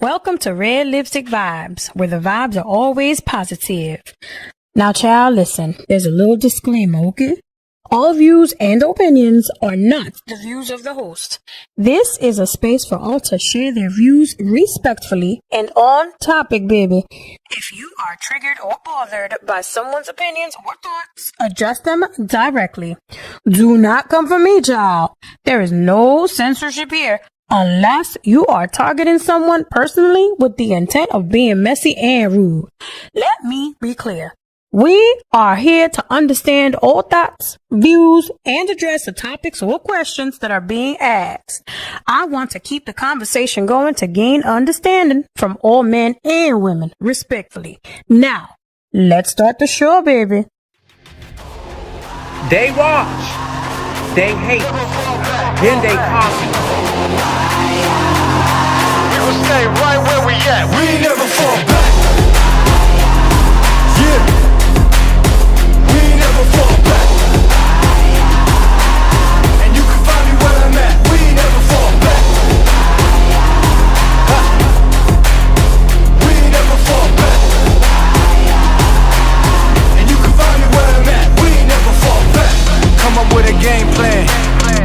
Welcome to Red Lipstick Vibes, where the vibes are always positive. Now, child, listen, there's a little disclaimer, okay? All views and opinions are not the views of the host. This is a space for all to share their views respectfully and on topic, baby. If you are triggered or bothered by someone's opinions or thoughts, address them directly. Do not come for me, child. There is no censorship here. Unless you are targeting someone personally with the intent of being messy and rude. Let me be clear. We are here to understand all thoughts, views, and address the topics or questions that are being asked. I want to keep the conversation going to gain understanding from all men and women, respectfully. Now, let's start the show, baby. They watch, they hate, then they copy. We will stay right where we at. We ain't never fall back. Yeah. We ain't never fall back. And you can find me where I'm at. We ain't never fall back. We ain't never fall back. And you can find me where I'm at. We ain't never fall back. Come up with a game plan.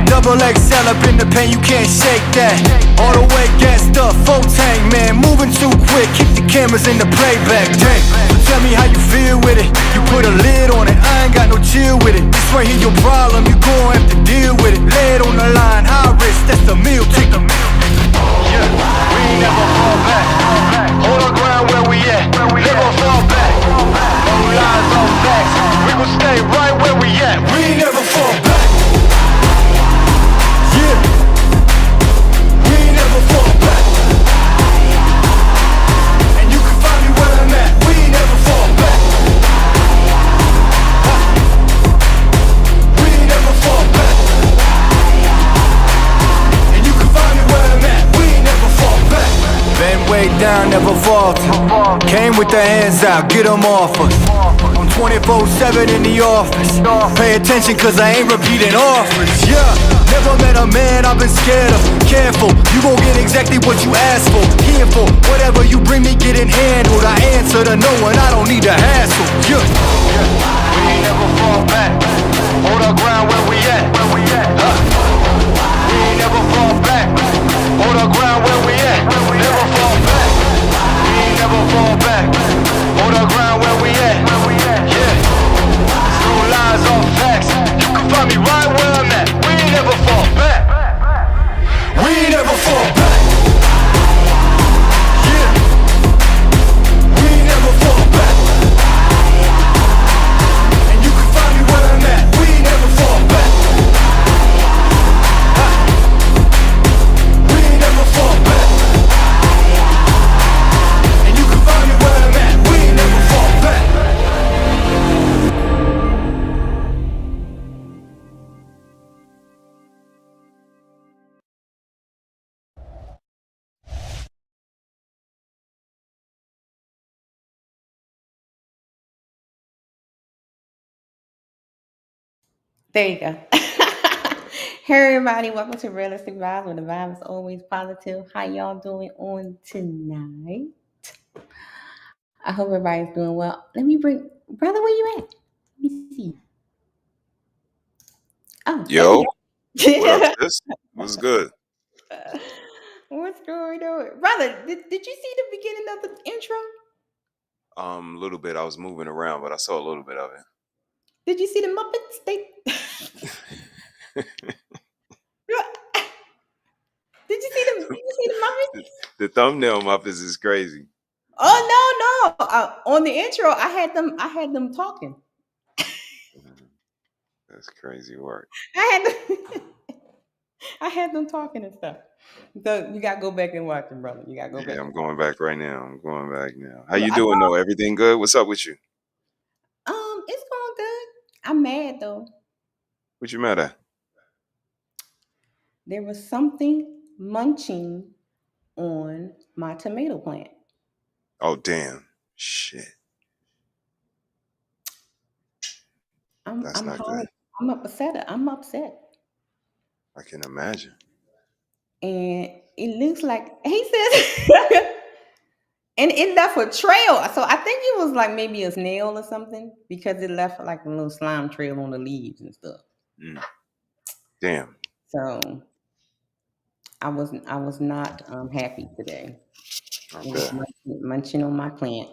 Double XL up in the pen, you can't shake that. All the way gassed up, full tank, man. Moving too quick, keep the cameras in the playback. Dang, so tell me how you feel with it. You put a lid on it, I ain't got no chill with it. This right here your problem, you gon' have to deal with it. Lay it on the line, high risk, that's the meal ticket. Yeah, we ain't never fall back. Hold our ground where we at, never fall back. No lies, no facts, we gon' stay right where we at. We ain't never fall back. Down, never falter. Came with the hands out, get them off us. I'm 24/7 in the office. Pay attention cause I ain't repeating offers. Yeah, never met a man I've been scared of. Careful, you gon' get exactly what you asked for. Here for whatever you bring me getting handled. I answer to no one, I don't need a hassle. Yeah, we ain't never fall back. Hold our ground where we at. We ain't never fall back. Hold our ground where we at. Never fall back. We ain't never fall back. Hold our ground where we at. Yeah. It's no lies, all facts. You can find me right where I'm at. We ain't never fall back. We ain't never fall back. Yeah. We ain't never fall back. And you can find me where I'm at. We ain't never fall back. We ain't never fall back. And you can find me where I'm at. We ain't never fall back. There you go. Hey everybody, welcome to Realistic Vibes, where the vibe is always positive. How y'all doing on tonight? I hope everybody's doing well. Let me bring brother, where you at? Let me see. Oh, Yo, there you what go. up, sis? What's good? What's going on? Brother, did you see the beginning of the intro? A little bit. I was moving around, but I saw a little bit of it. Did you see the Muppets? Did you see the Muppets? The thumbnail Muppets is crazy. Oh no. On the intro, I had them talking. That's crazy work. I had them talking and stuff. So you gotta go back and watch them, brother. You gotta go back. Yeah, I'm going back right now. I'm going back now. How Well, you doing though? Everything good? What's up with you? It's going good. I'm mad though. What you mad at? There was something munching on my tomato plant. Oh damn. Shit. That's not good. I'm upset. I can imagine. And it looks like he says And it left a trail. So I think it was like maybe a snail or something because it left like a little slime trail on the leaves and stuff. Damn. So I was not happy today. I was munching on my plant.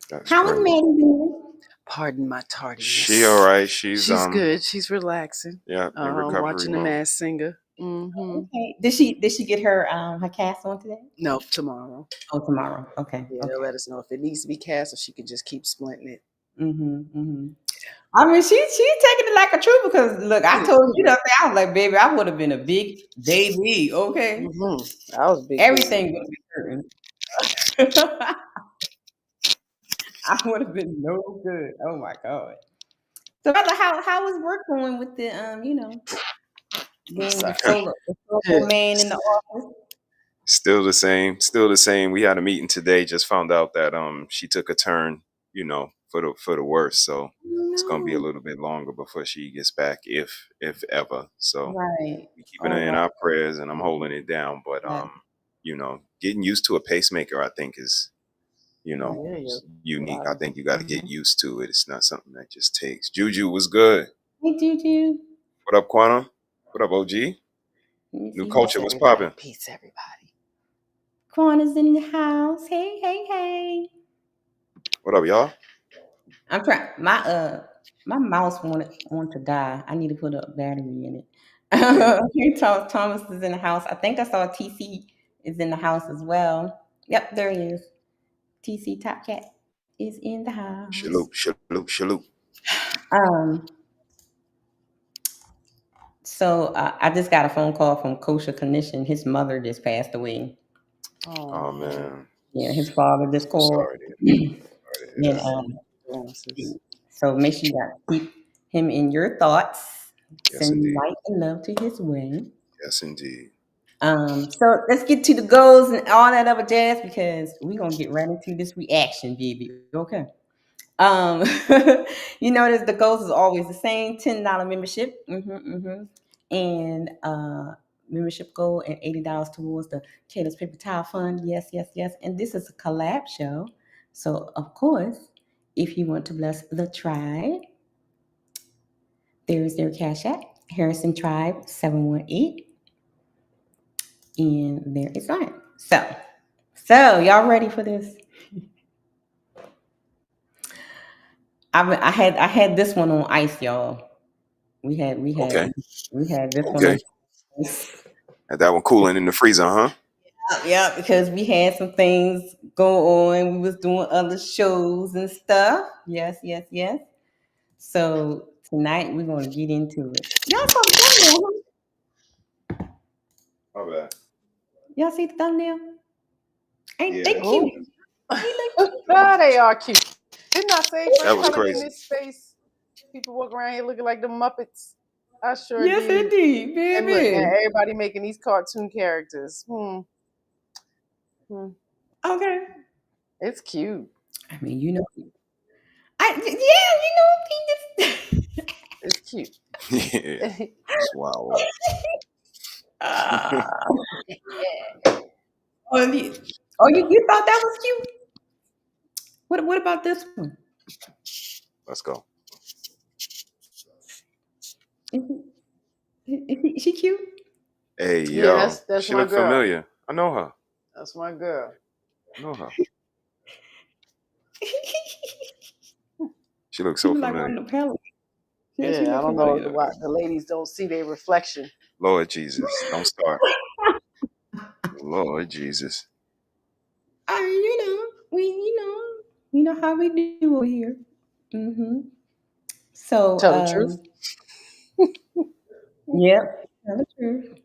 That's How is crazy. Maddie doing? Pardon my tardiness. She all right. She's good. She's relaxing. Yeah, in recovery Watching The mode. Masked Singer. Okay. Did she get her cast on today? No, tomorrow. Oh, tomorrow. Okay. Yeah, they'll let us know if it needs to be cast or she can just keep splinting it. I mean, she's taking it like a true because look, I told you, I was like, baby, I would have been a big baby. Okay. I was big. Everything would be hurting. I would have been no good. Oh my God. So, brother, how was work going with the being the solo man in the office? Still the same. We had a meeting today. Just found out that she took a turn, for the worse. So it's gonna be a little bit longer before she gets back, if ever. So right. we keeping her in our prayers, and I'm holding it down. But getting used to a pacemaker, I think is unique. I think you got to get used to it. It's not something that just takes. Juju was good. Hey, Juju. What up, Quantum? What up, OG? New culture was popping. Peace, everybody. Quanta's in the house. Hey. What up, y'all? I'm trying. My mouse want to die. I need to put a battery in it. Thomas is in the house. I think I saw TC is in the house as well. Yep, there he is. TC Top Cat is in the house. Shaloop. So I just got a phone call from Kosher Clinician. His mother just passed away. Oh man. Yeah, his father just called. Sorry. So make sure you keep him in your thoughts. Yes, Send indeed. light and love to his way. Yes, indeed. So let's get to the goals and all that other jazz because we're gonna get right into this reaction, baby. Okay. You notice the goals is always the same: $10 membership, and membership goal, and $80 towards the Kayla's Paper Towel Fund. Yes. And this is a collab show, so of course, if you want to bless the tribe, there is their Cashapp, Harrison Tribe 718. And there is mine. So y'all ready for this? I had this one on ice, y'all. We had this one on ice. Had that one cooling in the freezer, huh? Yeah, because we had some things go on. We was doing other shows and stuff. Yes. So tonight we're gonna get into it. Y'all saw the thumbnail, huh? My bad. Y'all see the thumbnail? Ain't they cute? They are cute. Didn't I say That was in crazy. this space? People walking around here looking like the Muppets. I sure Yes, did. indeed, And look, baby. and everybody making these cartoon characters. Okay. It's cute. I mean, It's cute. Yeah. It's wild. You thought that was cute? What about this one? Let's go. Is she cute? Hey, Yeah, yo. that's She my look girl. familiar. I know her. That's my girl. She looks so like familiar. on the palette. Yeah, I don't know why the ladies don't see their reflection. Lord Jesus, don't start. Lord Jesus. We know how we do over here. So Tell the truth. Yep, tell the truth.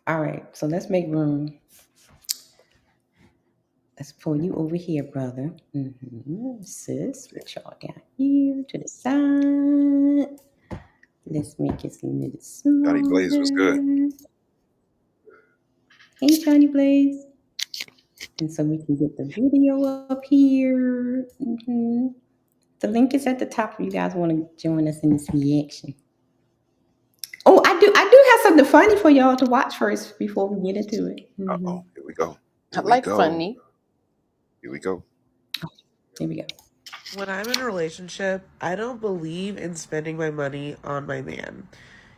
All right, so let's make room. Let's pull you over here, brother. Sis, what y'all got here to the side. Let's make it a little smaller. Johnny Blaze was good. Hey, Johnny Blaze. And so we can get the video up here. The link is at the top if you guys want to join us in this reaction. Oh, I do have something funny for y'all to watch first before we get into it. Uh-oh, here we go. I like funny. Here we go. Here we go. When I'm in a relationship, I don't believe in spending my money on my man.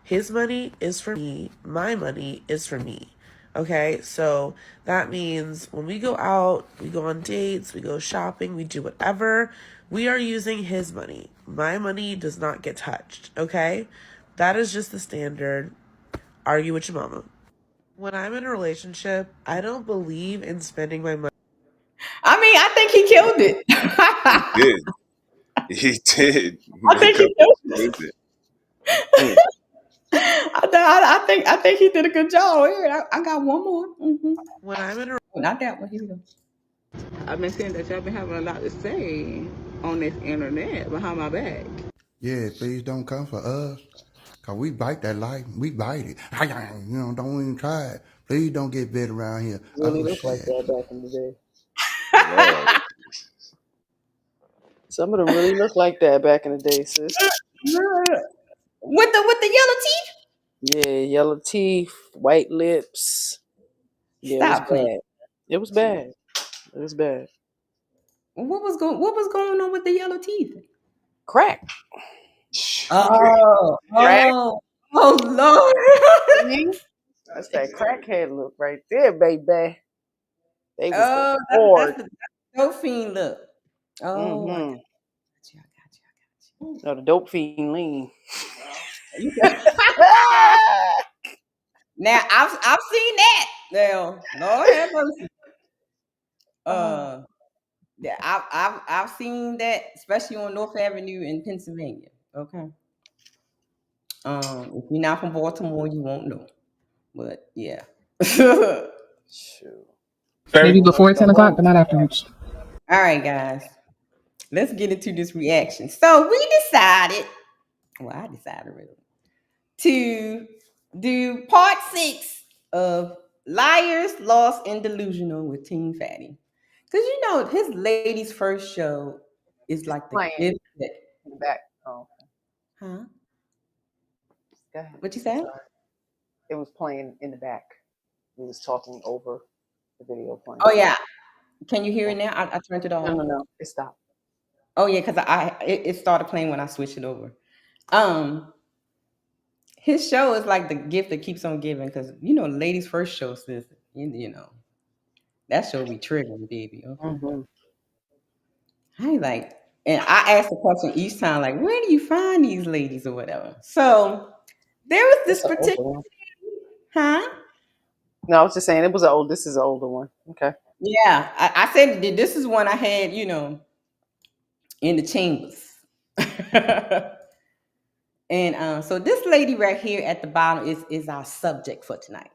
His money is for me. My money is for me. Okay, so that means when we go out, we go on dates, we go shopping, we do whatever, we are using his money. My money does not get touched. Okay, that is just the standard. Argue with your mama. When I'm in a relationship, I don't believe in spending my money. I mean, I think he killed it. He did. He did. I think he killed it. Mm. I think he did a good job. Here, I got one more. Mm-hmm. When I'm in a Not that one. Here we go. I've been saying that y'all been having a lot to say on this internet behind my back. Yeah, please don't come for us. Cause we bite that life. We bite it. You know, don't even try it. Please don't get bit around here. Really look like that back in the day. Lord. Some of them really look like that back in the day, sis. With the yellow teeth? Yeah, yellow teeth, white lips. Yeah, Stop playing. It was bad. It was bad. What was going on with the yellow teeth? Crack. Oh, Lord. That's that crackhead look right there, baby. They was that's the dope fiend look. Oh, I got you. No, the dope fiend lean. Now I've seen that. Now, Lord have mercy. Yeah, I've seen that, especially on North Avenue in Pennsylvania. Okay. If you're not from Baltimore, you won't know. But yeah. Shoot. Maybe before 10 o'clock, but not afterwards. All right, guys. Let's get into this reaction. So we decided, I decided really, to do part 6 of Liars, Lost, and Delusional with Team Fatty. Because you know, his ladies' first show is like the gift that in the back. Oh. Huh? Go ahead. What you said? It was playing in the back. We was talking over the video playing. Oh yeah. Can you hear it now? I turned it off. No. It stopped. Oh yeah, because it started playing when I switched it over. His show is like the gift that keeps on giving, because you know, ladies' first show, sis, you know, that show be triggering, baby. Okay. Mm-hmm. I like, and I ask the question each time, like, where do you find these ladies or whatever? So there was this particular, huh? No, I was just saying this is an older one. Okay. Yeah, I said this is one I had, you know, in the chambers. And so this lady right here at the bottom is our subject for tonight.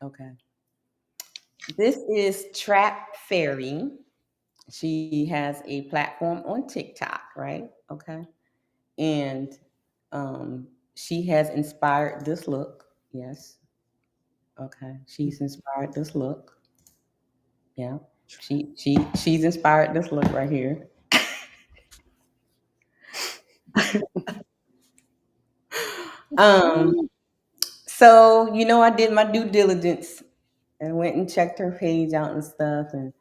Okay. This is Trap Fairy. She has a platform on TikTok, right? Okay. And she has inspired this look. Yes. Okay. She's inspired this look. Yeah. She's inspired this look right here. So you know, I did my due diligence and went and checked her page out and stuff, and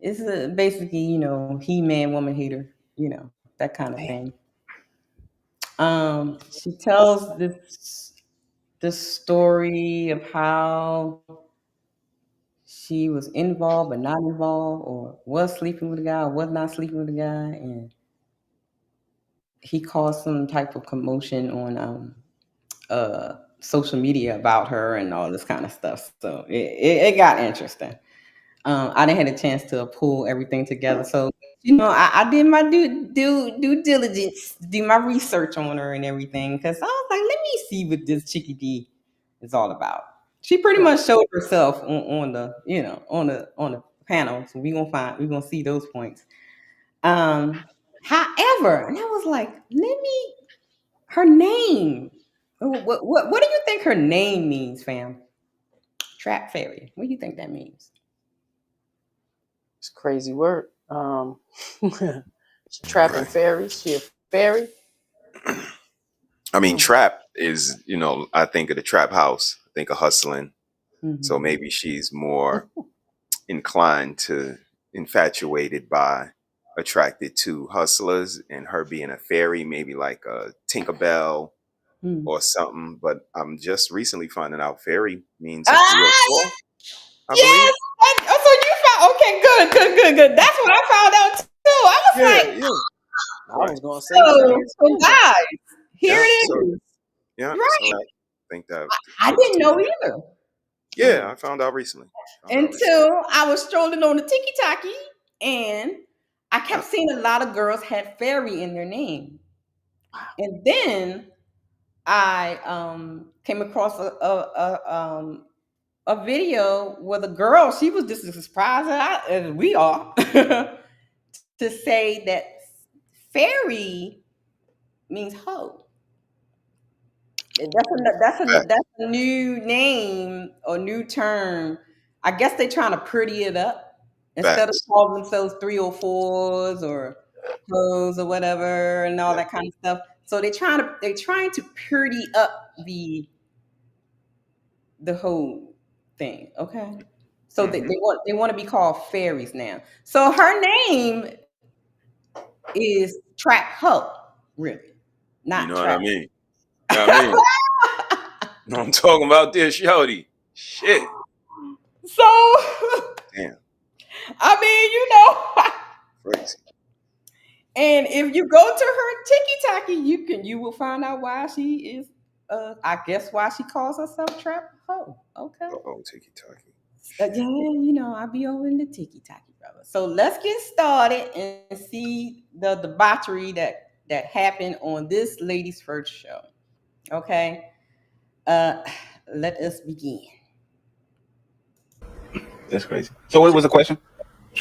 it's basically, you know, He-Man woman hater, you know, that kind of thing. She tells this story of how she was involved but not involved, or was sleeping with a guy or was not sleeping with a guy, and he caused some type of commotion on social media about her and all this kind of stuff. So it got interesting. I didn't have a chance to pull everything together. So, you know, I did my due diligence, do my research on her and everything, because I was like, let me see what this Chicky D is all about. She pretty much showed herself on the, you know, on the panel. So we're gonna see those points. However, and I was like, her name. What do you think her name means, fam? Trap Fairy. What do you think that means? It's a crazy word. She's trapping fairies. She a fairy. I mean, trap is, you know, I think of the trap house. I think of hustling. Mm-hmm. So maybe she's more inclined to, infatuated by, attracted to hustlers, and her being a fairy, maybe like a Tinkerbell or something. But I'm just recently finding out fairy means a 3 or 4. I Yes. So you found okay. Good. That's what I found out too. I was like, I was gonna say, so guys, here it is. Yeah. Right. So I think that I didn't know either. Yeah, I found out recently. Until I was strolling on the Tiki-Taki, and I kept seeing a lot of girls had fairy in their name. And then I came across a video where the girl, she was just as surprised as we are to say that fairy means hoe. That's a new name or new term. I guess they're trying to pretty it up instead of calling themselves 304s or hoes or whatever and all that kind of stuff. So they're trying to pretty up the whole thing. Okay. So they want to be called fairies now. So her name is Trap Hoe, really. Not you know Trap. what I mean? You know what I mean? No, I'm talking about this, shawty. Shit. So damn. I mean, crazy. And if you go to her Tiki-Taki, you will find out why she is I guess why she calls herself Trap Hoe. Okay. Tiki-Taki. Yeah, I be over in the Tiki-Taki, brother. So let's get started and see the debauchery that happened on this lady's first show. Okay. Let us begin. That's crazy. So what was the question?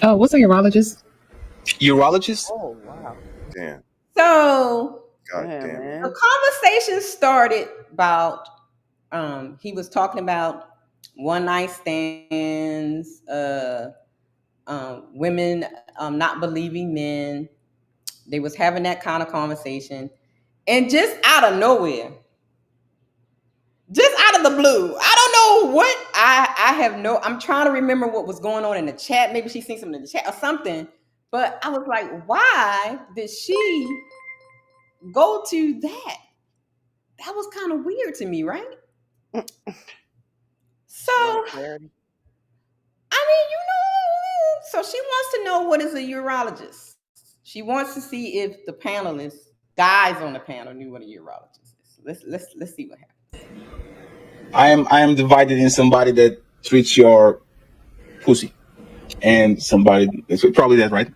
Oh, what's a urologist? Urologist? Oh wow. Damn. So man. the conversation started about he was talking about one night stands, women not believing men. They was having that kind of conversation, and just out of nowhere, just out of the blue, I don't know what I'm trying to remember what was going on in the chat. Maybe she seen something in the chat or something, but I was like, why did she go to that? That was kind of weird to me, right? So, I mean, so she wants to know what is a urologist. She wants to see if the panelists, guys on the panel, knew what a urologist is. Let's see what happens. I am divided in somebody that treats your pussy and somebody that's probably that, right?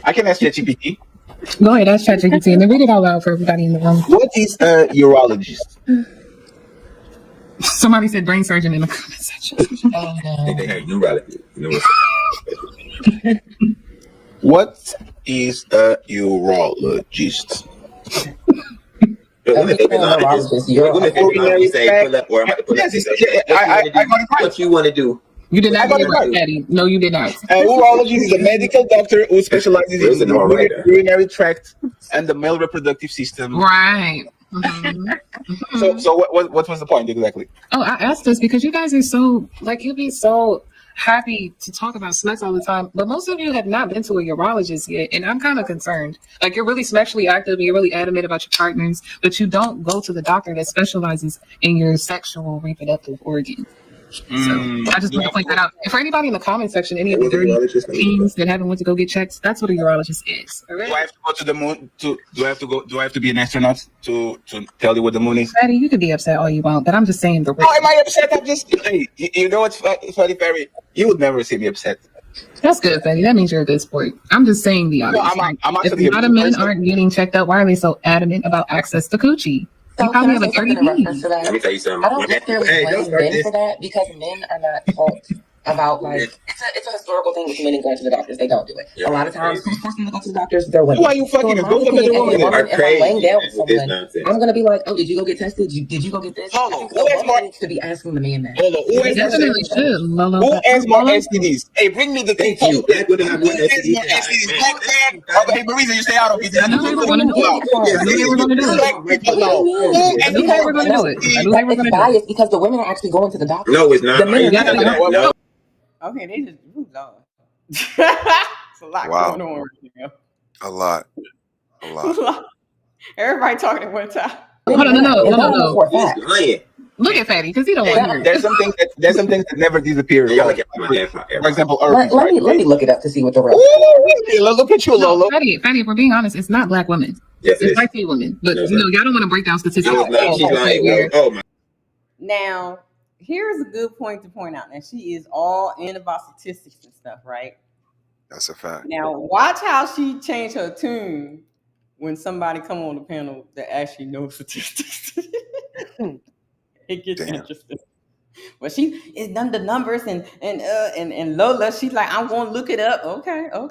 I can ask ChatGPT. Go ahead, ask ChatGPT and then read it out loud for everybody in the room. What is a urologist? Somebody said brain surgeon in the comment section. Hey, urologist. What is a urologist? What you want to do? You did not get it right, Patty. No, you did not. A urologist is a medical doctor who specializes in the urinary tract and the male reproductive system. Right. Mm-hmm. So what was the point exactly? Oh, I asked this because you guys are so, like, you'd be so happy to talk about sex all the time, but most of you have not been to a urologist yet, and I'm kind of concerned. Like, you're really sexually active and you're really adamant about your partners, but you don't go to the doctor that specializes in your sexual reproductive organs. So I just want to point that out. And for anybody in the comment section, any of the dirty teens that haven't went to go get checked, that's what a urologist is. All right? Do I have to go to the moon? Do I have to be an astronaut to tell you what the moon is? Patty, you could be upset all you want, but I'm just saying the. No, am I upset? I'm just. Hey, you know what's funny, Perry? You would never see me upset. That's good, Patty. That means you're a good sport. I'm just saying the obvious. No, I'm actually if a lot of men aren't getting checked out, why are they so adamant about access to coochie? You probably have a dirty reference to that. Let me tell you something. I don't necessarily blame men for that because men are not taught about like it's a historical thing with men and going to the doctors. They don't do it. Yeah. A lot of times, who's forcing them to go to the doctors? They're women. Why are you fucking If I'm laying down with someone, I'm gonna be like, oh, did you go get tested? Did you go get this? Hold on. Who has more to be asking the man that? Hold on. Who has more STDs? Hey, bring me the thing. Thank you. Black women have more STDs. Hey, Marisa, you stay out of it. I knew they were going to do it. I knew they were going to do it. It's biased because the women are actually going to the doctor. No, it's not. The men are Okay, they just Lord. It's a lot Wow, going on right now. a lot, a lot. Everybody talking at one time. Hold on, no. For a fact. Look at Fatty, because he don't want to hear it. There's some things that never disappear. For example, herpes. Let me look it up to see what the real. Look at you, Lolo. Fatty, if we're being honest, it's not black women. Yes, It's white women. But y'all don't want to break down statistics. Now, here's a good point to point out. Now, she is all in about statistics and stuff, right? That's a fact. Now, watch how she changed her tune when somebody come on the panel that actually knows statistics. It gets interesting. But she is done the numbers and Lola, she's like, I'm going to look it up. Okay. All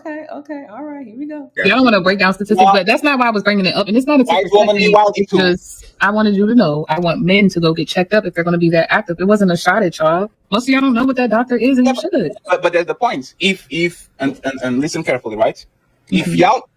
right, here we go. Y'all don't want to break down statistics, but that's not why I was bringing it up. And it's not a because I wanted you to know I want men to go get checked up if they're going to be that active. It wasn't a shot at y'all. Most of y'all don't know what that doctor is, and you should. But there's the point. If and listen carefully, right? If y'all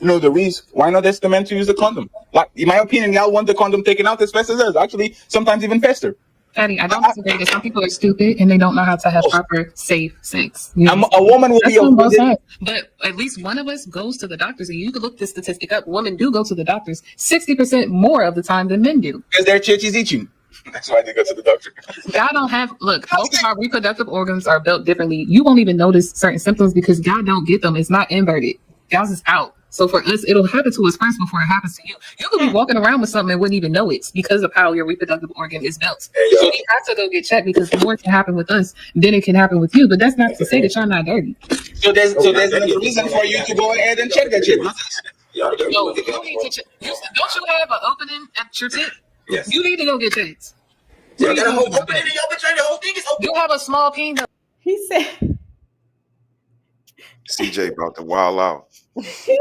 know the reason, why not ask the men to use the condom? Like, in my opinion, y'all want the condom taken out as fast as us. Actually, sometimes even faster. Fatty, I don't disagree that some people are stupid and they don't know how to have proper, safe sex. A woman will be offended. But at least one of us goes to the doctors, and you can look this statistic up. Women do go to the doctors 60% more of the time than men do. Because their church is itching. That's why they go to the doctor. God don't have, look, most of our reproductive organs are built differently. You won't even notice certain symptoms because God don't get them. It's not inverted. God's is out. So for us, it'll happen to us first before it happens to you. You could be walking around with something and wouldn't even know it because of how your reproductive organ is built. So you have to go get checked because more can happen with us than it can happen with you. But that's not to say that you're not dirty. So there's a reason for you to go ahead and check that shit. No, you need to check. Don't you have an opening at your tip? Yes. You need to go get checked. You got a whole opening in your vagina. The whole thing is open. You have a small penis. He said CJ about to wild out. he said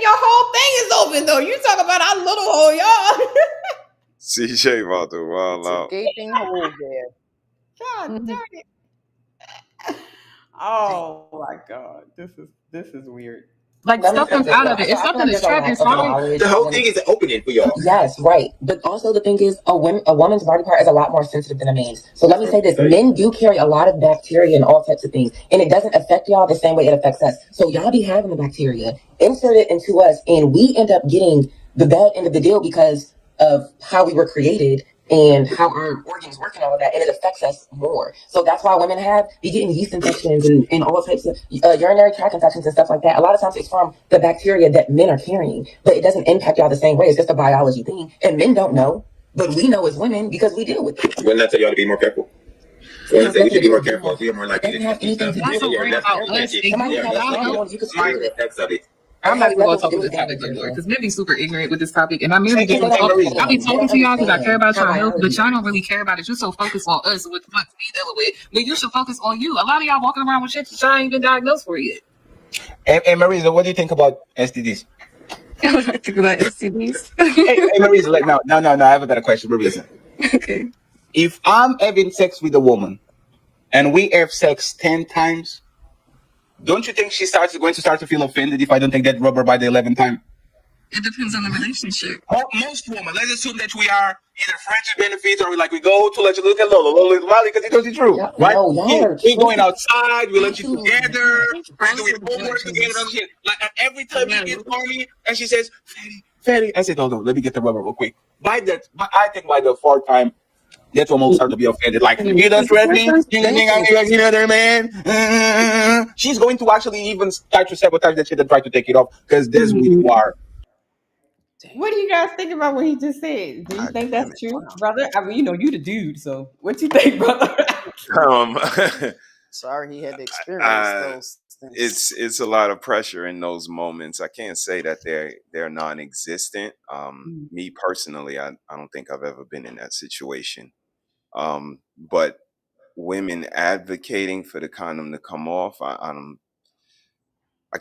your whole thing is open though. You talk about our little hole, y'all. CJ about to wild out. Gaping hole there. God darn it. Oh my God. This is weird. Like stuff comes out of it. It's something that's trapped inside. The whole thing is an opening for y'all. Yes, right. But also the thing is, a woman's body part is a lot more sensitive than a man's. So let me say this: men do carry a lot of bacteria and all types of things, and it doesn't affect y'all the same way it affects us. So y'all be having the bacteria inserted into us, and we end up getting the bad end of the deal because of how we were created and how our organs work and all of that, and it affects us more. So that's why women be getting yeast infections and all types of urinary tract infections and stuff like that. A lot of times it's from the bacteria that men are carrying, but it doesn't impact y'all the same way. It's just a biology thing, and men don't know, but we know as women because we deal with it. Wouldn't that tell y'all to be more careful? Wouldn't that say we should be more careful if we are more likely to get these stuff? I'm not even going to talk about this topic anymore because men be super ignorant with this topic, and I'm merely just I'll be talking to y'all because I care about y'all health, but y'all don't really care about it. You're so focused on us with what we dealing with when you should focus on you. A lot of y'all walking around with shit that y'all ain't been diagnosed for yet. Hey, Marisa, what do you think about STDs? I think about STDs. hey, Marisa, like, no, I have a better question, Marisa. Okay. If I'm having sex with a woman and we have sex 10 times, don't you think she's going to start to feel offended if I don't take that rubber by the 11th time? It depends on the relationship. Most women, let's assume that we are either friends with benefits or we go to let you look at Lola is Molly because he knows the truth, right? We're going outside, we let you together, we're doing homework together, shit. Like every time you get for me and she says, Fatty, I said, hold on, let me get the rubber real quick. I think by the 4th time, that's when we'll start to be offended. Like, you don't trust me? You think I'm like another man? She's going to actually even start to sabotage that shit and try to take it off because that's who you are. What do you guys think about what he just said? Do you think that's true, brother? I mean, you the dude, so what you think, brother? Sorry he had to experience those things. It's a lot of pressure in those moments. I can't say that they're non-existent. Me personally, I don't think I've ever been in that situation. But women advocating for the condom to come off, I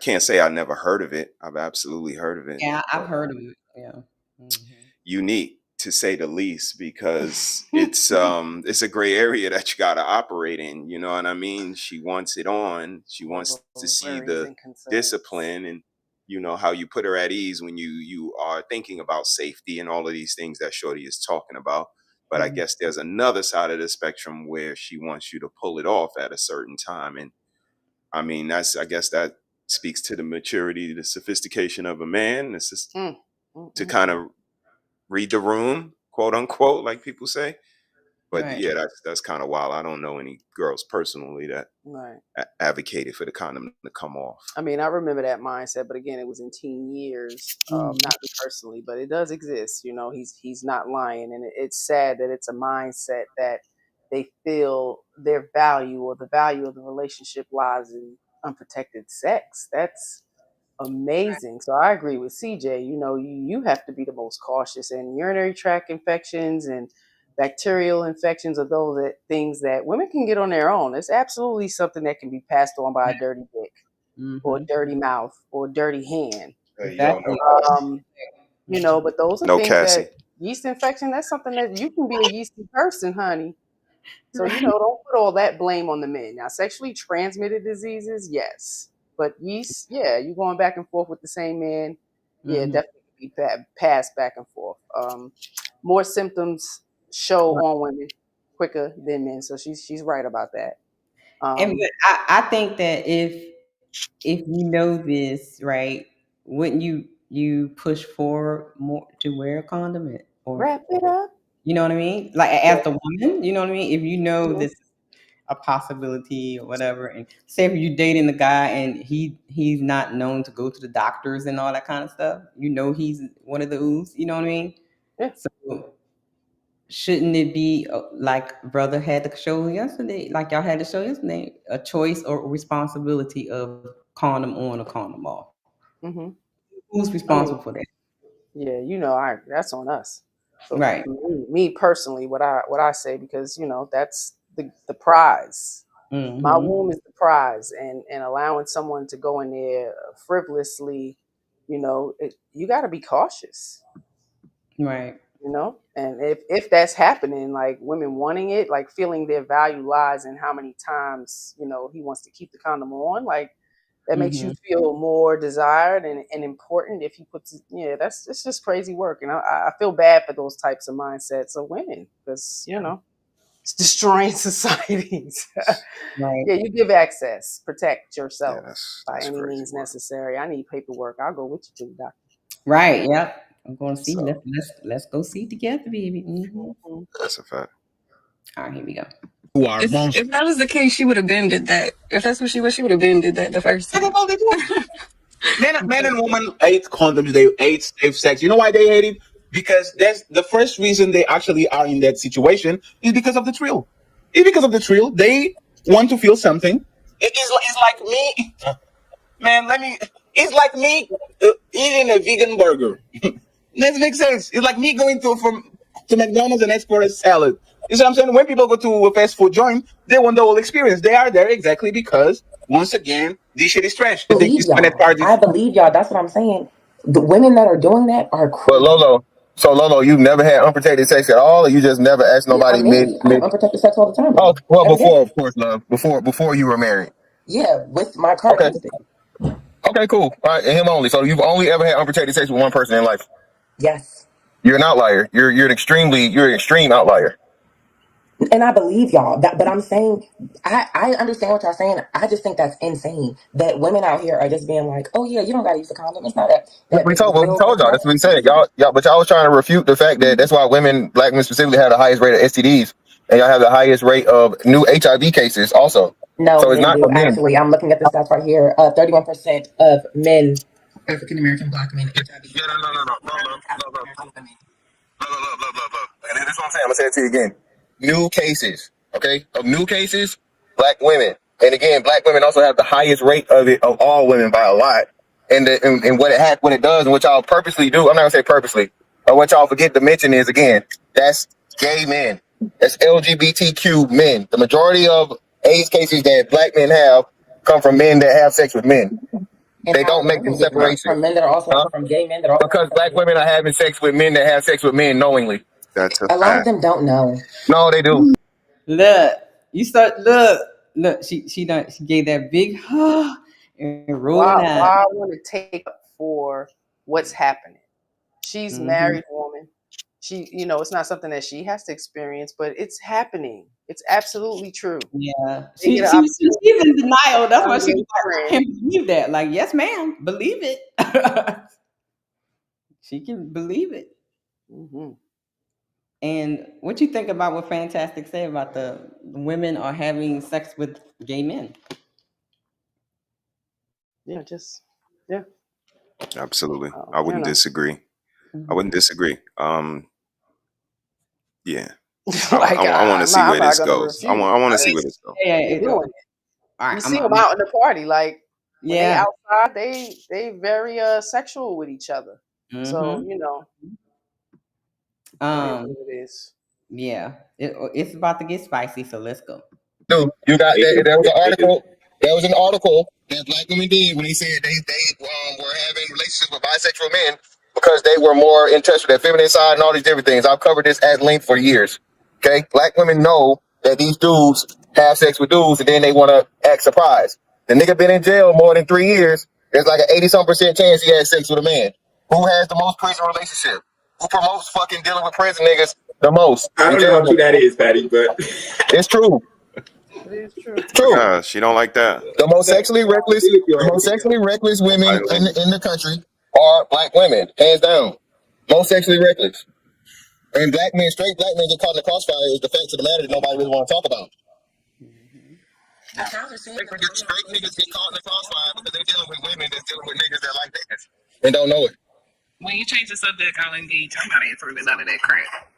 can't say I never heard of it. I've absolutely heard of it. Yeah, I've heard of it. Yeah. Mm-hmm. Unique to say the least, because it's a gray area that you got to operate in. You know what I mean? She wants it on. She wants to see the discipline and how you put her at ease when you are thinking about safety and all of these things that Shorty is talking about. But I guess there's another side of the spectrum where she wants you to pull it off at a certain time. And I mean, I guess that speaks to the maturity, the sophistication of a man. It's just to kind of read the room, quote unquote, like people say. But yeah, that's kind of wild. I don't know any girls personally that advocated for the condom to come off. I mean, I remember that mindset, but again, it was in teen years. Not me personally, but it does exist. You know, he's not lying, and it's sad that it's a mindset that they feel their value or the value of the relationship lies in unprotected sex. That's amazing. So I agree with CJ. You know, you have to be the most cautious, and urinary tract infections and bacterial infections are those things that women can get on their own. It's absolutely something that can be passed on by a dirty dick or a dirty mouth or a dirty hand. Exactly. You know, but those are No, things Cassie. that yeast infection, that's something that you can be a yeasty person, honey. So, you know, don't put all that blame on the men. Now, sexually transmitted diseases, yes. But yeast, yeah, you going back and forth with the same man, yeah, definitely be passed back and forth. More symptoms show on women quicker than men, so she's right about that. And I think that if you know this, right, wouldn't you push forward more to wear a condom or wrap it up? You know what I mean? Like as the woman, you know what I mean? If you know this is a possibility or whatever, and say if you're dating the guy and he's not known to go to the doctors and all that kind of stuff, you know he's one of the ooze, you know what I mean? Yeah. So shouldn't it be like brother had to show yesterday, like y'all had to show yesterday, a choice or responsibility of condom on or condom off? Who's responsible for that? Yeah, you know, that's on us. So Right. Me personally, what I say, because you know that's the prize. My womb is the prize, and allowing someone to go in there frivolously, you know, you got to be cautious. Right. You know, and if that's happening, like women wanting it, like feeling their value lies in how many times, you know, he wants to keep the condom on, like that makes you feel more desired and important if he puts it, it's just crazy work. And I feel bad for those types of mindsets of women because, you know, it's destroying societies. Right. Yeah, you give access, protect yourself that's by any means necessary. I need paperwork. I'll go with you to the doctor. Right. Yep. I'm going to see. So, let's go see together, baby. That's a fact. All right, here we go. If that was the case, she would have been did that. If that's what she was, she would have been did that the first time. Men and women hate condoms. They hate safe sex. You know why they hate it? Because that's the first reason they actually are in that situation is because of the thrill. It's because of the thrill. They want to feel something. It's like me, man. It's like me eating a vegan burger. That makes sense. It's like me going to McDonald's and ask for a salad. You see what I'm saying? When people go to a fast food joint, they want the whole experience. They are there exactly because, once again, this shit is trash. I believe y'all. That's what I'm saying. The women that are doing that are crazy. But Lolo, you've never had unprotected sex at all, or you just never asked nobody? I have unprotected sex all the time. Oh, well, before, of course, love. Before you were married. Yeah, with my current husband. Okay, cool. All right, and him only. So you've only ever had unprotected sex with one person in life? Yes. You're an outlier. You're an extreme outlier. And I believe y'all. But I'm saying, I understand what y'all saying. I just think that's insane that women out here are just being like, oh yeah, you don't gotta use a condom. It's not that We told y'all. That's what we said. Y'all, but y'all was trying to refute the fact that that's why black women specifically have the highest rate of STDs, and y'all have the highest rate of new HIV cases also. No, so it's not for men. Actually, I'm looking at the stats right here. 31% of men, African American Black men, HIV. Yeah, no. And that's what I'm saying. I'm gonna say it to you again. New cases, okay? Of new cases, black women. And again, black women also have the highest rate of it of all women by a lot. And what it does and what y'all purposely do, I'm not gonna say purposely, but what y'all forget to mention is, again, that's gay men. That's LGBTQ men. The majority of AIDS cases that black men have come from men that have sex with men. And they don't make the separation. From men that are also from gay men that are also because black women are having sex with men that have sex with men knowingly. That's a lot of them don't know. No, they do. Look, she gave that big and rolling out. Why I want to take up for what's happening. She's married woman. she, it's not something that she has to experience, but it's happening. It's absolutely true. Yeah, They get an she's in denial. That's why opportunity she was to like, I can't believe that. Like, yes, ma'am, believe it. She can believe it. Mm-hmm. And what you think about what Fantastic said about the women are having sex with gay men? Yeah, Absolutely. I wouldn't disagree. I wouldn't disagree. Yeah. Like, I want to see where this I'm not gonna goes. I refute want to it. see where this goes. Yeah, They're doing it. All right, You see them out in the party, like when they yeah. outside, they very sexual with each other. So Mm-hmm. it is what it is. Yeah, it's about to get spicy, so let's go. No, you got that. There was an article. There was an article that black women did when they said they were having relationships with bisexual men because they were more in touch with their feminine side and all these different things. I've covered this at length for years. Okay, black women know that these dudes have sex with dudes, and then they want to act surprised. The nigga been in jail more than 3 years. There's like an 80-some% chance he had sex with a man. Who has the most prison relationship? Who promotes fucking dealing with prison niggas the most? I don't know how true that is, Patty, but it's true. It is true. True. She don't like that. The most sexually reckless women in the country are black women, hands down. Most sexually reckless. And straight black men get caught in the crossfire is the fact of the matter that nobody really want to talk about. Straight niggas get caught in the crossfire because they're dealing with women that's dealing with niggas that like niggas and don't know it. When you change the subject, I'll engage. I'm not answering none of that crap.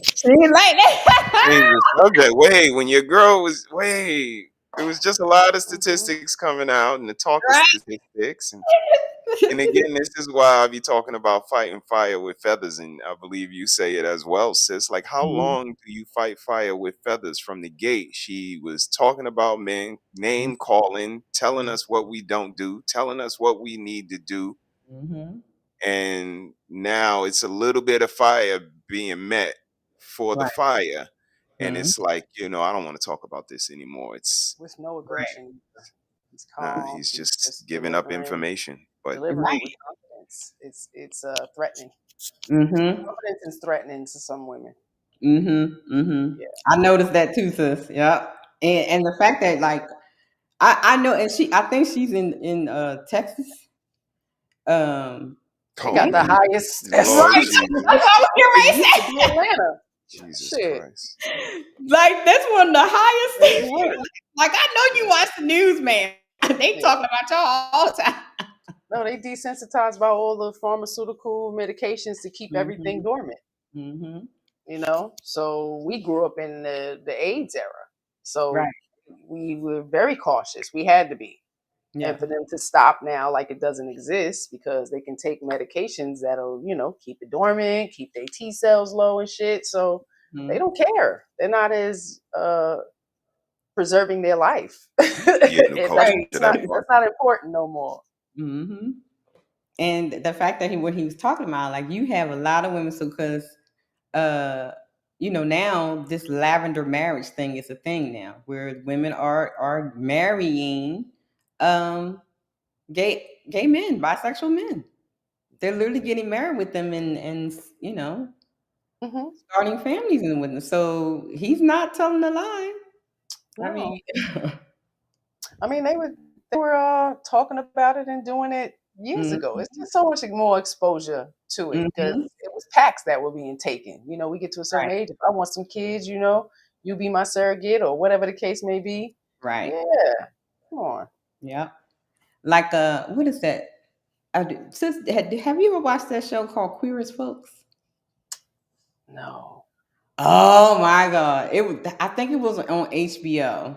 She didn't like that. Change the subject. Wait, when your girl was it was just a lot of statistics coming out and the talk of statistics and again, this is why I be talking about fighting fire with feathers, and I believe you say it as well, sis. Like, how long do you fight fire with feathers from the gate? She was talking about men, name calling, telling us what we don't do, telling us what we need to do, and now it's a little bit of fire being met for the fire, and it's like, I don't want to talk about this anymore. It's with no aggression. He's calm. he's just giving up information, but delivering with confidence. It's threatening. Confidence is threatening to some women. Yeah. I noticed that too, sis. Yeah, and the fact that like I know, and I think she's in Texas. They got the highest. Lord Atlanta. Jesus Christ. Like, that's one of the highest. Like, I know you watch the news, man. They talking about y'all all the time. No, they desensitized by all the pharmaceutical medications to keep everything dormant. So we grew up in the AIDS era. So we were very cautious. We had to be. Yeah. And for them to stop now, like it doesn't exist, because they can take medications that'll, keep it dormant, keep their T cells low and shit. So they don't care. They're not as preserving their life. That's not important no more. And the fact that what he was talking about, like, you have a lot of women, so because now this lavender marriage thing is a thing now, where women are marrying gay men, bisexual men. They're literally getting married with them and starting families with them. So he's not telling a lie. No. I mean, they were talking about it and doing it years ago. It's just so much more exposure to it, because it was pacts that were being taken. We get to a certain age. If I want some kids, you be my surrogate or whatever the case may be. Right. Yeah. Come on. Yeah. Like, what is that? Sis, have you ever watched that show called Queer as Folks? No. Oh my God! I think it was on HBO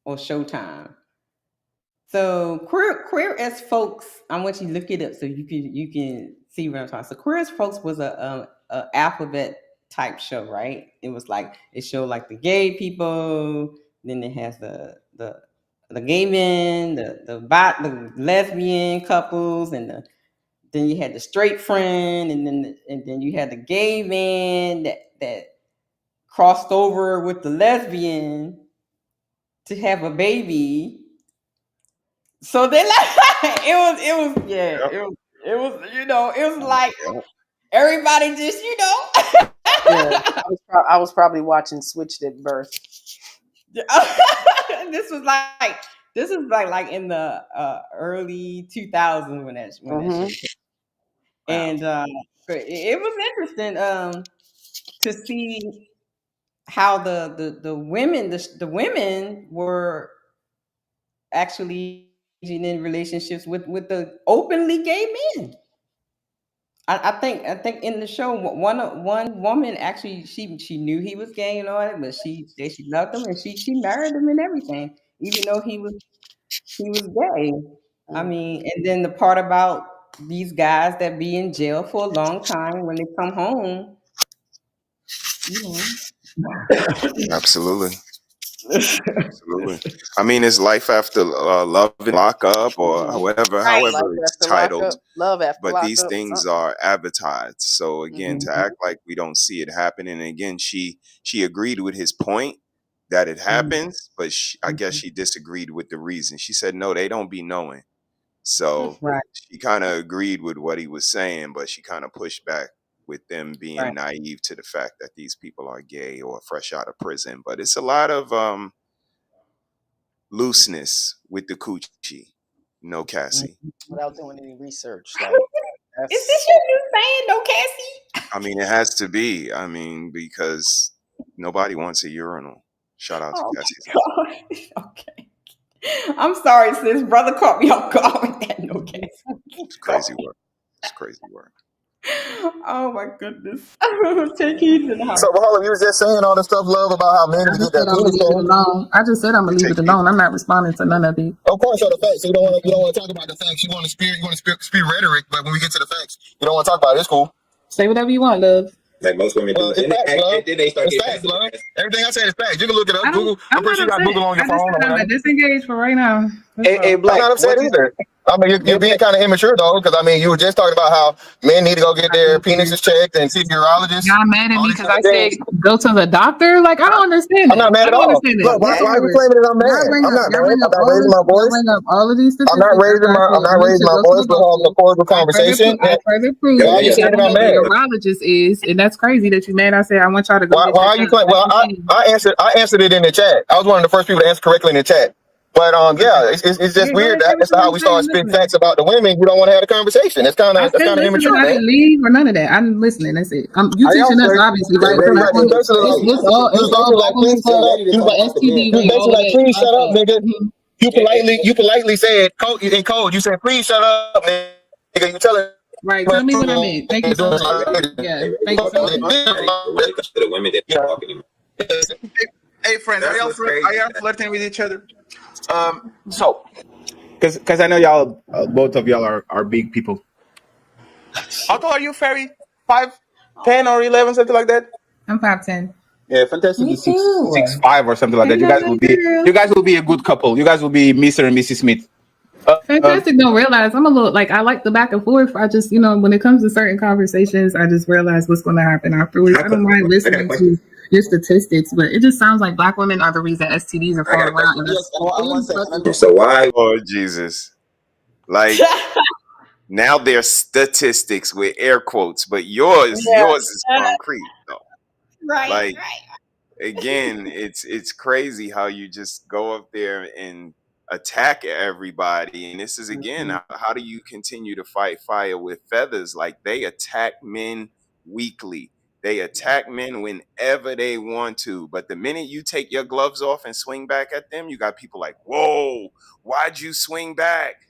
or Showtime. So Queer as Folks, I want you to look it up so you can see what I'm talking. So Queer as Folks was a alphabet type show, right? It was like, it showed like the gay people, then it has the gay men, the lesbian couples, and then you had the straight friend, and then you had the gay man that crossed over with the lesbian to have a baby. So then, like, it was like everybody just, you know. Yeah, I was probably watching Switched at Birth. This was like in the early 2000s when that show came. And it was interesting to see how the women were actually in relationships with the openly gay men. I think in the show one woman actually she knew he was gay and all that, but she loved him and she married him and everything, even though he was gay. I mean, and then the part about these guys that be in jail for a long time when they come home, you know. Absolutely. Absolutely. I mean, it's life after love and lock up, or however it's titled. Love after but lock these up, things something. are advertised. So again, to act like we don't see it happening, and again, she agreed with his point that it happens, but I guess she disagreed with the reason. She said, no, they don't be knowing. So she kind of agreed with what he was saying, but she kind of pushed back with them being naive to the fact that these people are gay or fresh out of prison. But it's a lot of looseness with the coochie, Cassie. Without doing any research, like is this you saying, no, Cassie? I mean, it has to be. I mean, because nobody wants a urinal. Shout out to Cassie. Okay. I'm sorry, sis. Brother caught me off guard with that. No, Cassie. It's crazy work. It's crazy work. Oh my goodness. Take heed to the house. So, Harlem, you was just saying all the stuff, love, about how men get their penis done. I just said I'm gonna leave it alone. I'm not responding to none of it. Of course, so the facts. So you don't want to talk about the facts. You want to spew rhetoric, but when we get to the facts, you don't want to talk about it. It's cool. Say whatever you want, love. Like most women do. It's facts, love. It's facts, love. Everything I said is facts. You can look it up. Google. I'm pretty sure you got Google on your phone. I'm disengaged for right now. Hey, Black. I'm not upset either. I mean, you're being kind of immature though, because I mean, you were just talking about how men need to go get their penises checked and see a urologist. Y'all mad at me because I said go to the doctor? Like, I don't understand. I'm not mad at all. Look, why are you claiming that I'm mad? I'm not mad. I'm not raising my voice. I'm not raising my voice. We're having a cordial conversation. I further prove why are you saying that I'm mad? Urologist is, and that's crazy that you mad. I said I want y'all to go. Why are you claiming? Well, I answered it in the chat. I was one of the first people to answer correctly in the chat. But yeah, it's just weird that that's how we start spitting facts about the women. You don't want to have a conversation. It's kind of immature. I didn't leave or none of that. I'm listening. That's it. You teaching us obviously, right? It's all black women. STD. You basically like, please shut up, nigga. You politely said in code. You said, please shut up, nigga. You telling. Right, tell me what I meant. Thank you so much. Yeah, thank you so much. When it comes to the women that are talking about. Hey, friends, are y'all flirting with each other? So, because I know y'all, both of y'all are big people. How tall are you, Ferry? 5'10" or 11, something like that? I'm 5'10". Yeah, Fantastic is 6'5" or something like that. You guys will be a good couple. You guys will be Mr. and Mrs. Smith. Fantastic don't realize I'm a little like I like the back and forth. I just when it comes to certain conversations, I just realize what's going to happen afterwards. I don't mind listening to your statistics, but it just sounds like black women are the reason STDs are falling around. So why, Lord Jesus, like now there's statistics with air quotes, but yours is concrete though. Right. Again, it's crazy how you just go up there and attack everybody, and this is again how do you continue to fight fire with feathers? Like they attack men weekly, they attack men whenever they want to, but the minute you take your gloves off and swing back at them, you got people like, whoa, why'd you swing back?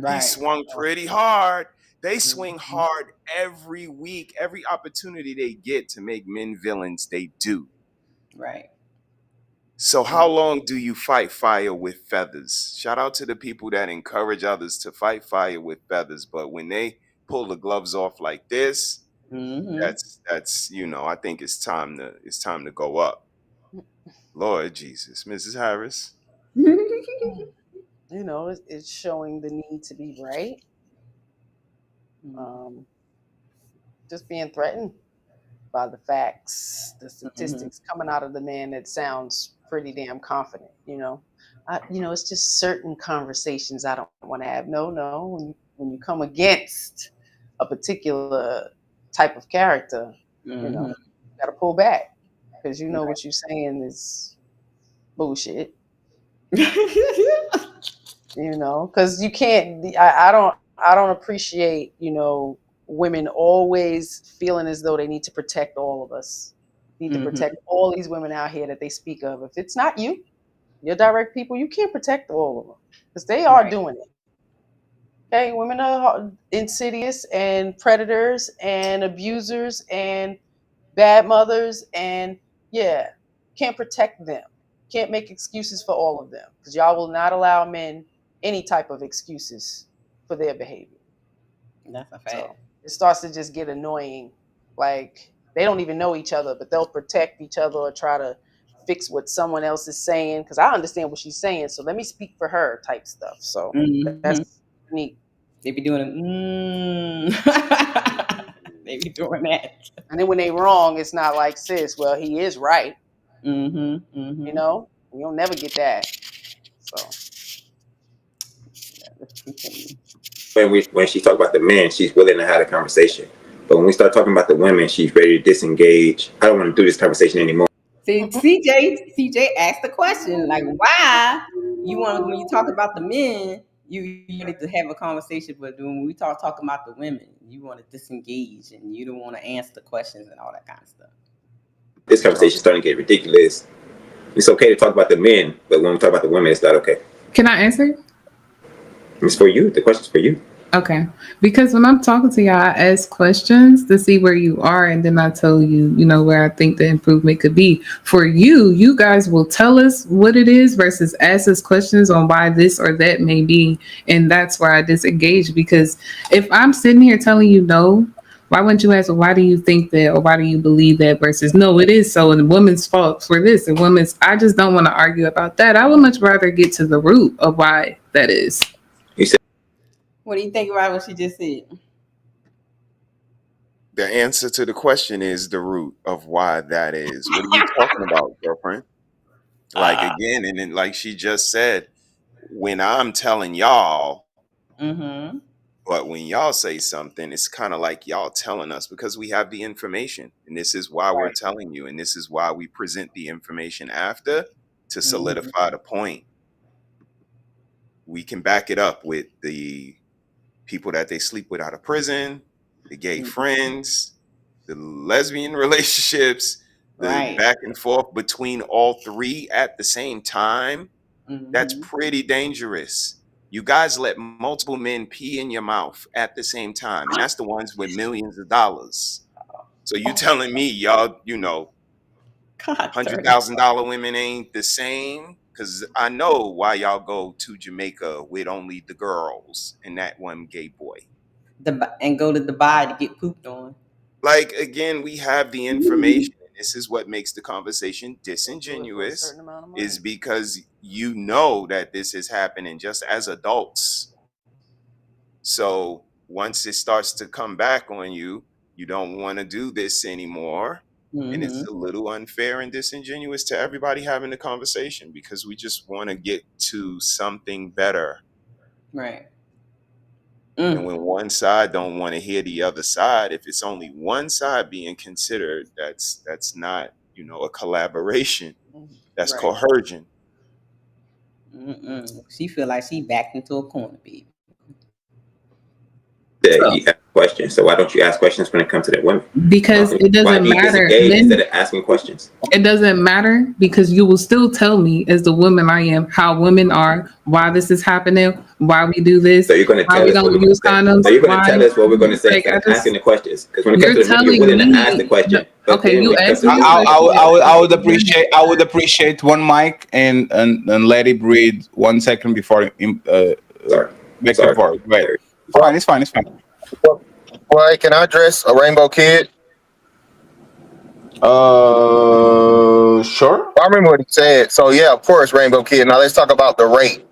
He swung pretty hard. They swing hard every week, every opportunity they get to make men villains, they do. Right. So how long do you fight fire with feathers? Shout out to the people that encourage others to fight fire with feathers. But when they pull the gloves off like this, that's I think it's time to go up. Lord Jesus, Mrs. Harris. It's showing the need to be right. Just being threatened by the facts, the statistics coming out of the man that sounds pretty damn confident. It's just certain conversations I don't want to have. No, when you come against a particular type of character, you know, you gotta pull back because you know what you're saying is bullshit. You know, because you can't. I don't appreciate, you know, women always feeling as though they need to protect all of us. Need to protect all these women out here that they speak of. If it's not you, your direct people, you can't protect all of them because they are doing it. Okay, women are insidious and predators and abusers and bad mothers, and yeah, can't protect them. Can't make excuses for all of them because y'all will not allow men any type of excuses for their behavior. That's a fact. So it starts to just get annoying. Like they don't even know each other, but they'll protect each other or try to fix what someone else is saying because I understand what she's saying, so let me speak for her type stuff. So that's neat. They be doing they be doing that. And then when they wrong, it's not like, sis, well, he is right. You know, you'll never get that. So when she talk about the men, she's willing to have a conversation. But when we start talking about the women, she's ready to disengage. I don't want to do this conversation anymore. See, CJ asked the question, like, why you want, when you talk about the men, you wanted to have a conversation, but when we talking about the women, you want to disengage and you don't want to answer the questions and all that kind of stuff. This conversation is starting to get ridiculous. It's okay to talk about the men, but when we talk about the women, it's not okay. Can I answer? It's for you. The question's for you. Okay. Because when I'm talking to y'all, I ask questions to see where you are, and then I tell you, you know, where I think the improvement could be. For you, you guys will tell us what it is versus ask us questions on why this or that may be. And that's where I disengage, because if I'm sitting here telling you no, why wouldn't you ask, well, why do you think that, or why do you believe that, versus no, it is so, and the woman's fault for this, and women's, I just don't want to argue about that. I would much rather get to the root of why that is. What do you think about what she just said? The answer to the question is the root of why that is. What are you talking about, girlfriend? Like, again, and then like she just said, when I'm telling y'all, but when y'all say something, it's kind of like y'all telling us because we have the information. And this is why we're telling you. And this is why we present the information after to solidify the point. We can back it up with the people that they sleep with out of prison, the gay friends, the lesbian relationships, the back and forth between all three at the same time. That's pretty dangerous. You guys let multiple men pee in your mouth at the same time, and that's the ones with millions of dollars. So you telling me y'all, you know, $100,000 women ain't the same? Because I know why y'all go to Jamaica with only the girls and that one gay boy. And go to Dubai to get pooped on. Like, again, we have the information. And this is what makes the conversation disingenuous, is because you know that this is happening just as adults. So once it starts to come back on you, you don't want to do this anymore. And it's a little unfair and disingenuous to everybody having the conversation because we just want to get to something better. Right. And when one side don't want to hear the other side, if it's only one side being considered, that's not, you know, a collaboration. That's coercion. She feel like she backed into a corner, baby. You ask questions. So why don't you ask questions when it comes to that women? Because it doesn't matter. Instead of asking questions. It doesn't matter because you will still tell me, as the woman I am, how women are, why this is happening, why we do this. So you're going to tell us what use condoms. So you're going to tell us what we're going to say, asking the questions. Because when it comes to the men, you're willing to ask the question. Okay, you ask me. I would appreciate one mic and let it breathe 1 second before make it forward. Right. It's fine. Well, can I address a rainbow kid? Sure. I remember what he said. So yeah, of course, rainbow kid. Now let's talk about the rate.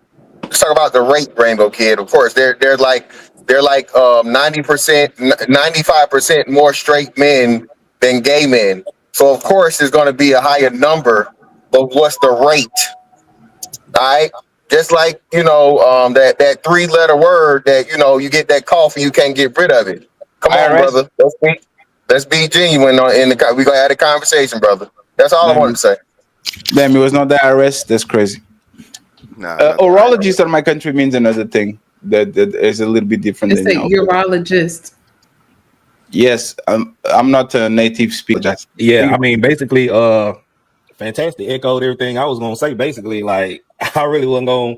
Let's talk about the rate, rainbow kid. Of course, they're like 90%, 95% more straight men than gay men. So of course, there's going to be a higher number. But what's the rate? All right. Just like, you know, that 3-letter word that, you know, you get that cough and you can't get rid of it. Come on, brother. Let's speak. Let's be genuine we gonna have a conversation, brother. That's all I wanted to say. Damn, it was not the IRS. That's crazy. Nah, urologist in my country means another thing that is a little bit different It's than a urologist. Yes, I'm not a native speaker. Yeah, I mean, basically, fantastic. Echoed everything I was gonna say. Basically, like I really wasn't gonna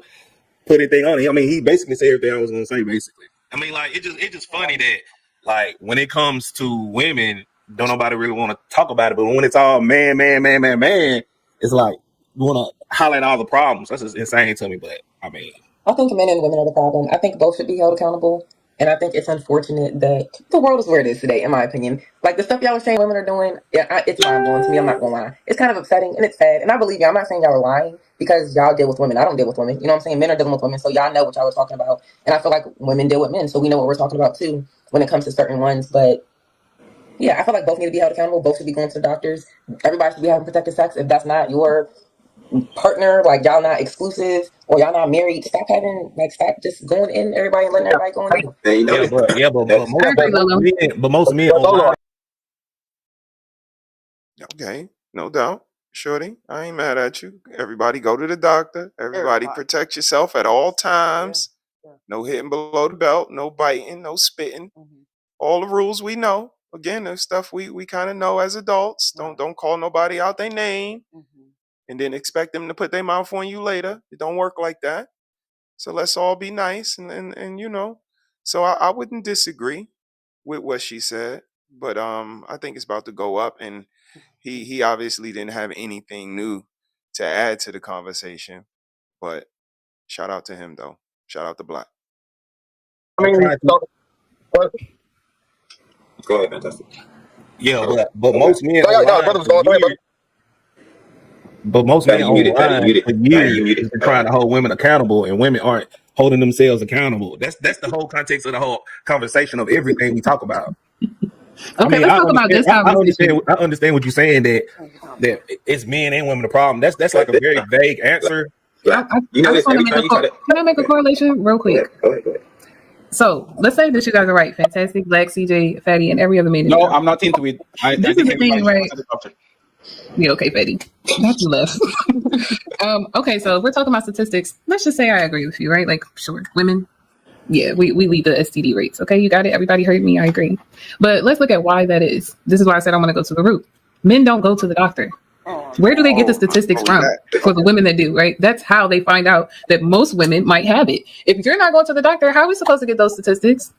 put anything on it. I mean, he basically said everything I was gonna say. Basically, I mean, like it's just funny that like when it comes to women, don't nobody really want to talk about it. But when it's all man, it's like you want to highlight all the problems. That's just insane to me. But I mean, I think men and women are the problem. I think both should be held accountable. And I think it's unfortunate that the world is where it is today, in my opinion. Like the stuff y'all are saying women are doing, it's mind-blowing to me. I'm not going to lie. It's kind of upsetting and it's sad. And I believe you. I'm not saying y'all are lying because y'all deal with women. I don't deal with women. You know what I'm saying? Men are dealing with women. So y'all know what y'all are talking about. And I feel like women deal with men. So we know what we're talking about too when it comes to certain ones. But yeah, I feel like both need to be held accountable. Both should be going to the doctors. Everybody should be having protected sex. If that's not your partner, like y'all not exclusive or y'all not married, stop just going in everybody and letting everybody go in. But most men online. Okay, no doubt. Shorty, I ain't mad at you. Everybody go to the doctor. Everybody protect yourself at all times. No hitting below the belt, no biting, no spitting. All the rules we know. Again, there's stuff we kind of know as adults. Don't call nobody out their name and then expect them to put their mouth on you later. It don't work like that. So let's all be nice and you know. So I wouldn't disagree with what she said, but I think it's about to go up, and he obviously didn't have anything new to add to the conversation. But shout out to him though. Shout out to Black. I mean, go ahead, fantastic. Yeah, but most men But most men online for years have been trying to hold women accountable, and women aren't holding themselves accountable. That's the whole context of the whole conversation of everything we talk about. Okay, let's talk about this conversation. I understand what you're saying that it's men and women the problem. That's like a very vague answer. Can I make a correlation real quick? Go ahead. So let's say that you guys are right. Fantastic, Black, CJ, Fatty, and every other man. No, I'm not into it. This is the thing, right? Yeah, okay, Fatty. That's left. Okay, so if we're talking about statistics, let's just say I agree with you, right? Like, sure, women, yeah, we lead the STD rates. Okay, you got it. Everybody heard me. I agree. But let's look at why that is. This is why I said I want to go to the root. Men don't go to the doctor. Where do they get the statistics from? For the women that do, right? That's how they find out that most women might have it. If you're not going to the doctor, how are we supposed to get those statistics?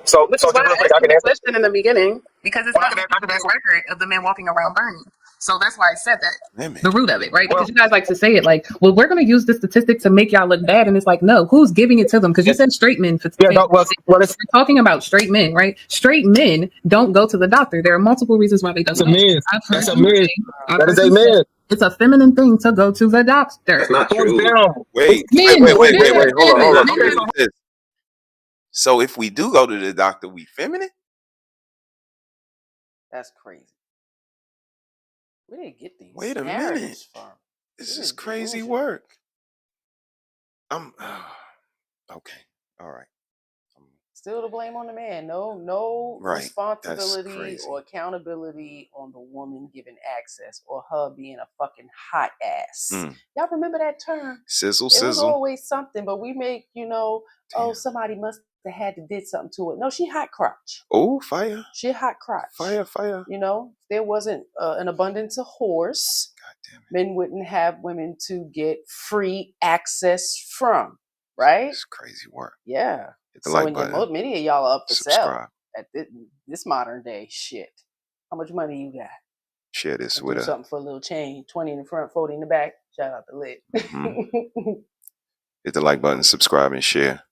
So Which is why I asked you the question in the beginning, because it's not a record of the men walking around burning. So that's why I said that. The root of it, right? Because you guys like to say it like, well, we're going to use the statistic to make y'all look bad. And it's like, no, who's giving it to them? Because you said straight men. We're talking about straight men, right? Straight men don't go to the doctor. There are multiple reasons why they don't. That's a myth. That is a myth. It's a feminine thing to go to the doctor. That's not true. Wait. Hold on. So if we do go to the doctor, we feminine? That's crazy. Where did they get these? Wait a minute. This is crazy work. Okay. All right. Still the blame on the man. No responsibility or accountability on the woman giving access or her being a fucking hot ass. Y'all remember that term? Sizzle. It was always something, but we make, somebody must have had to did something to it. No, she hot crotch. Oh, fire. She hot crotch. Fire. There wasn't an abundance of whores. Men wouldn't have women to get free access from, right? It's crazy work. Yeah. Hit the like button. Many of y'all are up for Subscribe. sale at this modern day shit. How much money you got? Share this with something for a little change. 20 in the front, 40 in the back. Shout out to Lit. Hit the like button, subscribe, and share.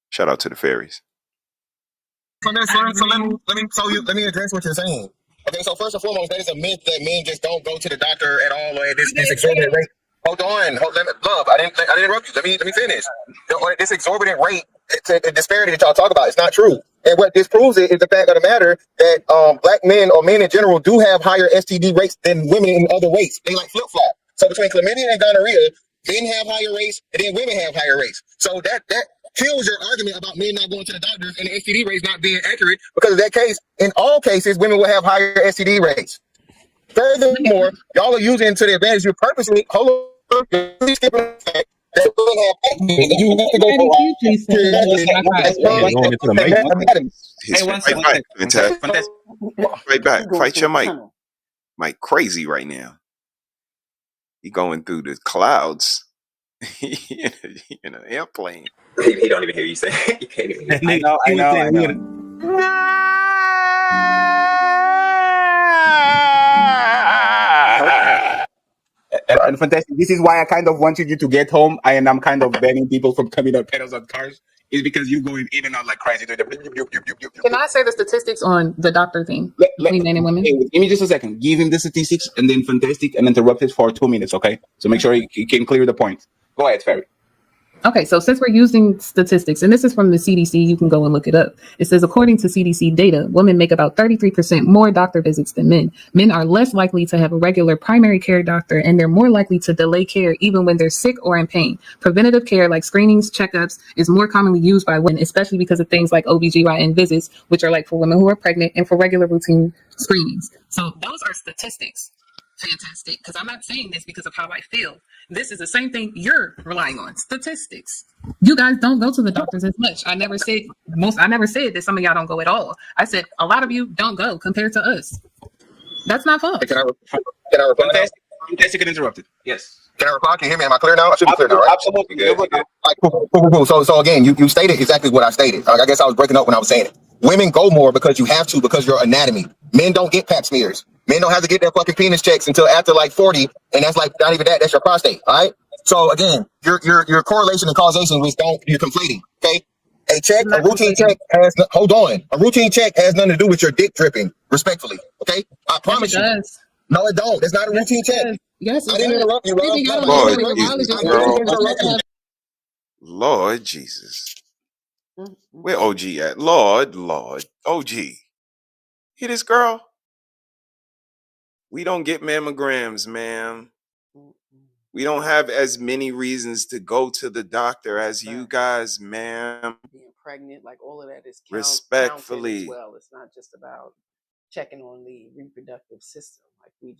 Shout out to the fairies. So let me address what you're saying. Okay, so first and foremost, that is a myth that men just don't go to the doctor at all or at this exorbitant rate. Hold on, love. I didn't interrupt you. Let me finish. This exorbitant rate, the disparity that y'all talk about, it's not true. And what disproves it is the fact of the matter that black men or men in general do have higher STD rates than women in other rates. They like flip flop. So between chlamydia and gonorrhea, men have higher rates and then women have higher rates. So that kills your argument about men not going to the doctors and the STD rates not being accurate, because in that case, in all cases, women will have higher STD rates. Furthermore, y'all are using to the advantage. You're purposely you're skipping the fact that women have acne, and you have to go You're going into the matrix. Fight back. Fight your mic. Mike crazy right now. He going through the clouds in an airplane. He don't even hear you say. He can't even hear. I know. And fantastic. This is why I kind of wanted you to get home, and I'm kind of banning people from coming on panels on cars. Is because you're going in and out like crazy. Can I say the statistics on the doctor thing between men and women? Hey, give me just a second. Give him the statistics, and then fantastic, and interrupt it for 2 minutes, okay? So make sure he can clear the point. Go ahead, Ferry. Okay, so since we're using statistics, and this is from the CDC, you can go and look it up. It says, according to CDC data, women make about 33% more doctor visits than men. Men are less likely to have a regular primary care doctor, and they're more likely to delay care even when they're sick or in pain. Preventative care like screenings, checkups is more commonly used by women, especially because of things like OBGYN visits, which are like for women who are pregnant and for regular routine screenings. So those are statistics. Fantastic, because I'm not saying this because of how I feel. This is the same thing you're relying on, statistics. You guys don't go to the doctors as much. I never said that some of y'all don't go at all. I said a lot of you don't go compared to us. That's not false. Can I reply? Fantastic and interrupted. Yes. Can I reply? Can you hear me? Am I clear now? I should be clear now, right? Absolutely. Good. Right, cool. So again, you stated exactly what I stated. I guess I was breaking up when I was saying it. Women go more because you have to, because your anatomy. Men don't get pap smears. Men don't have to get their fucking penis checks until after like 40, and that's like not even that. That's your prostate. All right. So again, your correlation and causation you're conflating. Okay. A routine check has a routine check has nothing to do with your dick dripping. Respectfully. Okay. I promise you. No, it don't. It's not a routine check. Yes, I didn't interrupt you, Lord Jesus. Where OG at? Lord, OG. Hear this girl? We don't get mammograms, ma'am. We don't have as many reasons to go to the doctor as you guys, ma'am. Being pregnant, like all of that is Respectfully. As well. It's not just about checking on the reproductive system. Like we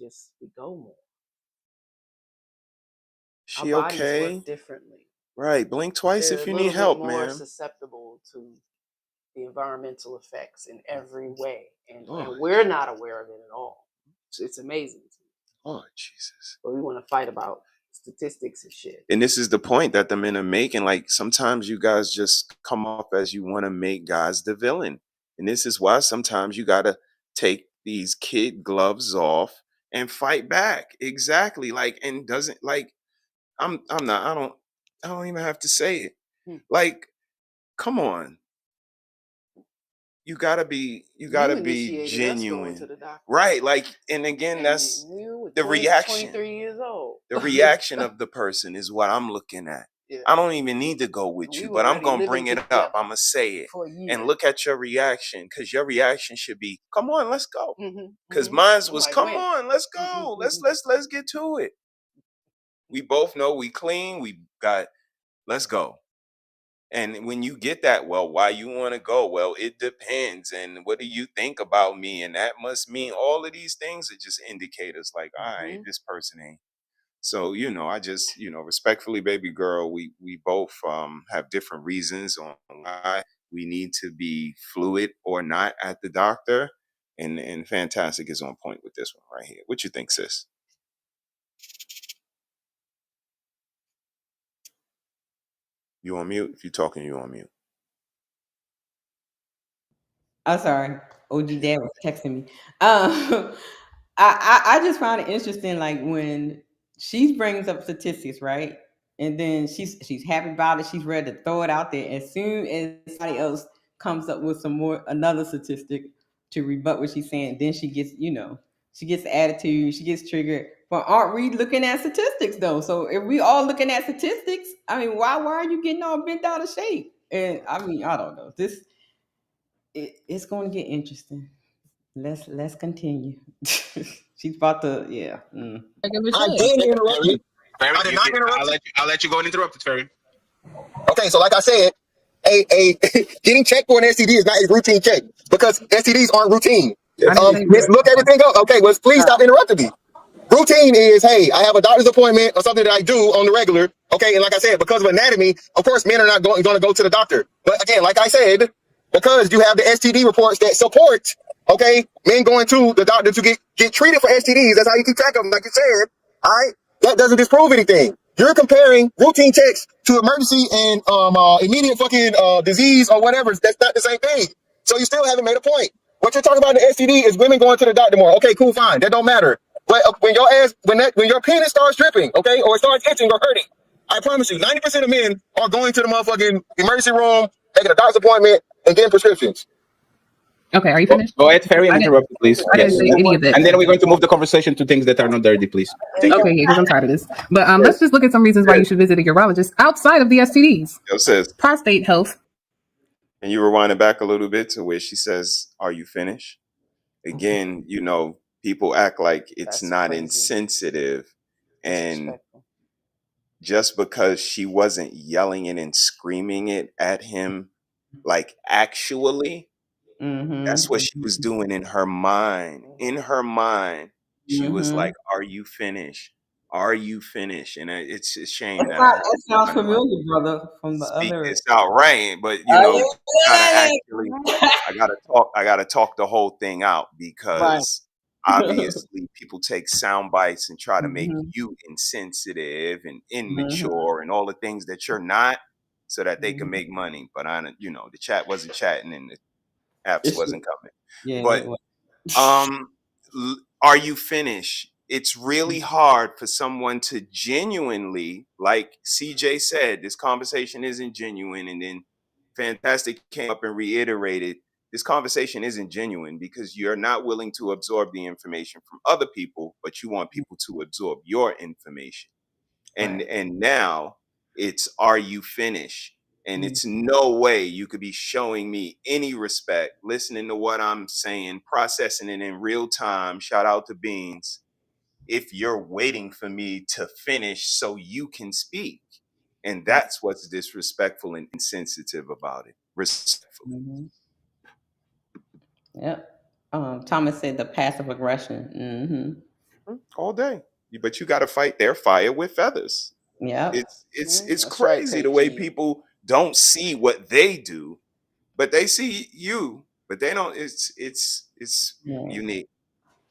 go more. She Our bodies okay? work differently. Right. Blink twice They're if you need help, man. More susceptible to the environmental effects in every way, and we're not aware of it at all. It's amazing. Oh Jesus! But we want to fight about statistics and shit. And this is the point that the men are making. Like sometimes you guys just come off as you want to make guys the villain, and this is why sometimes you gotta take these kid gloves off and fight back. Exactly. Like and doesn't like. I don't even have to say it. Like, come on. You gotta be genuine. Right. Like, and again, that's the reaction. 23 years old. The reaction of the person is what I'm looking at. Yeah. I don't even need to go with you, but I'm gonna bring it up. I'm gonna say it and look at your reaction, because your reaction should be, come on, let's go. Because mine was, come on, let's go. Let's get to it. We both know we clean. We got, let's go. And when you get that, well, why you want to go? Well, it depends. And what do you think about me? And that must mean all of these things are just indicators like, all right, this person ain't. So, I just, respectfully, baby girl, we both have different reasons on why we need to be fluid or not at the doctor. And Fantastic is on point with this one right here. What you think, sis? You on mute? If you're talking, you on mute. I'm sorry. OG Dad was texting me. I just found it interesting, like when she brings up statistics, right? And then she's happy about it. She's ready to throw it out there. As soon as somebody else comes up with another statistic to rebut what she's saying, then she gets, she gets attitude, she gets triggered. But aren't we looking at statistics though? So if we all looking at statistics, I mean, why are you getting all bent out of shape? And I mean, I don't know. It's going to get interesting. Let's continue. She's about to, yeah. I didn't interrupt you. I did not interrupt. I'll let you go and interrupt it, Ferry. Okay, so like I said, a getting checked for an STD is not a routine check because STDs aren't routine. Let's look everything up. Okay, well, please stop interrupting me. Routine is, hey, I have a doctor's appointment or something that I do on the regular. Okay, and like I said, because of anatomy, of course, men are not going to go to the doctor. But again, like I said, because you have the STD reports that support, okay, men going to the doctor to get treated for STDs. That's how you keep track of them, like you said. All right, that doesn't disprove anything. You're comparing routine checks to emergency and immediate fucking disease or whatever. That's not the same thing. So you still haven't made a point. What you're talking about in the STD is women going to the doctor more. Okay, cool, fine. That don't matter. But when your ass, when your penis starts dripping, okay, or it starts itching or hurting, I promise you, 90% of men are going to the motherfucking emergency room, taking a doctor's appointment, and getting prescriptions. Okay, are you finished? Go ahead, Ferry, and interrupt me, please. I didn't say any of that. And then we're going to move the conversation to things that are not dirty, please. Okay, yeah, because I'm tired of this. But let's just look at some reasons why you should visit a urologist outside of the STDs. Yo, sis, Prostate health. and you rewind it back a little bit to where she says, "Are you finished?" Again, you know, people act like it's not insensitive, and just because she wasn't yelling it and screaming it at him, like actually, that's what she was doing in her mind. In her mind, she was like, "Are you finished? Are you finished?" And it's a shame that That sounds familiar, brother, from the speak other. this out right, but you know, I gotta talk the whole thing out because obviously people take sound bites and try to make you insensitive and immature and all the things that you're not, so that they can make money. But the chat wasn't chatting and the apps wasn't coming. Yeah, But are you finished? It's really hard for someone to genuinely, like CJ said, this conversation isn't genuine. And then Fantastic came up and reiterated, this conversation isn't genuine because you're not willing to absorb the information from other people, but you want people to absorb your information. And now it's, are you finished? And it's no way you could be showing me any respect, listening to what I'm saying, processing it in real time. Shout out to Beans. If you're waiting for me to finish so you can speak. And that's what's disrespectful and insensitive about it. Respectfully. Yep. Thomas said the passive aggression. All day. But you got to fight their fire with feathers. Yeah. It's crazy the way people don't see what they do, but they see you, but they don't. It's unique.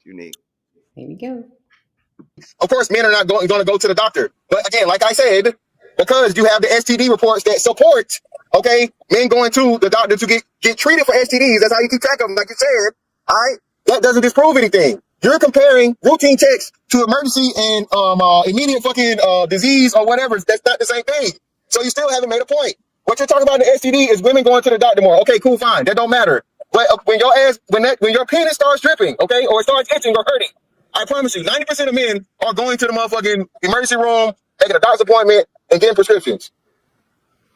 Unique. Here we go. Of course, men are not going to go to the doctor. But again, like I said, because you have the STD reports that support, okay, men going to the doctor to get treated for STDs. That's how you keep track of them, like you said. All right, that doesn't disprove anything. You're comparing routine checks to emergency and immediate fucking disease or whatever. That's not the same thing. So you still haven't made a point. What you're talking about in the STD is women going to the doctor more. Okay, cool, fine. That don't matter. But when your penis starts dripping, okay, or it starts itching or hurting, I promise you, 90% of men are going to the motherfucking emergency room, taking a doctor's appointment, and getting prescriptions.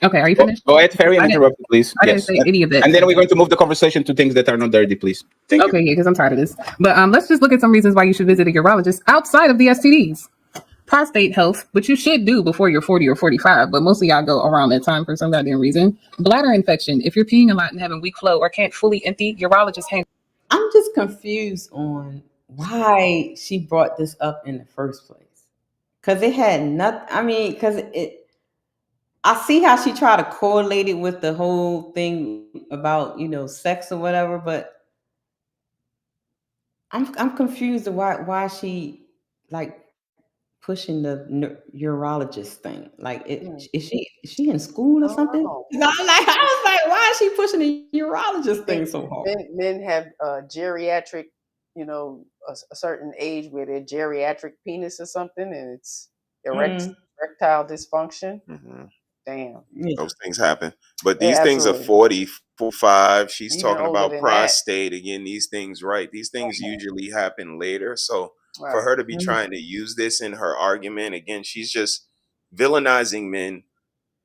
Okay, are you finished? Go ahead, Ferry, and interrupt me, please. I didn't say any of that. And then we're going to move the conversation to things that are not dirty, please. Okay, yeah, because I'm tired of this. But let's just look at some reasons why you should visit a urologist outside of the STDs. Prostate health, which you should do before you're 40 or 45, but most of y'all go around that time for some goddamn reason. Bladder infection, if you're peeing a lot and having weak flow or can't fully empty, urologist hang. I'm just confused on why she brought this up in the first place. Because it had nothing, I mean, because I see how she tried to correlate it with the whole thing about, sex or whatever, but I'm confused why she like pushing the urologist thing. Like, is she in school or something? I was like, why is she pushing the urologist thing so hard? Men have geriatric, a certain age where they're geriatric penis or something, and it's erectile dysfunction. Damn. Those things happen. But these things are 40, 45. She's Even talking about older than prostate. Again, these things, right? These things usually happen later. So for her to be trying to use this in her argument, again, she's just villainizing men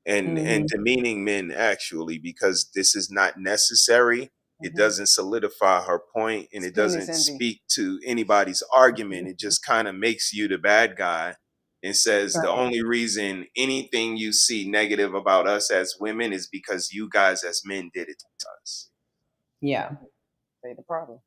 and demeaning men, actually, because this is not necessary. It doesn't solidify her point, and it doesn't speak to anybody's argument. It just kind of makes you the bad guy It says the only reason anything you see negative about us as women is because you guys as men did it to us. Yeah. Say the problem.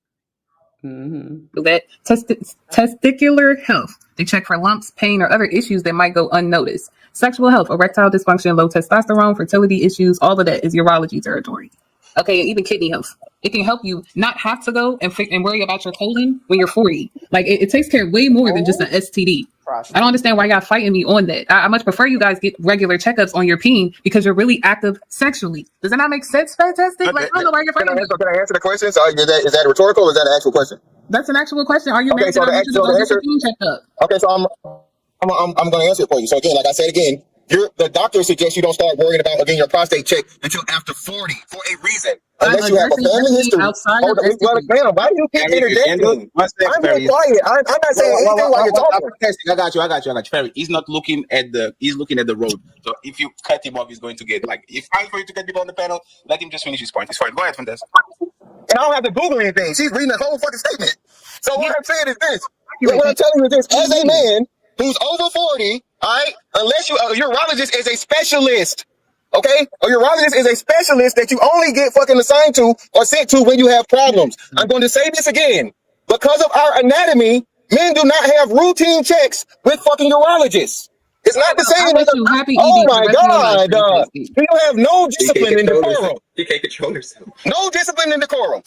That testicular health. They check for lumps, pain, or other issues that might go unnoticed. Sexual health, erectile dysfunction, low testosterone, fertility issues, all of that is urology territory. Okay, and even kidney health. It can help you not have to go and worry about your colon when you're 40. Like, it takes care of way more than just an STD. I don't understand why y'all fighting me on that. I much prefer you guys get regular checkups on your peen because you're really active sexually. Does that not make sense? Fantastic. Like, I don't know why you're fighting me. Can I answer the question? So is that rhetorical or is that an actual question? That's an actual question. Are you Okay, married? so I want you to go get your peen checked up. Okay, so I'm going to answer it for you. So again, like I said again, the doctor suggests you don't start worrying about again your prostate check until after 40 for a reason. Unless you have a family history. Hold on, ma'am, why do you keep interjecting? I'm being quiet. I'm not saying anything while you're talking. I got you. Ferry, he's not looking at he's looking at the road. So if you cut him off, he's going to get if I'm going to get people on the panel, let him just finish his point. It's fine. Go ahead, Fantastic. And I don't have to Google anything. She's reading the whole fucking statement. So what I'm saying is this. What I'm telling you is this. As a man who's over 40, all right, unless a urologist is a specialist, okay? A urologist is a specialist that you only get fucking assigned to or sent to when you have problems. I'm going to say this again. Because of our anatomy, men do not have routine checks with fucking urologists. It's not the same as oh my God. You have no discipline in decorum. You can't control yourself. No discipline in decorum.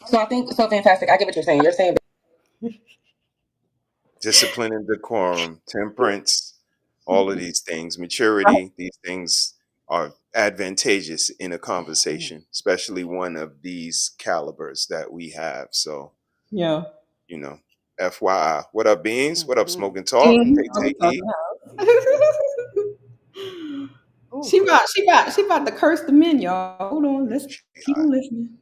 So I think so fantastic. I get what you're saying. You're saying Discipline and decorum, temperance, all of these things, maturity, these things are advantageous in a conversation, especially one of these calibers that we have. So, yeah, FYI. What up, Beans? What up, Smoking Talk? Take heat. She about to curse the men, y'all. Hold on, let's keep on listening.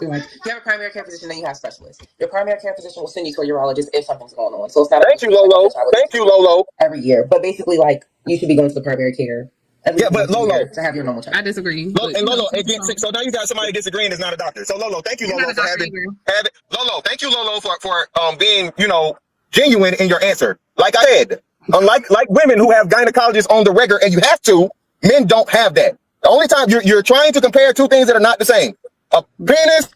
like you have a primary care physician, then you have specialists. Your primary care physician will send you to a urologist if something's going on. So it's not. Thank you, Lolo. Thank you, Lolo. Every year, but basically, like you should be going to the primary care. Yeah, but Lolo, to have your normal check. I disagree. And Lolo, again, so now you got somebody disagreeing is not a doctor. So Lolo, thank you, Lolo, for having Lolo. Thank you, Lolo, for being genuine in your answer. Like I said, unlike women who have gynecologists on the regular, and you have to, men don't have that. The only time you're trying to compare two things that are not the same. A penis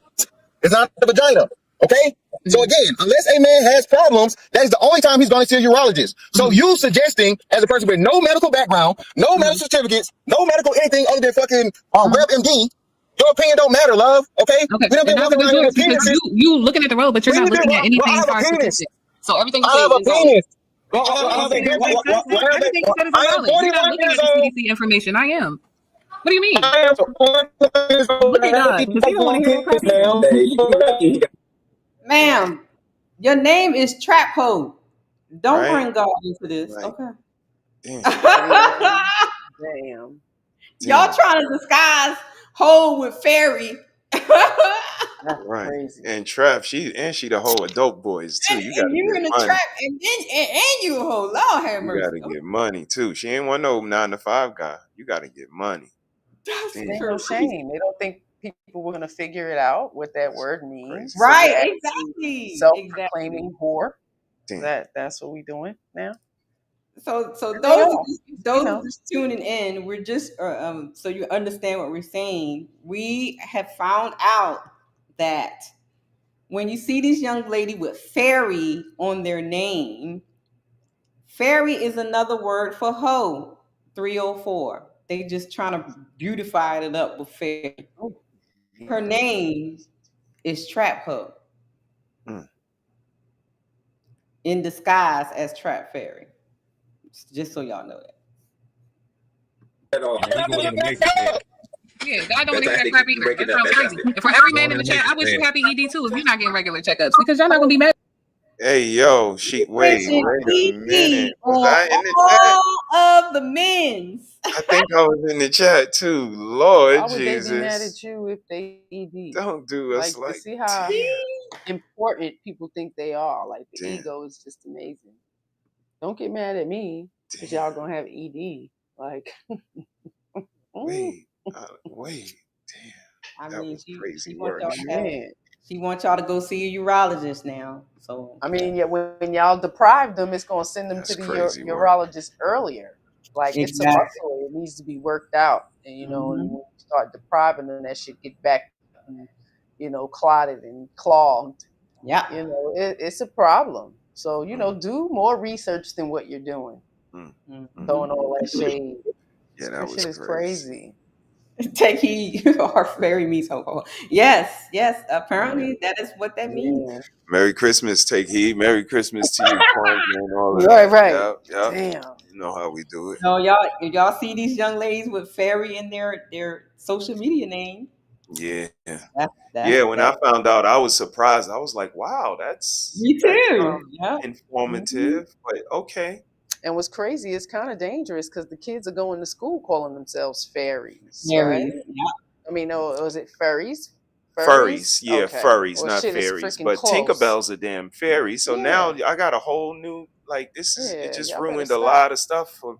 is not a vagina. Okay? So again, unless a man has problems, that is the only time he's going to see a urologist. So you suggesting, as a person with no medical background, no medical certificates, no medical anything other than fucking WebMD, your opinion don't matter, love. Okay? We done been walking around with penises. You looking at the road, but you're not looking at anything as far as statistics. So everything you say I have a penis. I am 41 years old. CDC information. I am. What do you mean? I am 41 years old. Look at God. Because he don't want to hear it. Ma'am, your name is Trap Ho. Don't bring God into this. Okay. Damn. Y'all trying to disguise Ho with Fairy. Right. Crazy. And Trap, she the hoe of dope boys too. You gotta you get in the money. trap and you a hoe. Lord have mercy. You gotta get money too. She ain't want no 9-to-5 guy. You gotta get money. That's no shame. They don't think people were gonna figure it out what that word means. Right, So exactly. Self-proclaiming whore. That's what we doing now. So those just tuning in, we're just so you understand what we're saying. We have found out that when you see this young lady with fairy on their name, fairy is another word for hoe. 304. They just trying to beautify it up with fairy. Her name is Trap Hoe. In disguise as Trap Fairy. Just so y'all know that. Yeah, I don't want to hear that crap either. That sounds crazy. And for every man in the chat, I wish you happy ED too if you're not getting regular checkups because y'all not gonna be mad. Hey yo, wait a minute. Was I in the chat? All of the men's. I think I was in the chat too. Lord Why would Jesus. they be mad at you if they ED? Don't do us like see how important people think they are. Like the ego is just amazing. Don't get mad at me because y'all gonna have ED. Like wait, damn. That was crazy work. She wants y'all to go see a urologist now. So I mean, yeah, when y'all deprive them, it's gonna send them to the urologist earlier. Like it's a muscle; it needs to be worked out, and and when you start depriving them, that shit get back, clotted and clogged. Yeah, it's a problem. So do more research than what you're doing. Throwing all that shade. Yeah, that shit is crazy. Take heed, or fairy meets hope. Yes. Apparently, that is what that means. Merry Christmas, take heed. Merry Christmas to you, and all of right, that. Yep. Damn. You know how we do it. No, y'all see these young ladies with fairy in their social media name. Yeah. That's when I found out, I was surprised. I was like, wow, that's me too. Informative, but okay. And what's crazy is kind of dangerous because the kids are going to school calling themselves fairies. Fairies, right? I mean, was it furries? Furries, yeah, okay. furries, Well, not fairies. But Tinkerbell's a damn fairy, so now I got a whole new this is it just ruined a lot of stuff for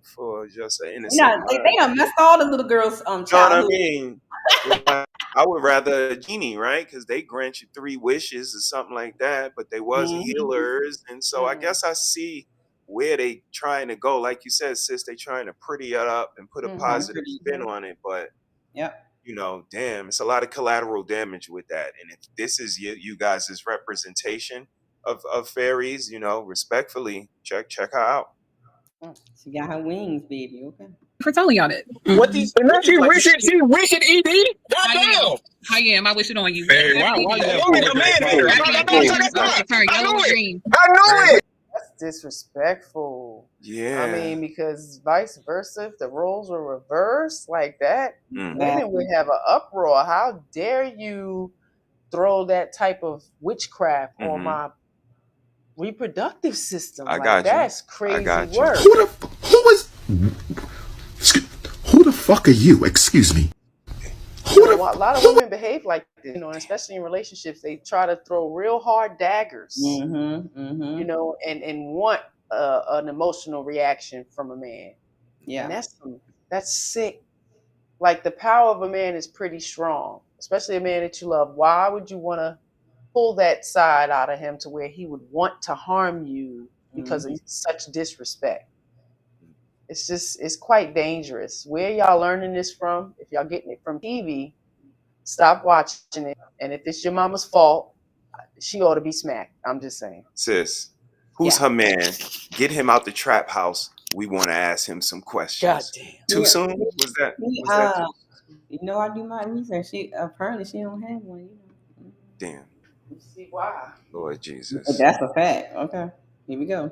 just an innocent. They done messed all the little girls' childhood. You know what I mean? I would rather a genie, right? Because they grant you 3 wishes or something like that. But they was healers, and so I guess I see where they trying to go. Like you said, sis, they trying to pretty it up and put a positive spin on it. But damn, it's a lot of collateral damage with that. And if this is you guys' representation of fairies, respectfully, check her out. She got her wings, baby. Okay. For telling y'all that. What these? She wishing ED. Goddamn. I am. I wish it on you. I knew it. That's disrespectful. Yeah. I mean, because vice versa, if the roles were reversed like that, women would have an uproar. How dare you throw that type of witchcraft on my reproductive system? That's crazy work. Who the fuck are you? Excuse me. A lot of women behave like this, especially in relationships. They try to throw real hard daggers, and want an emotional reaction from a man. Yeah, and that's sick. Like, the power of a man is pretty strong, especially a man that you love. Why would you want to pull that side out of him to where he would want to harm you because of such disrespect? It's quite dangerous. Where y'all learning this from? If y'all getting it from TV, stop watching it. And if it's your mama's fault, she ought to be smacked. I'm just saying. Sis, who's her man? Get him out the trap house. We want to ask him some questions. God damn. Too soon? Was that I do my research. Apparently she don't have one. Damn. See why? Lord Jesus. That's a fact. Okay. Here we go.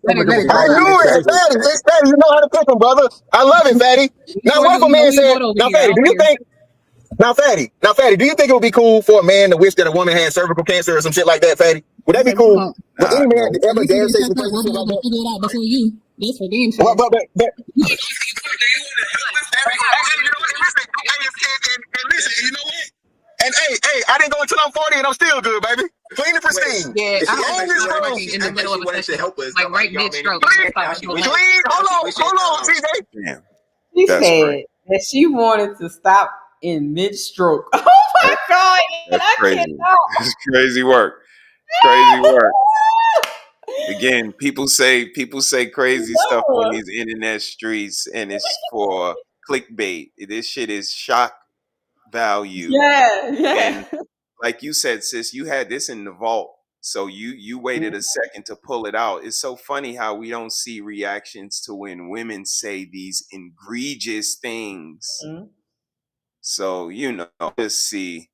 I knew it, Fatty. It's Fatty. You know how to pick them, brother. I love it, Fatty. Now, what if a man said, now, Fatty, do you think? Now, Fatty, do you think it would be cool for a man to wish that a woman had cervical cancer or some shit like that, Fatty? Would that be cool? Would any man ever dare say some crazy shit like that? Figure it out before you. That's for damn sure. Listen, you know what? And hey, I didn't go until I'm 40 and I'm still good, baby. Clean and pristine. Yeah, I in the middle of a session, like right mid-stroke. Clean. Hold on, TJ. Damn. She said that she wanted to stop in mid-stroke. Oh my God! That's crazy. It's crazy work. Crazy work. Again, people say crazy stuff on these internet streets, and it's for clickbait. This shit is shock value. Yeah. And like you said, sis, you had this in the vault, so you waited a second to pull it out. It's so funny how we don't see reactions to when women say these egregious things. So just see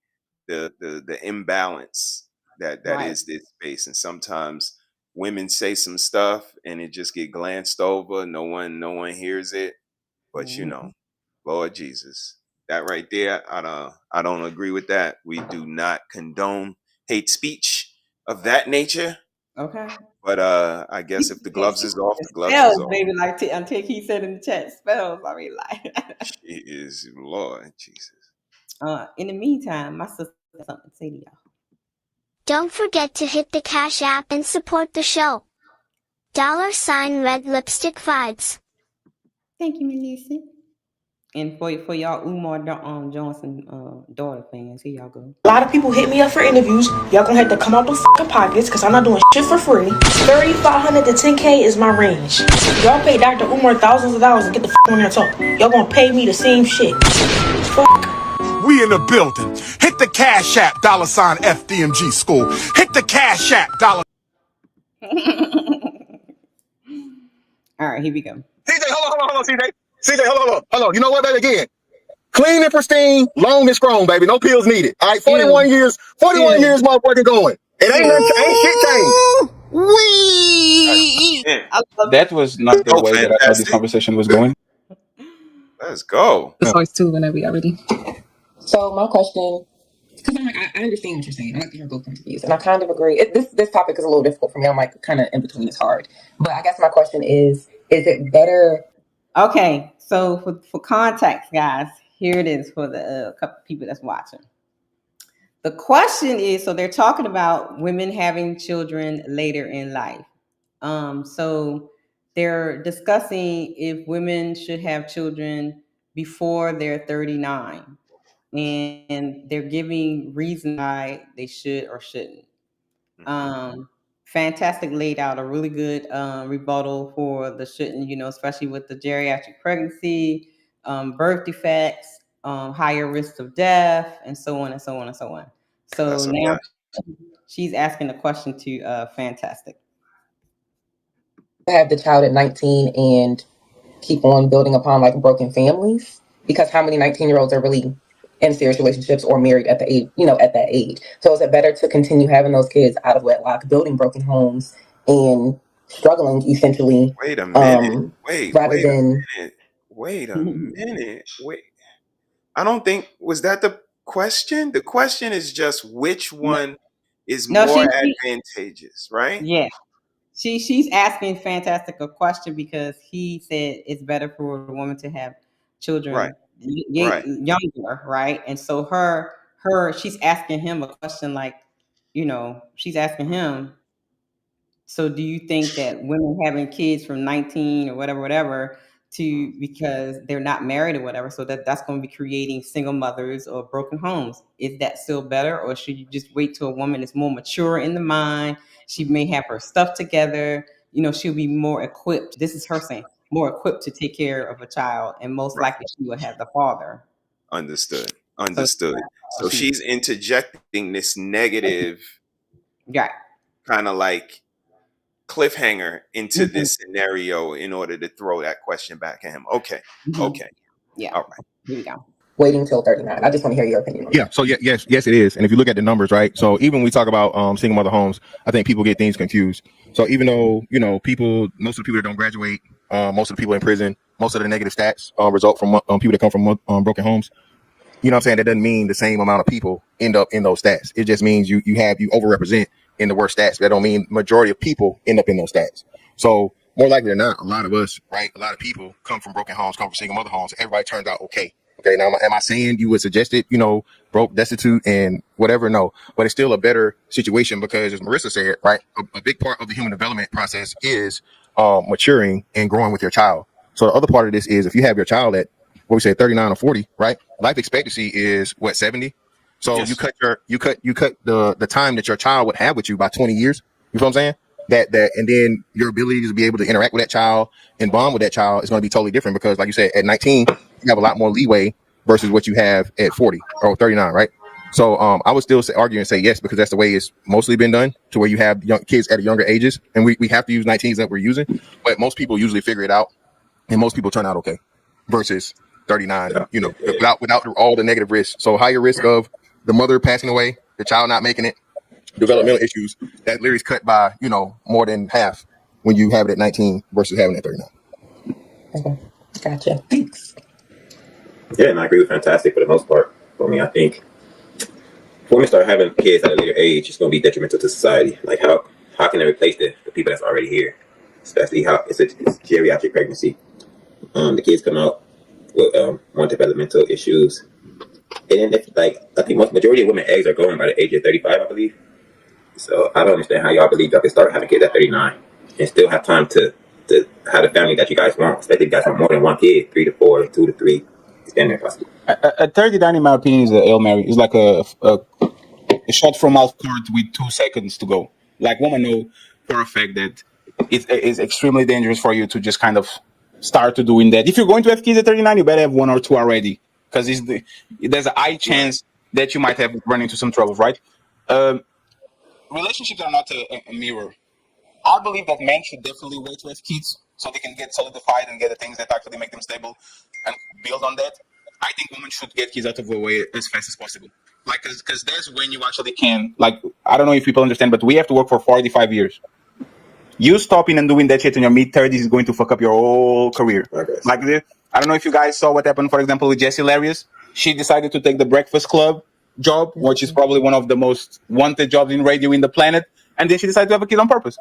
the imbalance that is this space, and sometimes women say some stuff and it just get glanced over. No one hears it, but Lord Jesus, that right there, I don't agree with that. We do not condone hate speech of that nature. Okay. But I guess if the gloves is off, the gloves is off. Baby, like until he said in the chat, spells. I mean, like. She is, Lord Jesus. In the meantime, my sister has something to say to y'all. Don't forget to hit the Cash App and support the show. $RedLipstickVibes. Thank you, Melissa. And for y'all Umar Johnson daughter fans, here y'all go. A lot of people hit me up for interviews. Y'all gonna have to come out the fucking pockets because I'm not doing shit for free. 3,500 to 10K is my range. Y'all pay Dr. Umar thousands of dollars to get the fuck on here and talk. Y'all gonna pay me the same shit. Fuck. We in the building. Hit the Cash App, $FDMG School. Hit the Cash App, $. All right, here we go. CJ, hold on, CJ. CJ, hold on. You know what, baby? Again, clean and pristine, long and strong, baby. No pills needed. All right, 41 years, motherfucking going. It ain't shit changed. That was not the way that I thought this Fantastic. conversation was going. Let's go. The source too whenever y'all ready. So my question, because I'm like, I understand what you're saying. I like to hear both points of views, and I kind of agree. This topic is a little difficult for me. I'm like kind of in between. It's hard, but I guess my question is it better? Okay, so for context, guys, here it is for the couple people that's watching. The question is, so they're talking about women having children later in life. So they're discussing if women should have children before they're 39. And they're giving reasons why they should or shouldn't. Fantastic laid out a really good rebuttal for the shouldn't, especially with the geriatric pregnancy, birth defects, higher risk of death, and so on and so on and so on. So now she's asking a question to Fantastic. Have the child at 19 and keep on building upon like broken families, because how many 19-year-olds are really in serious relationships or married at the age, at that age? So is it better to continue having those kids out of wedlock, building broken homes and struggling essentially? Wait a minute. Wait a minute. I don't think, was that the question? The question is just which one is more advantageous, right? Yeah. She's asking Fantastic a question because he said it's better for a woman to have children younger, right? And so she's asking him a question like, she's asking him, so do you think that women having kids from 19 or whatever because they're not married or whatever, so that's going to be creating single mothers or broken homes, is that still better, or should you just wait till a woman is more mature in the mind? She may have her stuff together, she'll be more equipped. This is her saying, more equipped to take care of a child, and most likely she will have the father. Understood. So she's interjecting this negative, kind of like cliffhanger into this scenario in order to throw that question back at him. Okay. Yeah. All right. Here we go. Waiting till 39. I just want to hear your opinion. Yeah. So yes, it is. And if you look at the numbers, right? So even when we talk about single mother homes, I think people get things confused. So even though most of the people that don't graduate, most of the people in prison, most of the negative stats result from people that come from broken homes. You know what I'm saying? That doesn't mean the same amount of people end up in those stats. It just means you overrepresent in the worst stats. That don't mean majority of people end up in those stats. So more likely than not, a lot of us, right? A lot of people come from broken homes, come from single mother homes. Everybody turns out okay. Okay. Now, am I saying you would suggest it, broke, destitute, and whatever? No, but it's still a better situation because, as Marissa said, right, a big part of the human development process is maturing and growing with your child. So the other part of this is if you have your child at, what we say, 39 or 40, right? Life expectancy is 70. So you cut the time that your child would have with you by 20 years. You know what I'm saying? That and then your ability to be able to interact with that child and bond with that child is going to be totally different because, like you said, at 19 you have a lot more leeway versus what you have at 40 or 39, right? So I would still argue and say yes because that's the way it's mostly been done, to where you have young kids at younger ages, and we have to use 19s that we're using, but most people usually figure it out, and most people turn out okay versus 39, without all the negative risks. So higher risk of the mother passing away, the child not making it, developmental issues, that literally is cut by, more than half when you have it at 19 versus having it at 39. Okay. Gotcha. Thanks. Yeah, and I agree with Fantastic for the most part. For me, I think when we start having kids at a later age, it's going to be detrimental to society. Like how can they replace the people that's already here? Especially how it's geriatric pregnancy. The kids come out with more developmental issues. And then I think majority of women eggs are going by the age of 35, I believe. So I don't understand how y'all believe y'all can start having kids at 39 and still have time to have the family that you guys want. Especially if you guys want more than one kid, 3 to 4, 2 to 3. Stand there, possibly. A 39, in my opinion, is a Hail Mary. It's like a shot from half court with 2 seconds to go. Like, women know for a fact that it is extremely dangerous for you to just kind of start to doing that. If you're going to have kids at 39, you better have 1 or 2 already, because there's a high chance that you might have run into some troubles, right? Relationships are not a mirror. I believe that men should definitely wait to have kids so they can get solidified and get the things that actually make them stable and build on that. I think women should get kids out of the way as fast as possible. Like, because that's when you actually can. Like, I don't know if people understand, but we have to work for 45 years. You stopping and doing that shit in your mid-30s is going to fuck up your whole career. Like, I don't know if you guys saw what happened, for example, with Jessie Larius. She decided to take the Breakfast Club job, which is probably one of the most wanted jobs in radio in the planet, and then she decided to have a kid on purpose.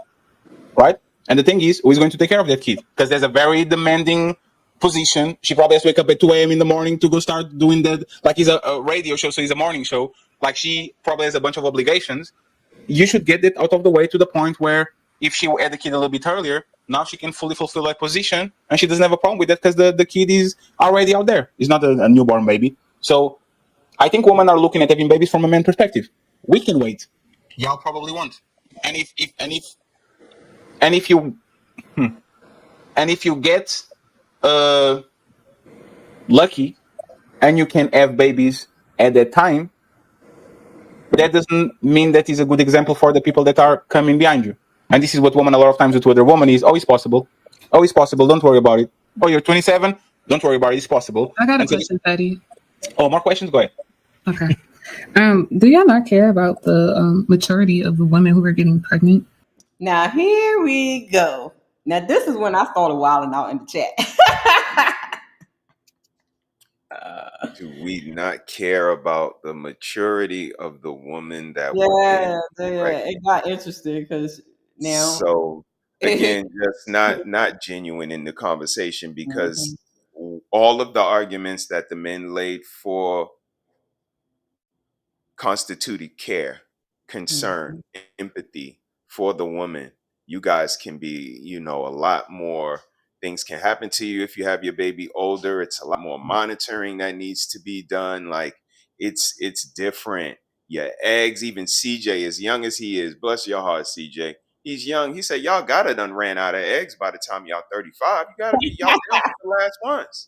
Right? And the thing is, who's going to take care of that kid? Because there's a very demanding position. She probably has to wake up at 2 a.m. in the morning to go start doing that. Like, it's a radio show, so it's a morning show. Like, she probably has a bunch of obligations. You should get it out of the way to the point where if she had the kid a little bit earlier, now she can fully fulfill that position, and she doesn't have a problem with that because the kid is already out there. It's not a newborn baby. So I think women are looking at having babies from a man's perspective. We can wait. Y'all probably won't. And if you get lucky and you can have babies at that time, that doesn't mean that is a good example for the people that are coming behind you. And this is what women a lot of times do to other women is, oh, it's possible. Oh, it's possible. Don't worry about it. Oh, you're 27. Don't worry about it. It's possible. I got a question, Patty. Oh, more questions? Go ahead. Okay. Do y'all not care about the maturity of the women who are getting pregnant? Now here we go. Now this is when I started wilding out in the chat. Do we not care about the maturity of the woman that Yeah, it got interesting because now. So again, just not genuine in the conversation, because all of the arguments that the men laid for constituted care, concern, empathy for the woman. You guys can be, a lot more things can happen to you if you have your baby older. It's a lot more monitoring that needs to be done. Like, it's different. Your eggs, even CJ, as young as he is, bless your heart, CJ. He's young. He said, y'all gotta done ran out of eggs by the time y'all 35. You gotta be y'all the last ones.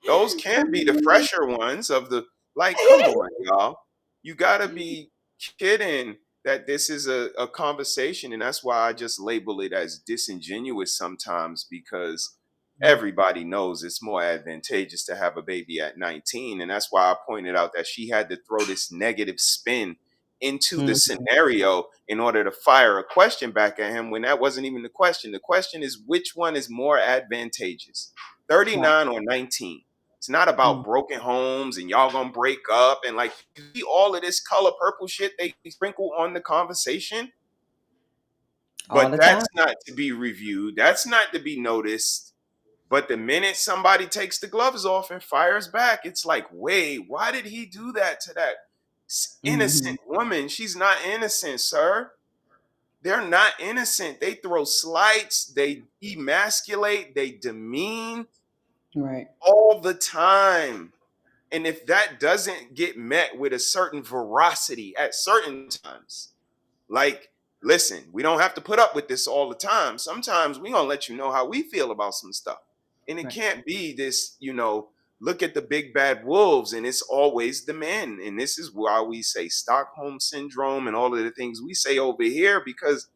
Those can't be the fresher ones of the, like, come on, y'all. You gotta be kidding that this is a conversation. And that's why I just label it as disingenuous sometimes, because everybody knows it's more advantageous to have a baby at 19. And that's why I pointed out that she had to throw this negative spin into the scenario in order to fire a question back at him, when that wasn't even the question. The question is, which one is more advantageous, 39 or 19? It's not about broken homes and y'all gonna break up and like all of this color purple shit they sprinkle on the conversation. But that's not to be reviewed. That's not to be noticed. But the minute somebody takes the gloves off and fires back, it's like, wait, why did he do that to that innocent woman? She's not innocent, sir. They're not innocent. They throw slights, they emasculate, they demean. Right. All the time. And if that doesn't get met with a certain veracity at certain times, like, listen, we don't have to put up with this all the time. Sometimes we're going to let you know how we feel about some stuff. And it can't be this, look at the big bad wolves and it's always the men. And this is why we say Stockholm syndrome and all of the things we say over here, because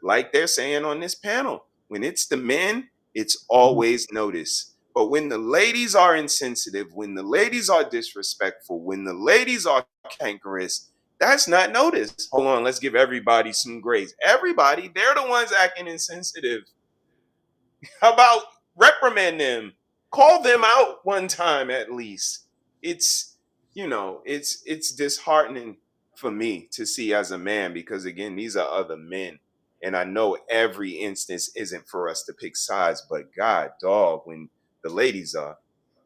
like they're saying on this panel, when it's the men, it's always noticed. But when the ladies are insensitive, when the ladies are disrespectful, when the ladies are cankerous, that's not noticed. Hold on, let's give everybody some grace. Everybody, they're the ones acting insensitive. How about reprimand them? Call them out one time at least. It's, it's disheartening for me to see as a man, because again, these are other men. And I know every instance isn't for us to pick sides, but God, dog, when the ladies are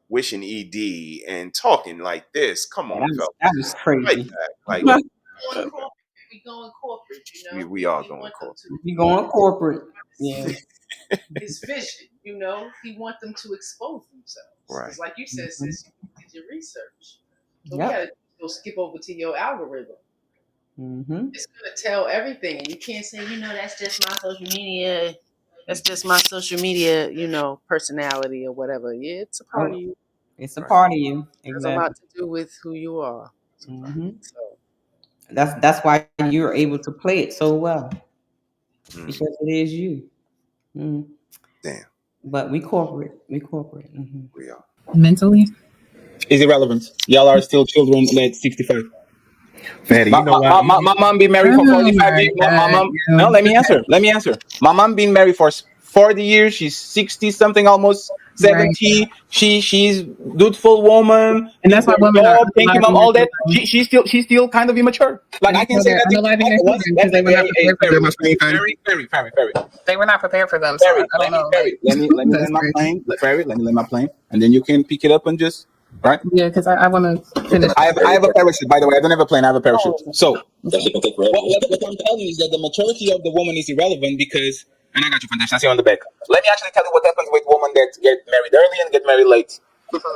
wishing ED and talking like this, come on, that was crazy. Like, we going corporate, we are going corporate. We going corporate. Yeah. His vision, he want them to expose themselves. Right. It's like you said, sis, your research. So Yep. we gotta go skip over to your algorithm. Mm-hmm. It's gonna tell everything, and you can't say, that's just my social media. That's just my social media, personality or whatever. Yeah, it's a part of you. It's a part of you. It has a lot Exactly. to do with who you are. Mm-hmm. So That's why you're able to play it so well, Mm. because it is you. Mm. Damn. But we corporate. Mm-hmm. We are. Mentally. Is irrelevant. Y'all are still children at 65. Fatty, My, you know my, why? my, my my mom been married for Oh 45 my years. My God. mom, no, let me answer. My mom been married for 40 years. She's 60 something, almost Right. 70. She's dutiful woman. And Keeps that's why their women are job. Thank you, mom. unaliving their All that. children. She's still kind of immature. Like And I that's can why say they're that. unaliving their children because they were not prepared for them. They were not prepared for them. So I don't know. Like, Let me that's land my crazy. plane. Ferry, let me land my plane, and then you can pick it up and just right. Yeah, because I want to finish. I have a parachute, by the way. I don't have a plane. I have a parachute. So That shit can take forever. what I'm telling you is that the maturity of the woman is irrelevant because, and I got you, Fantastic. I see you on the back. Let me actually tell you what happens with women that get married early and get married late.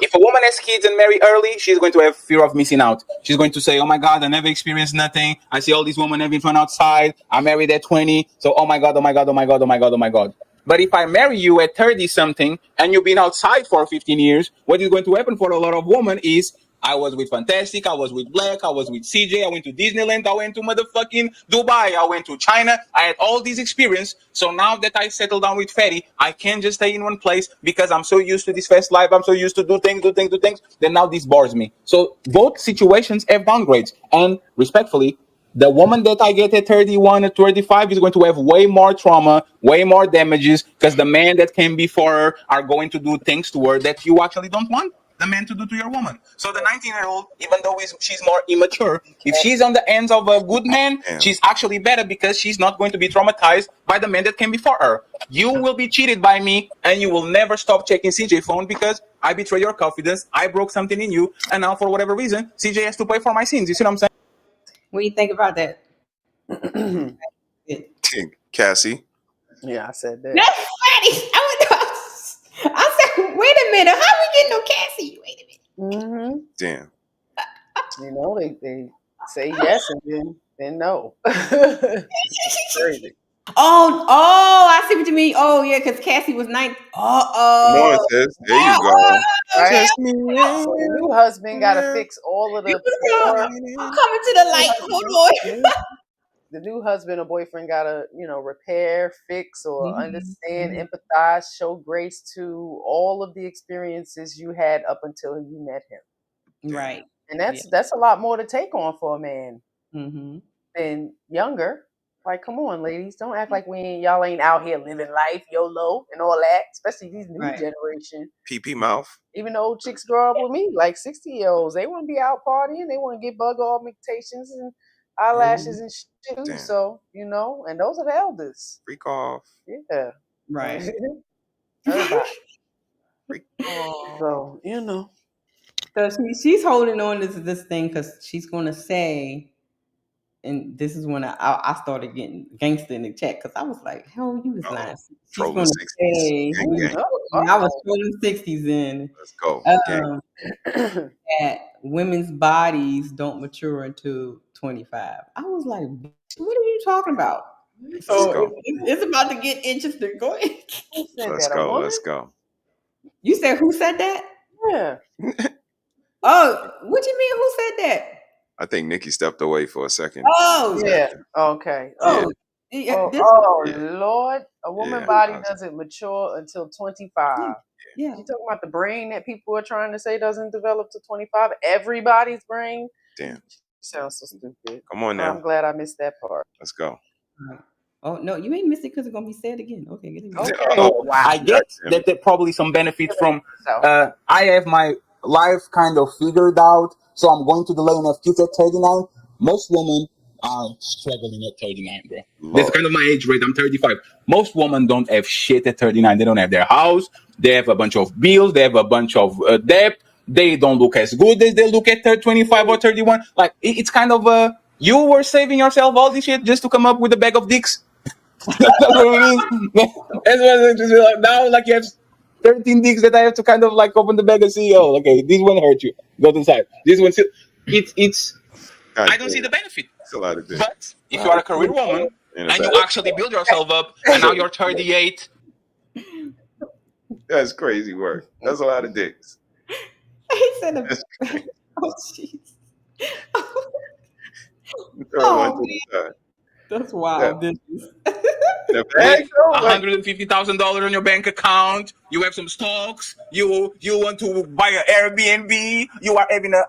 If a woman has kids and marry early, she's going to have fear of missing out. She's going to say, "Oh my God, I never experienced nothing. I see all these women having fun outside. I married at 20, so oh my God, oh my God, oh my God, oh my God, oh my God." But if I marry you at 30 something and you've been outside for 15 years, what is going to happen for a lot of women is I was with Fantastic, I was with Black, I was with CJ, I went to Disneyland, I went to motherfucking Dubai, I went to China, I had all these experience. So now that I settled down with Fatty, I can't just stay in one place because I'm so used to this fast life, I'm so used to do things, then now this bores me. So both situations have downgrades. And respectfully, the woman that I get at 31 or 35 is going to have way more trauma, way more damages, because the man that came before her are going to do things to her that you actually don't want the man to do to your woman. So the 19-year-old, even though she's more immature, if she's on the ends of a good man, she's actually better because she's not going to be traumatized by the man that came before her. You will be cheated by me, and you will never stop checking CJ phone because I betray your confidence, I broke something in you, and now for whatever reason, CJ has to pay for my sins. You see what I'm saying? What do you think about that? Cassie. Yeah, I said that. That's funny. I said, wait a minute. How we getting no Cassie? Wait a minute. Damn. They say yes and then no. Crazy. Oh, I see what you mean. Oh, yeah, because Cassie was 9. Come on, sis. There you go. Right? So the new husband got to fix all of the poor. I'm coming to the light. Hold on. The new husband or boyfriend got to, repair, fix, or understand, empathize, show grace to all of the experiences you had up until you met him. Right. And that's a lot more to take on for a man than younger. Like, come on, ladies, don't act like y'all ain't out here living life, YOLO, and all that. Especially these new generation. PP mouth. Even the old chicks grow up with me, like 60-year-olds. They want to be out partying. They want to get bug augmentations and eyelashes and shit too. So, and those are the elders. Freak off. Yeah. Right. Everybody. Freak off. So, So she's holding on to this thing because she's going to say, and this is when I started getting gangster in the chat because I was like, hell, you was lying. She's going to say, I was throwing 60s in. Let's go. That women's bodies don't mature until 25. I was like, what are you talking about? So it's about to get interesting. Go ahead. Let's go. You said who said that? Yeah. Oh, what do you mean? Who said that? I think Nikki stepped away for a second. Oh, yeah. Okay. Oh, Lord. A woman's body doesn't mature until 25. Yeah. You talking about the brain that people are trying to say doesn't develop to 25? Everybody's brain? Damn. Sounds so stupid. Come on now. I'm glad I missed that part. Let's go. Oh, no, you ain't missed it because it's going to be said again. Okay, get it. Okay. So I get that there probably some benefit from, I have my life kind of figured out, so I'm going to delay in a future 39. Most women are struggling at 39, bro. That's kind of my age rate. I'm 35. Most women don't have shit at 39. They don't have their house. They have a bunch of bills. They have a bunch of debt. They don't look as good as they look at 25 or 31. Like, it's kind of you were saving yourself all this shit just to come up with a bag of dicks. That's what it is. That's what it is. Now, like, you have 13 dicks that I have to kind of like open the bag and see. Oh, okay, this one hurt you. Go to the side. This one still. It's. I don't see the benefit. It's a lot of dicks. But if you are a career woman and you actually build yourself up, and now you're 38. That's crazy work. That's a lot of dicks. He said, "Oh jeez." That's wild. The bag, $150,000 on your bank account. You have some stocks. You want to buy an Airbnb. You are having a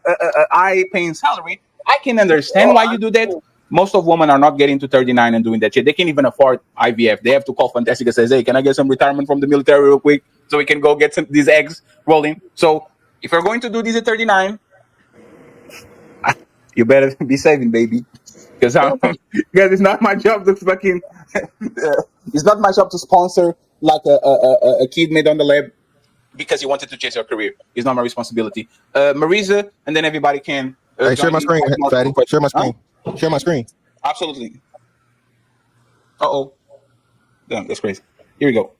high-paying salary. I can understand why you do that. Most of women are not getting to 39 and doing that shit. They can't even afford IVF. They have to call Fantastic and says, "Hey, can I get some retirement from the military real quick so we can go get these eggs rolling?" So if you're going to do this at 39, you better be saving, baby. Because it's not my job to fucking. It's not my job to sponsor like a kid made on the lab because you wanted to chase your career. It's not my responsibility. Marisa, and then everybody can. Hey, share my screen, Fatty. Share my screen. Huh? Share my screen. Absolutely. Uh-oh. Damn, that's crazy. Here we go.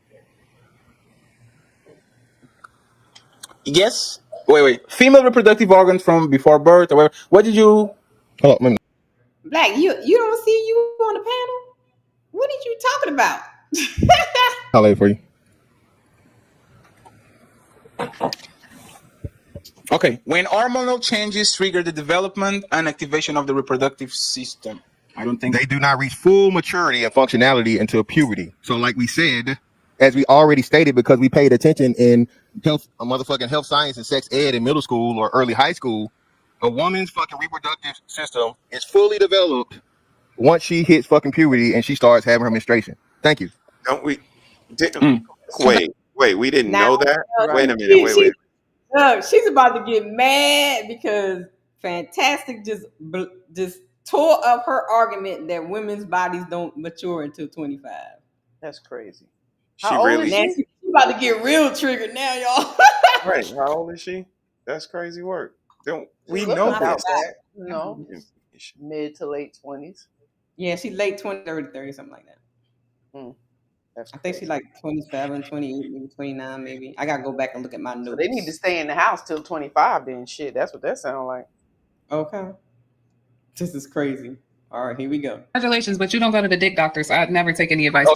Yes. Wait. Female reproductive organs from before birth. Or whatever. What did you? Hold on. Black, you don't see you on the panel? What are you talking about? I'll lay it for you. Okay. When hormonal changes trigger the development and activation of the reproductive system. I don't think they do not reach full maturity and functionality until puberty. So like we said, as we already stated, because we paid attention in health science and sex ed in middle school or early high school, a woman's fucking reproductive system is fully developed once she hits fucking puberty and she starts having her menstruation. Thank you. Don't we? Wait. We didn't know that. Wait a minute. Wait. Look, she's about to get mad because Fantastic just tore up her argument that women's bodies don't mature until 25. That's crazy. She really? She's about to get real triggered now, y'all. Right. How old is she? That's crazy work. Don't we know this? No. Mid to late 20s. Yeah, she's late 20s, early 30s, something like that. I think she's like 27, 28, maybe 29, maybe. I gotta go back and look at my notes. So they need to stay in the house till 25 then. Shit, that's what that sounds like. Okay. This is crazy. All right, here we go. Congratulations, but you don't go to the dick doctor, so I'd never take any advice.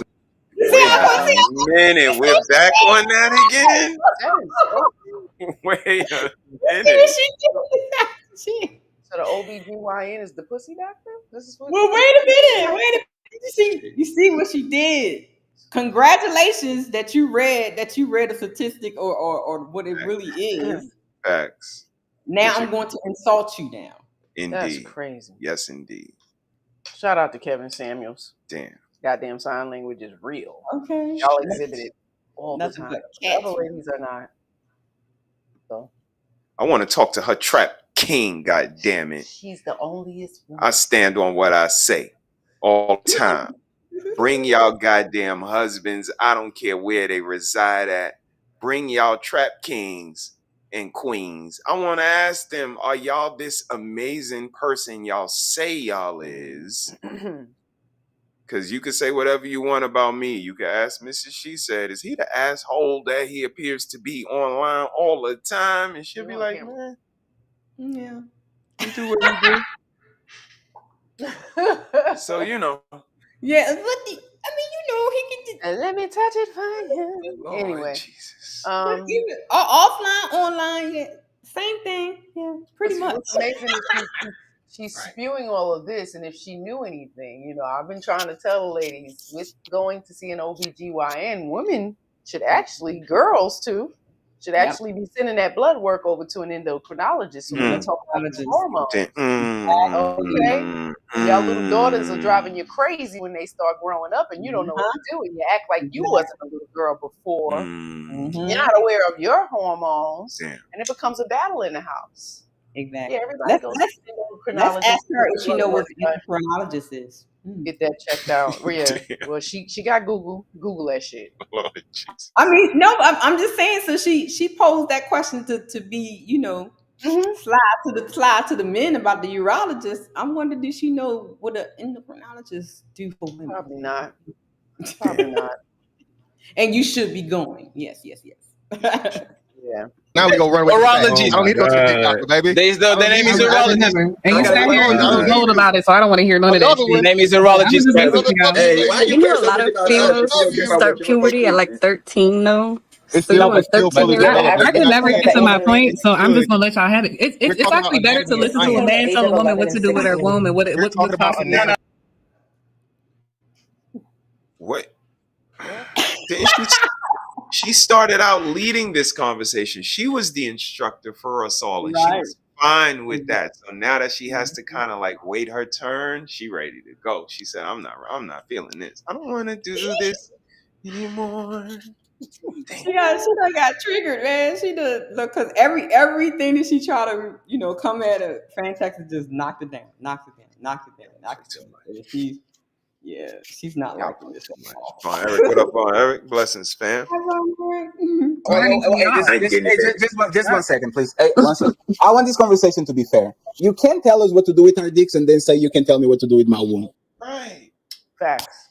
Wait a minute, we're back on that again? Wait a minute. So the OBGYN is the pussy doctor? This is what. Well, wait a minute. You see what she did? Congratulations that you read a statistic or what it really is. Facts. Now I'm going to insult you now. Indeed. That's crazy. Yes, indeed. Shout out to Kevin Samuels. Damn. Goddamn sign language is real. Okay. Y'all exhibit it all the time. Other ladies are not. So I want to talk to her trap king, goddammit. She's the onlyest one. I stand on what I say all the time. Bring y'all goddamn husbands. I don't care where they reside at. Bring y'all trap kings and queens. I want to ask them, are y'all this amazing person y'all say y'all is? Because you can say whatever you want about me. You can ask Mrs. She Said, is he the asshole that he appears to be online all the time? And she'll be like, man, yeah, you do what you do. So, you know. Yeah, he can just... let me touch it for you. Lord, anyway. Jesus. Offline, online, yeah, same thing. Yeah, pretty much. What's amazing is she's spewing all of this, and if she knew anything, I've been trying to tell the ladies, with going to see an OBGYN, women should actually, girls too, should actually be sending that blood work over to an endocrinologist so we can talk about the hormones. Okay? Y'all little daughters are driving you crazy when they start growing up and you don't know what to do, and you act like you wasn't a little girl before. You're not aware of your hormones, and it becomes a battle in the house. Exactly. Yeah, everybody goes to the endocrinologist. Let's ask her if she knows what an endocrinologist is. Get that checked out. Well, she got Google that shit. Lord Jesus. I mean, no, I'm just saying. So she posed that question to be, slide to the men about the urologist. I'm wondering, did she know what an endocrinologist do for women? Probably not. Probably not. And you should be going. Yes. Yeah. Now we go run with Urologist. I don't need to go to the dick doctor, baby. Their name is urologist. And you sat here and you was bold about it, so I don't want to hear none of that Their shit. name is I'm urologist. just messing with y'all. Hey, why You know, a lot of females start puberty at like 13, though. It's So you still, want it's still 13 fully year old? developed. I can never get to my point, so I'm just gonna let y'all have it. We're It's talking actually about better to anatomy and listen to a science. man tell a woman what to do with her womb and We're what's talking about possible. anatomy. What? Didn't she started out leading this conversation. She was the instructor for us all, and she was fine with that. So now that she has to kind of like wait her turn, she ready to go. She said, I'm not feeling this. I don't want to do this anymore. She got triggered, man. She did look, because everything that she tried to, come at her, Fantastic just knocked it down. And she's not liking this at all. Come on, Eric. What up, on Eric? Blessings, fam. Just 1 second, please. Hey, 1 second. I want this conversation to be fair. You can't tell us what to do with our dicks and then say you can tell me what to do with my womb. Right. Facts.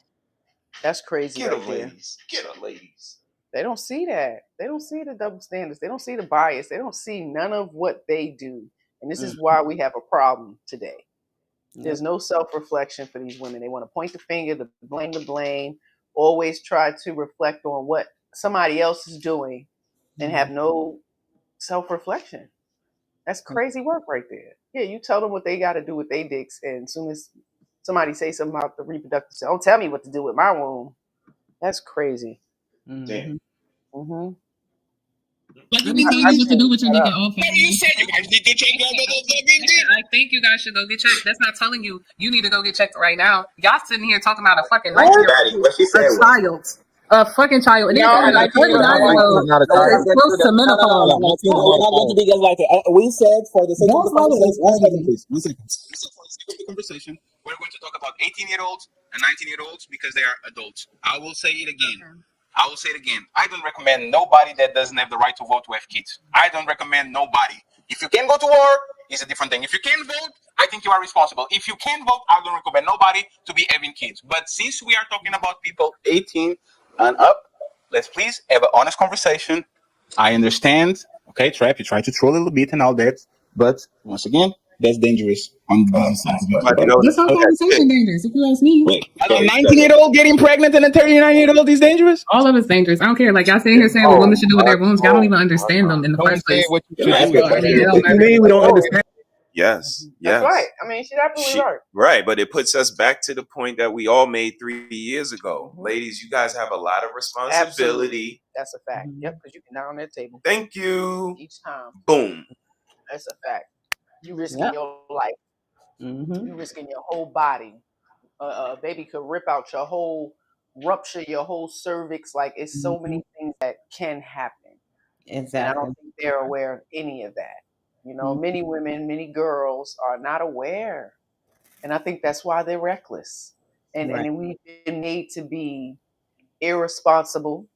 That's crazy. Get right them, there. ladies. Get them, ladies. They don't see that. They don't see the double standards. They don't see the bias. They don't see none of what they do. And this is why we have a problem today. There's no self-reflection for these women. They want to point the finger, the blame, always try to reflect on what somebody else is doing and have no self-reflection. That's crazy work right there. Yeah, you tell them what they got to do with their dicks, and as soon as somebody say something about the reproductive system, don't tell me what to do with my womb. That's crazy. Damn. Like you be telling me what to do with your nigga off. You said you guys need to change I think you guys should go get checked. That's not telling you need to go get checked right now. Y'all sitting here talking about a fucking 19-year-old, a child, a fucking child, and then a 49-year-old close to menopause. We said for the sake of the conversation, 1 second, please. 1 second. Conversation. We're going to talk about 18-year-olds and 19-year-olds because they are adults. I will say it again. I don't recommend nobody that doesn't have the right to vote to have kids. I don't recommend nobody. If you can go to war, it's a different thing. If you can vote, I think you are responsible. If you can vote, I don't recommend nobody to be having kids. But since we are talking about people 18 and up, let's please have an honest conversation. I understand. Okay, Trap, you try to troll a little bit and all that. But once again, that's dangerous on both sides. This whole conversation dangerous, if you ask me. Wait, a 19-year-old getting pregnant and a 39-year-old is dangerous? All of it's dangerous. I don't care. Like y'all sitting here saying what women should do with their wombs. Y'all don't even understand them in the first place. What you mean we don't understand? Yes. That's right. I mean, she's absolutely right. Right, but it puts us back to the point that we all made 3 years ago. Ladies, you guys have a lot of responsibility. Absolutely. That's a fact. Yep, because you can down that table. Thank you. Each time. Boom. That's a fact. You risking your life. You risking your whole body. A baby could rupture your whole cervix. Like, it's so many things that can happen. Exactly. And I don't think they're aware of any of that. Many women, many girls are not aware. And I think that's why they're reckless. And we've been made to be irresponsible,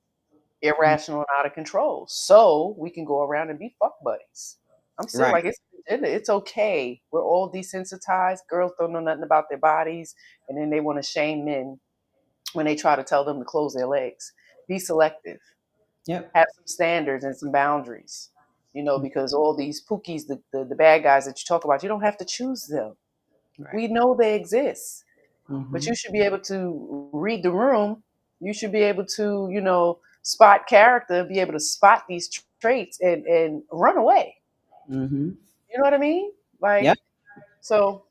irrational, and out of control. So we can go around and be fuck buddies. I'm saying, like, it's okay. We're all desensitized. Girls don't know nothing about their bodies. And then they want to shame men when they try to tell them to close their legs. Be selective. Yep. Have some standards and some boundaries. Because all these pookies, the bad guys that you talk about, you don't have to choose them. Right. We know they exist. But you should be able to read the room. You should be able to, spot character, be able to spot these traits and run away. You know what I mean? Like, so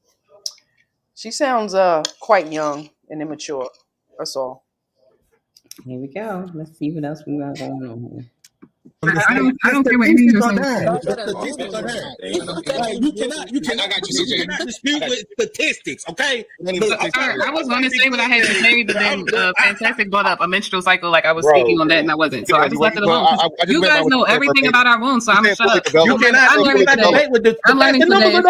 she sounds quite young and immature. That's all. Here we go. Let's see what else we got going on here. I don't care what any of you saying. You cannot dispute with statistics, okay? I was going to say what I had to say, but then Fantastic brought up a menstrual cycle, like I was speaking on that, and I wasn't. So I just left it alone. You guys know everything about our wounds, so I'm shut up. You cannot debate with the I'm learning today. You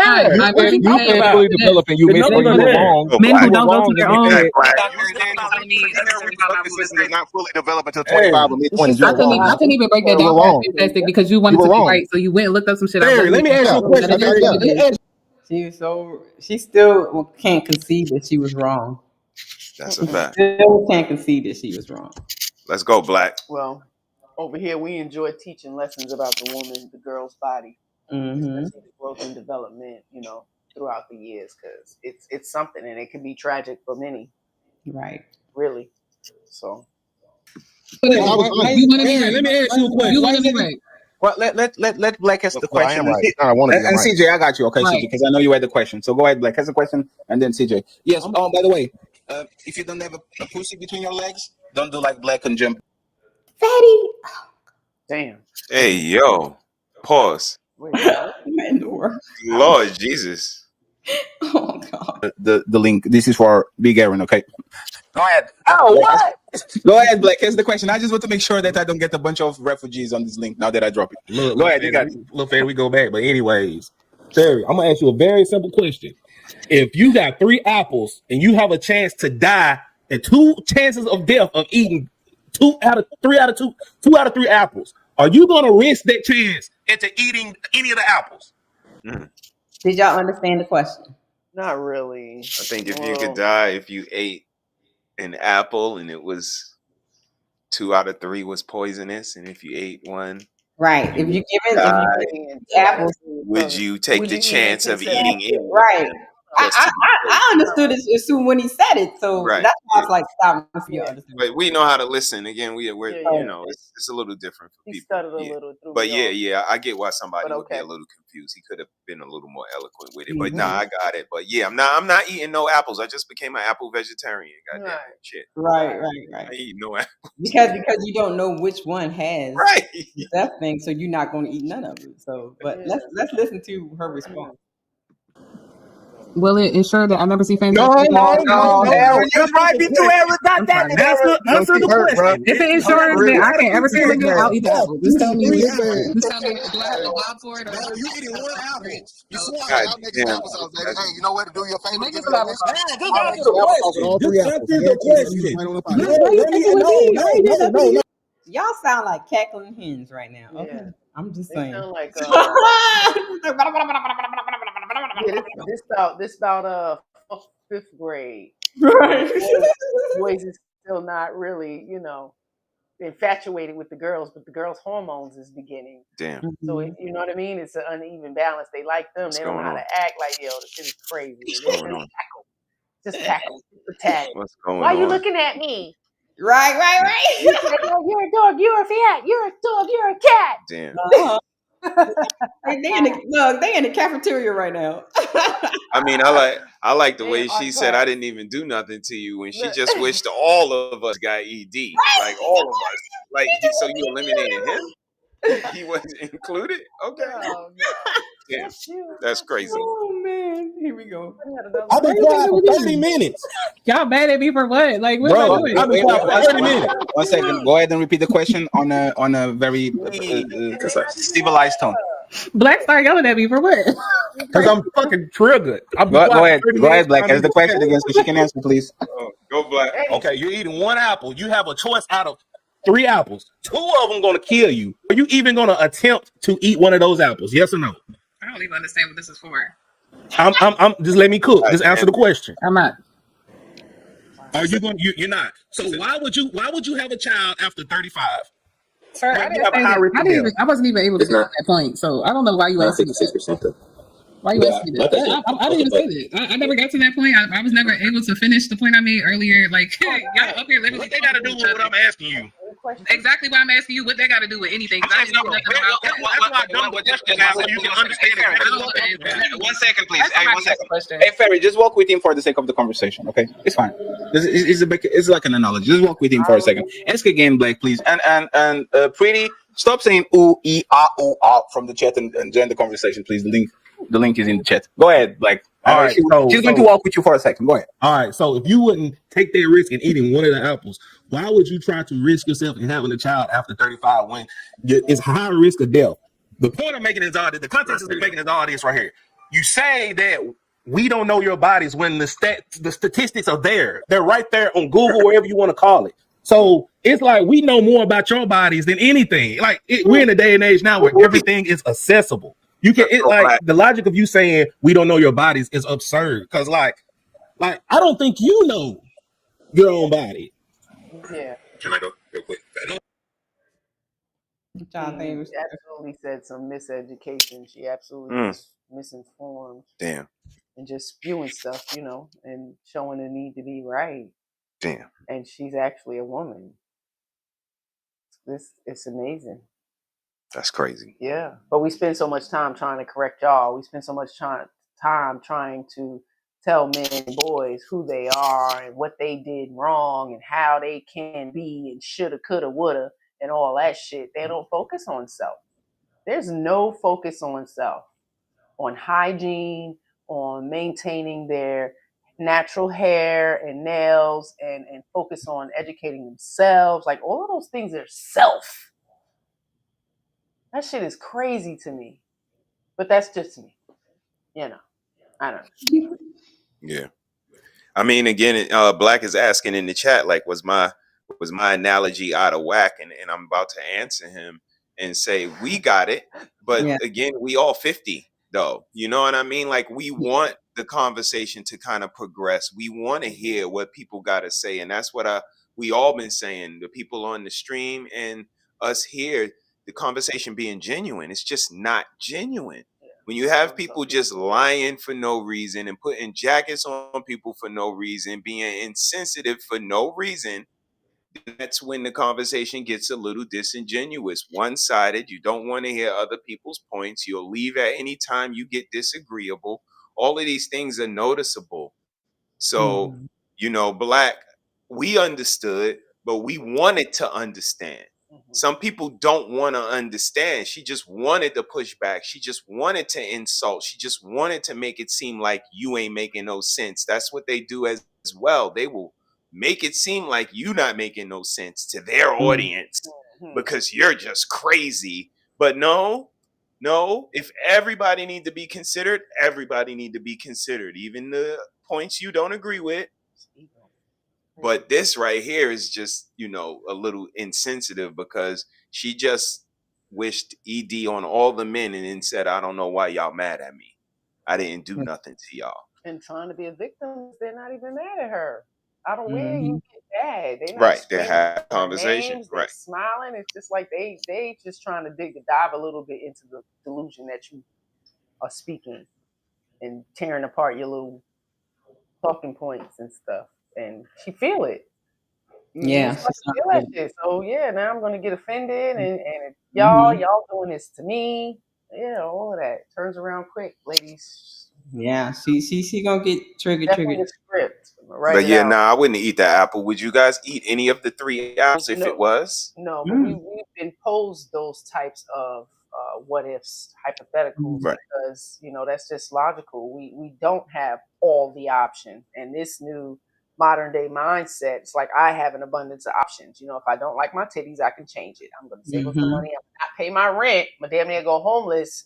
can't fully develop and you miss when you were wrong. Men who don't go to their own. Is not fully developed until 25 or mid-20s. I couldn't even break that down. Fantastic, because you wanted to be right, so you went and looked up some shit. Let me ask you a question. She still can't concede that she was wrong. That's a fact. Still can't concede that she was wrong. Let's go, Black. Well, over here we enjoy teaching lessons about the woman, the girl's body, especially the growth and development, throughout the years, because it's something, and it can be tragic for many. Right. Really. So. Let me ask you a question. You want to be right. Well, let Black ask the Well, I question. am right. I want to be And right. CJ, I got you. Okay, Right. CJ, because I know you had the question. So go ahead, Black, ask the question, and then CJ. Yes. By the way, if you don't have a pussy between your legs, don't do like Black and jump. Fatty. Damn. Hey, yo. Pause. Wait, what? What in the world? Lord Jesus. Oh God. The link. This is for Big Aaron. Okay. Go ahead. Oh, what? Go ahead, Black. Here's the question. I just want to make sure that I don't get a bunch of refugees on this link now that I drop it. Look, Go ahead. You got it. Look, we go back. But anyways, Terry, I'm gonna ask you a very simple question. If you got 3 apples and you have a chance to die and 2 chances of death of eating 2 out of 3 apples, are you gonna risk that chance into eating any of the apples? Did y'all understand the question? Not really. I think if you could die if you ate an apple and it was 2 out of 3 was poisonous, and if you ate one, Right. If you give it apples, would you take the chance of eating it? Right. I understood it as soon when he said it, so Right. that's why I was like, stop. If you understand. But we know how to listen. Again, we're it's a little different for He people. stuttered a little. But I get why somebody would be a little confused. He could have been a little more eloquent with it. But I got it. But yeah, I'm not eating no apples. I just became an apple vegetarian. Goddamn shit. Right. I eat no apples. Because you don't know which one has right that thing, so you're not going to eat none of it. So, but let's listen to her response. Will it ensure that I never see fans? No. Aaron, you're right. Me too, Aaron. God damn it, Aaron. Answer the question. If it ensures that I can't ever see him again, I'll eat the apple. Just tell me. Just tell me. Do I have to bob for it? You eating 1 apple. You swear, God y'all make some applesauce, baby. Hey, you know what? To do your favor, give me Just answer the question. No. Y'all sound like cackling hens right now. Okay, I'm just saying. Sound like this about 5th grade. Right. Boys is still not really, infatuated with the girls, but the girls' hormones is beginning. Damn. So you know what I mean? It's an uneven balance. They like them. They don't know how to act. Like, yo, this shit is crazy. Just tackle. What's going on? Why are you looking at me? Right. You're a dog. You're a cat. You're a dog. You're a cat. Damn. They in the cafeteria right now. I mean, I like the way she said I didn't even do nothing to you when she just wished all of us got ED. Like all of us. Like so you eliminated him? He wasn't included? Okay. Oh, Damn. That's crazy. Oh man. Here we go. I've been quiet for 30 minutes. Y'all mad at me for what? Like, what Bro, am I doing? I've been quiet for 30 minutes. 1 second. Go ahead and repeat the question on a very civilized tone. Black start yelling at me for what? Because I'm fucking triggered. Go ahead, Black. Ask the question again so she can answer, please. Go Black. Okay, you're eating 1 apple. You have a choice out of 3 apples. 2 of them gonna kill you. Are you even gonna attempt to eat one of those apples? Yes or no? I don't even understand what this is for. I'm just let me cook. Just answer the question. I'm not. Are you going? You're not. So why would you have a child after 35? Sir, I wasn't even able to get to that point, so I don't know why you asked me that. Why you asked me that? I didn't even say that. I never got to that point. I was never able to finish the point I made earlier. Like, y'all up here literally. What they got to do with what I'm asking you? Exactly why I'm asking you what they got to do with anything. I didn't know nothing about that's why I done the question now, so you can understand it. 1 second, please. Hey, 1 second. Hey, Ferry, just walk with him for the sake of the conversation, okay? It's fine. It's like an analogy. Just walk with him for a second. Ask again, Blake, please. And Pretty, stop saying ooh, ee, ah from the chat and join the conversation, please. The link is in the chat. Go ahead, Blake. All right, she's going to walk with you for a second. Go ahead. All right. So if you wouldn't take that risk in eating one of the apples, why would you try to risk yourself in having a child after 35 when it's high risk of death? The point I'm making is all this. The context is making is all this right here. You say that we don't know your bodies when the statistics are there. They're right there on Google, wherever you want to call it. So it's like we know more about your bodies than anything. Like we're in a day and age now where everything is accessible. You can like the logic of you saying we don't know your bodies is absurd because like I don't think you know your own body. Yeah. Can I go real quick? absolutely said some miseducation. She absolutely was misinformed. Damn. And just spewing stuff, you know, and showing the need to be right. Damn. And she's actually a woman. It's amazing. That's crazy. Yeah. But we spend so much time trying to correct y'all. We spend so much time trying to tell men and boys who they are and what they did wrong and how they can be and shoulda, coulda, woulda, and all that shit. They don't focus on self. There's no focus on self, on hygiene, on maintaining their natural hair and nails, and focus on educating themselves. Like, all of those things are self. That shit is crazy to me. But that's just me. You know, I don't know. Yeah. I mean, again, Black is asking in the chat, like, was my analogy out of whack? And I'm about to answer him and say, we got it. But again, we all 50, though. You know what I mean? Like, we want the conversation to kind of progress. We want to hear what people got to say. And that's what we all been saying, the people on the stream and us here, the conversation being genuine. It's just not genuine. When you have people just lying for no reason and putting jackets on people for no reason, being insensitive for no reason, that's when the conversation gets a little disingenuous, one-sided. You don't want to hear other people's points. You'll leave at any time you get disagreeable. All of these things are noticeable. So, you know, Black, we understood, but we wanted to understand. Some people don't want to understand. She just wanted to push back. She just wanted to insult. She just wanted to make it seem like you ain't making no sense. That's what they do as well. They will make it seem like you not making no sense to their audience because you're just crazy. But no, if everybody need to be considered, everybody need to be considered, even the points you don't agree with. But this right here is just, you know, a little insensitive because she just wished ED on all the men and then said, I don't know why y'all mad at me. I didn't do nothing to y'all. And trying to be a victim, they're not even mad at her. I don't where you get mad. They're not Right. They have conversation. names, Right. smiling. It's just like they just trying to dive a little bit into the delusion that you are speaking and tearing apart your little talking points and stuff. And she feel it. You feel that shit. So yeah, now I'm gonna get offended and y'all doing this to me. Yeah, all of that turns around quick, ladies. Yeah, she gonna get triggered. The script. But yeah, I wouldn't eat that apple. Would you guys eat any of the 3 apples if it was? No, but we've been posed those types of what ifs, hypotheticals, because you know that's just logical. We don't have all the options, and this new modern day mindset, it's like I have an abundance of options. You know, if I don't like my titties, I can change it. I'm going to save up the money. I'm not pay my rent. My damn near go homeless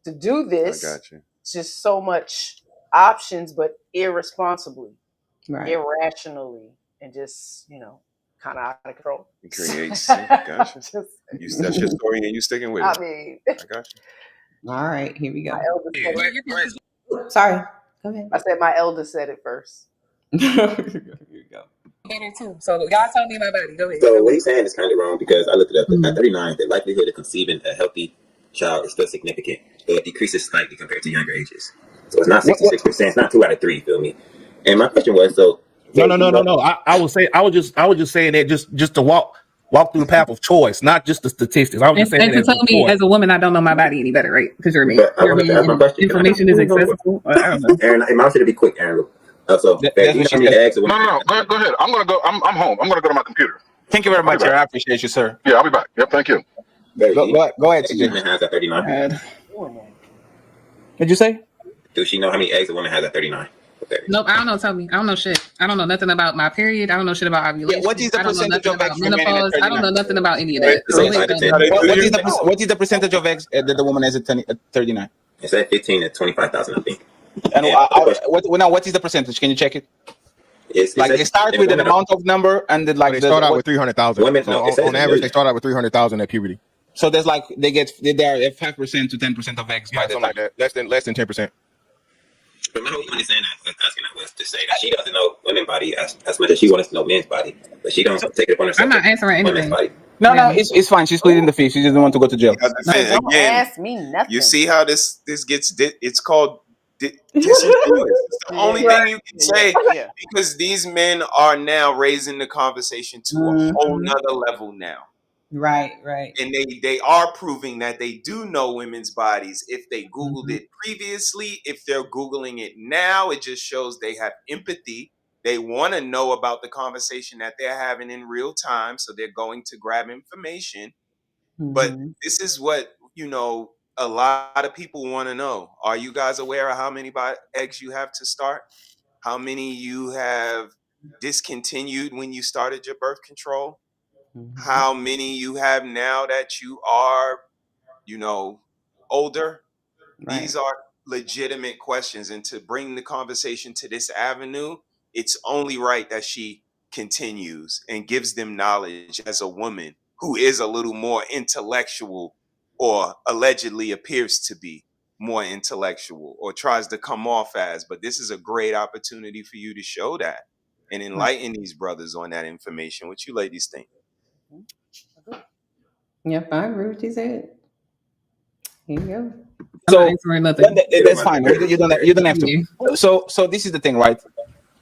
to do this. I got you. It's just so much options, but irresponsibly, irrationally, and just, you know, kind of out of control. It creates. Gotcha. That's your story and you sticking with it. I mean, I got you. All right, here we go. My elder said it. Sorry, go ahead. I said my elder said it first. Here we go. Better too. So y'all tell me my body. Go ahead. So what he's saying is kind of wrong because I looked it up. At 39, the likelihood of conceiving a healthy child is still significant, but it decreases slightly compared to younger ages. So it's not 66%. It's not 2 out of 3. Feel me? And my question was, so no. I was just saying that just to walk through the path of choice, not just the statistics. I was just saying and to tell me as a woman, I don't know my body any better, right? Because you're a man. Information is accessible. I don't know. Aaron, it might should be quick, Aaron. So, do you know how many eggs? No. Go ahead. I'm gonna go. I'm home. I'm gonna go to my computer. Thank you very much, sir. I appreciate you, sir. Yeah, I'll be back. Yep, thank you. Go ahead, CJ. Woman has at 39. What'd you say? Does she know how many eggs a woman has at 39? Nope, I don't know. Tell me. I don't know shit. I don't know nothing about my period. I don't know shit about ovulation. Yeah, what is the percentage of eggs menopause? remaining at 39? I don't know nothing about any of that. What is the percentage of eggs that the woman has at 39? It's at 15 to 25,000, I think. And what is the percentage? Can you check it? It starts with an amount of number, and then they start out with 300,000. On average, they start out with 300,000 at puberty. So there's they are at 5% to 10% of eggs by the time. Like that. Less than 10%. But my whole point is saying that, asking that was to say that she doesn't know women's body as much as she wants to know men's body, but she don't take it upon herself I'm not to answering women's anything. body. No, it's fine. She's pleading the fifth. She doesn't want to go to jail. Don't ask me nothing. You see how this gets it's called disingenuous. It's the only thing you can say because these men are now raising the conversation to a whole nother level now. Right. And they are proving that they do know women's bodies. If they Googled it previously, if they're Googling it now, it just shows they have empathy. They want to know about the conversation that they're having in real time. So they're going to grab information. But this is what, a lot of people want to know. Are you guys aware of how many eggs you have to start? How many you have discontinued when you started your birth control? How many you have now that you are, older? These are legitimate questions. And to bring the conversation to this avenue, it's only right that she continues and gives them knowledge as a woman who is a little more intellectual or allegedly appears to be more intellectual or tries to come off as. But this is a great opportunity for you to show that and enlighten these brothers on that information. What you ladies think? Yep, I agree with you said. Here you go. So I'm not answering nothing. that's fine. You don't have to. So this is the thing, right?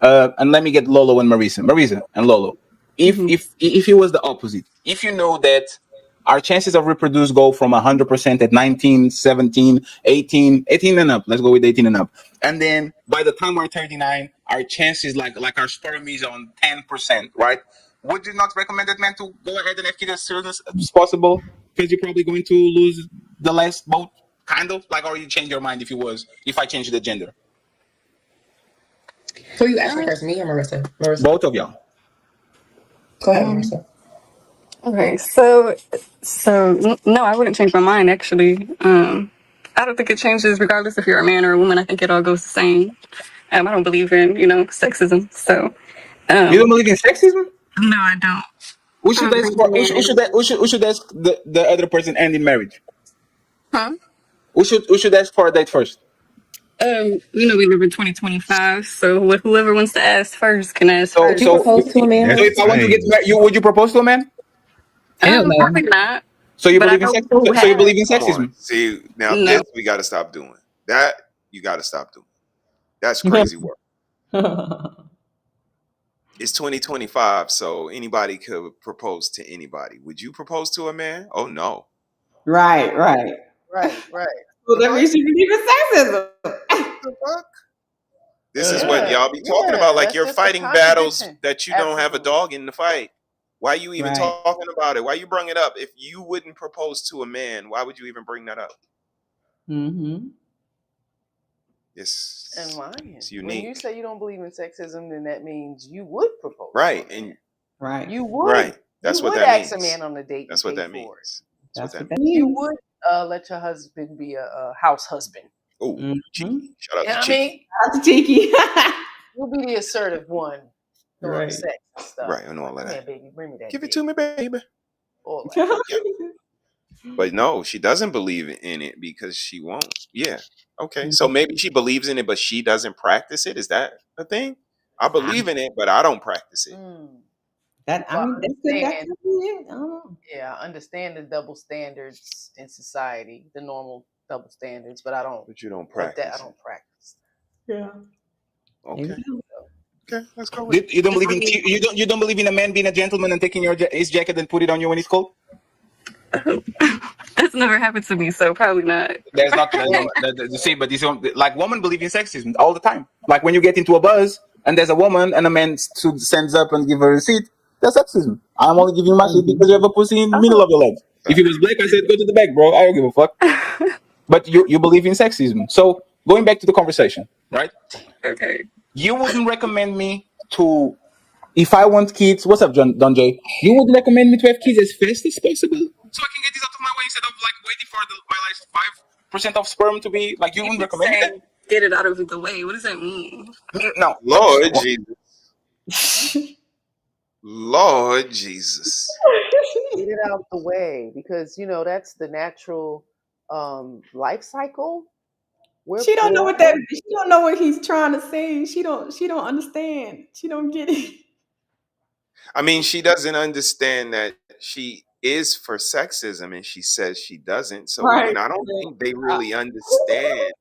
And let me get Lolo and Marisa and Lolo. If it was the opposite, if you know that our chances of reproduce go from 100% at 19, 17, 18 and up. Let's go with 18 and up. And then by the time we're 39, our chances like our sperm is on 10%, right? Would you not recommend that man to go ahead and have kids as soon as possible? Because you're probably going to lose the last boat, kind of? Or you change your mind if I change the gender? Who you asking first, me or Marissa? Both of y'all. Go ahead, Marissa. Okay, so no, I wouldn't change my mind actually. I don't think it changes regardless if you're a man or a woman. I think it all goes the same. I don't believe in sexism. So you don't believe in sexism? No, I don't. We should ask the other person and in marriage. Huh? We should ask for a date first. We live in 2025, so whoever wants to ask first can ask first. Would you propose to a man? So if I want to get married, would you propose to a man? Hell no. Probably not. So you believe in sexism? So you believe in sexism? See, now No. this we got to stop doing. That you got to stop doing. That's crazy work. It's 2025, so anybody could propose to anybody. Would you propose to a man? Oh no. Right. Well, that means you believe in sexism. The fuck? This is what y'all be talking about. Like you're fighting battles that you don't have a dog in the fight. Why are you even talking about it? Why you bring it up? If you wouldn't propose to a man, why would you even bring that up? It's unique. When you say you don't believe in sexism, then that means you would propose. Right. And you would. Right. That's what that means. You would ask a man on a date. That's what that means. That's what that means. You would let your husband be a house husband. Oh, cheeky. Shout out You know to what I Cheeky. mean? Shout out to Cheeky. You'll be the assertive one. Right. Sex and stuff. Right, and all of Come here, that. baby, bring me that. Give it to me, baby. All that. But no, she doesn't believe in it because she won't. Yeah. Okay. So maybe she believes in it, but she doesn't practice it. Is that a thing? I believe in it, but I don't practice it. That could be it. I don't know. Yeah, I understand the double standards in society, the normal double standards, but I don't. But you don't practice. I don't practice. Yeah. Okay. Okay, let's go. You don't believe in you don't believe in a man being a gentleman and taking his jacket and put it on you when he's cold? That's never happened to me, so probably not. There's not. See, but these like women believe in sexism all the time. Like when you get into a bus and there's a woman and a man stands up and give her a seat, that's sexism. I'm only giving you my seat because you have a pussy in the middle of your legs. If it was black, I said go to the back, bro. I don't give a fuck. But you believe in sexism. So going back to the conversation, right? Okay. You wouldn't recommend me to, if I want kids. What's up, Don J? You wouldn't recommend me to have kids as fast as possible, so I can get this out of my way instead of waiting for my last 5% of sperm to be like. You wouldn't recommend that? Get it out of the way. What does that mean? No, Lord Jesus. Lord Jesus. Get it out the way because that's the natural life cycle. She don't know what that. She don't know what he's trying to say. She don't understand. She don't get it. I mean, she doesn't understand that she is for sexism, and she says she doesn't. So Right. again, I don't think they really understand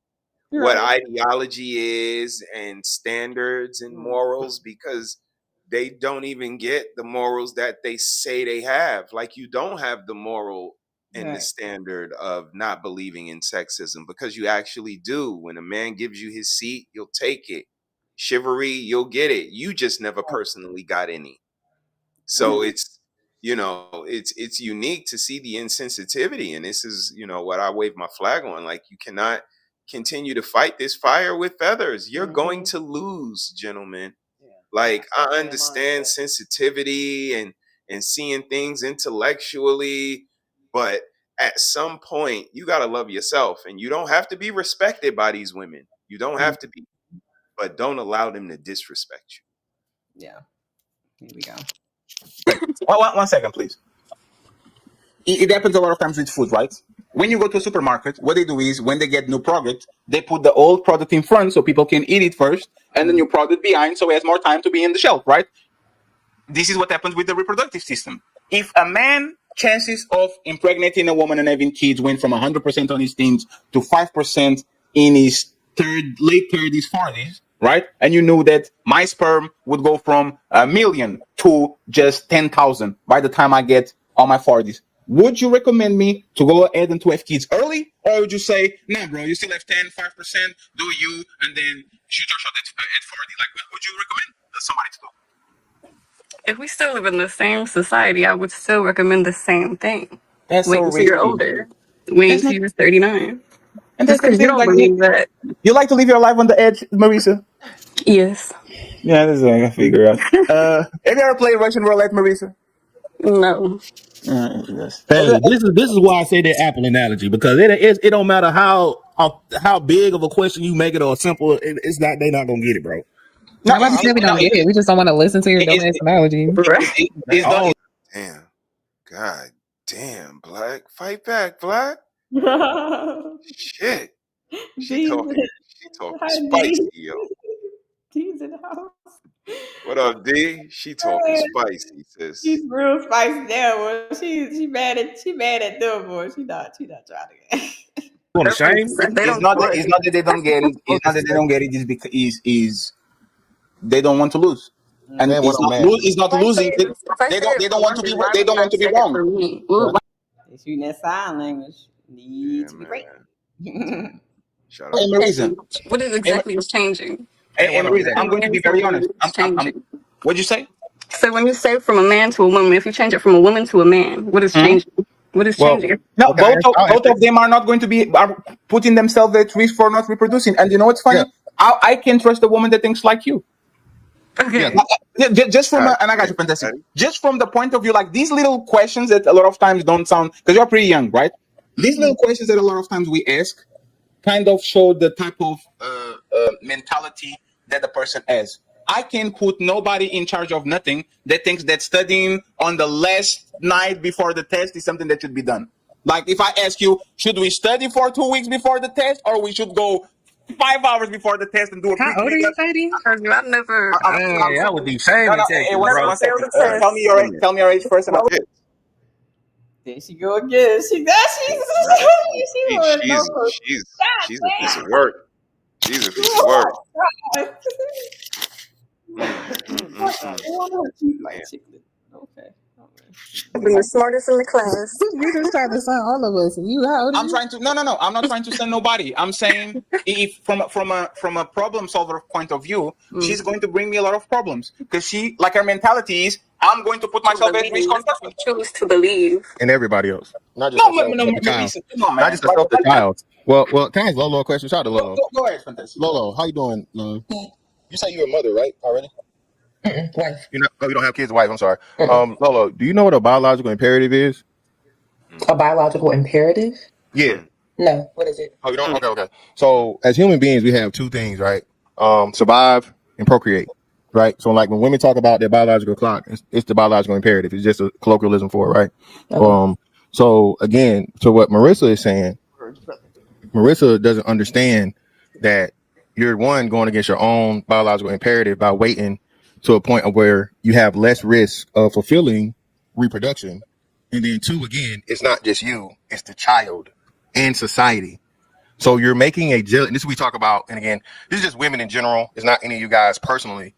what ideology is and standards and morals, because they don't even get the morals that they say they have. Like, you don't have the moral and the standard of not believing in sexism, because you actually do. When a man gives you his seat, you'll take it. Chivalry, you'll get it. You just never personally got any. So it's, it's unique to see the insensitivity. And this is, what I wave my flag on. Like, you cannot continue to fight this fire with feathers. You're going to lose, gentlemen. Like, I understand sensitivity and seeing things intellectually, but at some point you got to love yourself, and you don't have to be respected by these women. You don't have to be, but don't allow them to disrespect you. Yeah. Here we go. One second, please. It happens a lot of times with food, right? When you go to a supermarket, what they do is, when they get new product, they put the old product in front so people can eat it first, and the new product behind, so it has more time to be in the shelf, right? This is what happens with the reproductive system. If a man chances of impregnating a woman and having kids went from 100% on his teens to 5% in his late 30s, 40s, right? And you knew that my sperm would go from 1 million to just 10,000 by the time I get on my 40s. Would you recommend me to go ahead and to have kids early? Or would you say, nah, bro, you still have 5%, do you, and then shoot your shot at 40? Like, what would you recommend somebody to do? If we still live in the same society, I would still recommend the same thing. That's Wait so until you're risky. older. Wait until you're 39. And Just that's the because you thing, don't like, believe that. you like to live your life on the edge, Marisa? Yes. Yeah, that's what I can figure out. Have you ever played Russian roulette, Marisa? No. Yes. Hey, this is why I say that Apple analogy, because it don't matter how big of a question you make it or simple, it's not, they not gonna get it, bro. Nobody said we don't get it. We just don't want to listen to your dumbass analogy. Damn. God damn, Black. Fight back, Black. Shit. She talking spicy, yo. D's in the house. What up, D? She talking spicy, sis. She's real spicy now, boy. She mad at them, boy. She not trying to get. Want to shame? It's not that they don't get it. It's not that they don't get it. It's because they don't want to lose, and it's not losing. They don't want to be. They don't want to be wrong. They're shooting that sign language. Need to be great. Shut up. Hey, Marisa. What is exactly is changing? Hey, Marisa, I'm going to be very honest. What'd you say? So when you say from a man to a woman, if you change it from a woman to a man, what is changing? What is changing? No, both of them are not going to be putting themselves at risk for not reproducing. And you know what's funny? Yeah. I can trust a woman that thinks like you. Okay. Just from and I got you, fantastic. Just from the point of view, like these little questions that a lot of times don't sound, because you're pretty young, right? These little questions that a lot of times we ask kind of show the type of mentality that the person has. I can put nobody in charge of nothing that thinks that studying on the last night before the test is something that should be done. Like if I ask you, should we study for 2 weeks before the test, or we should go 5 hours before the test and do a How old are you, Sadie? I've never. I would be shaming one second. Tell me your age. Tell me your age first. There she go again. She's a piece of work. She's a piece of work. Okay. I've been the smartest in the class. You just tried to sign all of us. You how old are you? Trying to no. I'm not trying to send nobody. I'm saying if from a problem solver point of view, she's going to bring me a lot of problems because she her mentality is I'm going to put myself at risk on purpose. Choose to believe. And everybody else. Not just not just the child. Well, can I ask Lolo a question? Shout out to Lolo. Go ahead, fantastic. Lolo, how you doing? You say you're a mother, right? Already? Wife. You don't have kids, wife. I'm sorry. Lolo, do you know what a biological imperative is? A biological imperative? Yeah. No. What is it? Oh, you don't? Okay. So as human beings, we have two things, right? Survive and procreate, right? So like when women talk about their biological clock, it's the biological imperative. It's just a colloquialism for it, right? Okay. So again, to what Marissa is saying, Marissa doesn't understand that you're one going against your own biological imperative by waiting to a point of where you have less risk of fulfilling reproduction. And then two, again, it's not just you, it's the child and society. So you're making a this is what we talk about, and again, this is just women in general. It's not any of you guys personally.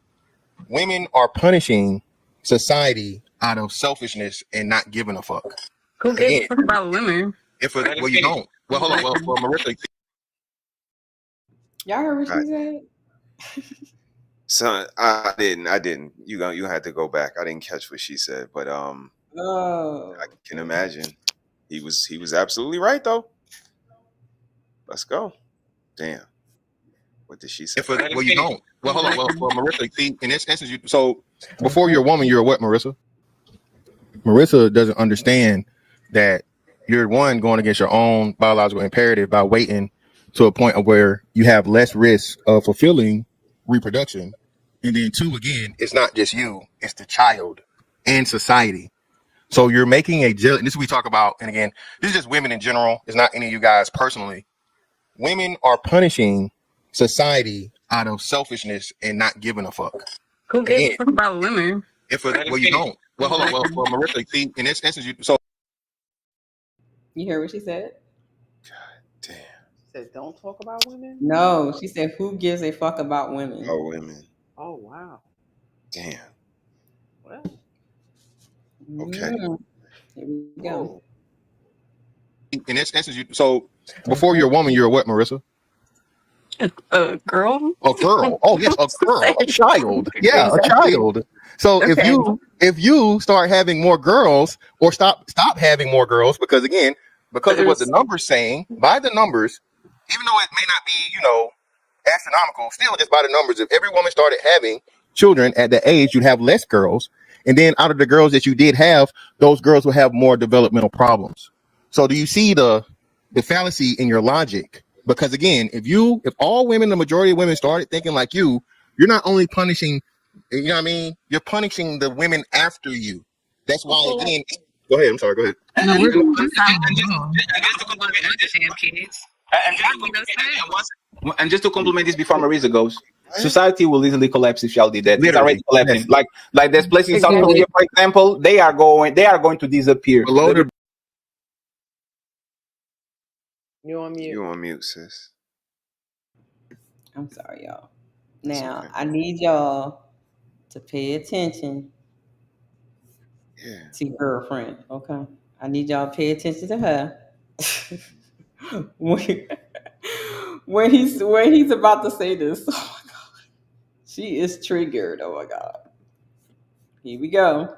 Women are punishing society out of selfishness and not giving a fuck. Who gives a fuck about women? Well, you don't. Well, hold on. Well, Marissa. Y'all heard what she said? So I didn't. You had to go back. I didn't catch what she said, but I can imagine. He was absolutely right though. Let's go. Damn. What did she say? Well, you don't. Well, hold on. Well, Marissa, see, in this instance, so before you're a woman, you're a what, Marissa? Marissa doesn't understand that you're one going against your own biological imperative by waiting to a point of where you have less risk of fulfilling reproduction. And then two, again, it's not just you, it's the child and society. So you're making and this is what we talk about, and again, this is just women in general. It's not any of you guys personally. Women are punishing society out of selfishness and not giving a fuck. Who gives a fuck about women? Well, you don't. Well, hold on. Well, Marissa, see, in this instance, You heard what she said? Damn. She said, "Don't talk about women." No, she said, "Who gives a fuck about women?" Oh, women. Oh wow. Damn. Well. Okay. Here we go. in this instance, so before you're a woman, you're a what, Marissa? A girl? A girl. Oh yes, a girl, a child. Yeah, a child. So if you start having more girls, or stop having more girls, because again, because of what the numbers saying, by the numbers, even though it may not be, astronomical, still just by the numbers, if every woman started having children at the age, you'd have less girls. And then out of the girls that you did have, those girls will have more developmental problems. So do you see the fallacy in your logic? Because again, if all women, the majority of women started thinking like you're not only punishing, you know what I mean? You're punishing the women after you. That's why, again, go ahead. I'm sorry. Go ahead. And just to compliment this before Marisa goes, society will easily collapse if y'all did that. It's already collapsing. Yes. Like there's places in South Korea, for example, they are going to disappear. You on mute. You on mute, sis. I'm sorry, y'all. Now, I need y'all to pay attention to your girlfriend, okay? I need y'all to pay attention to her. when he's about to say this, oh my God. She is triggered, oh my God. Here we go.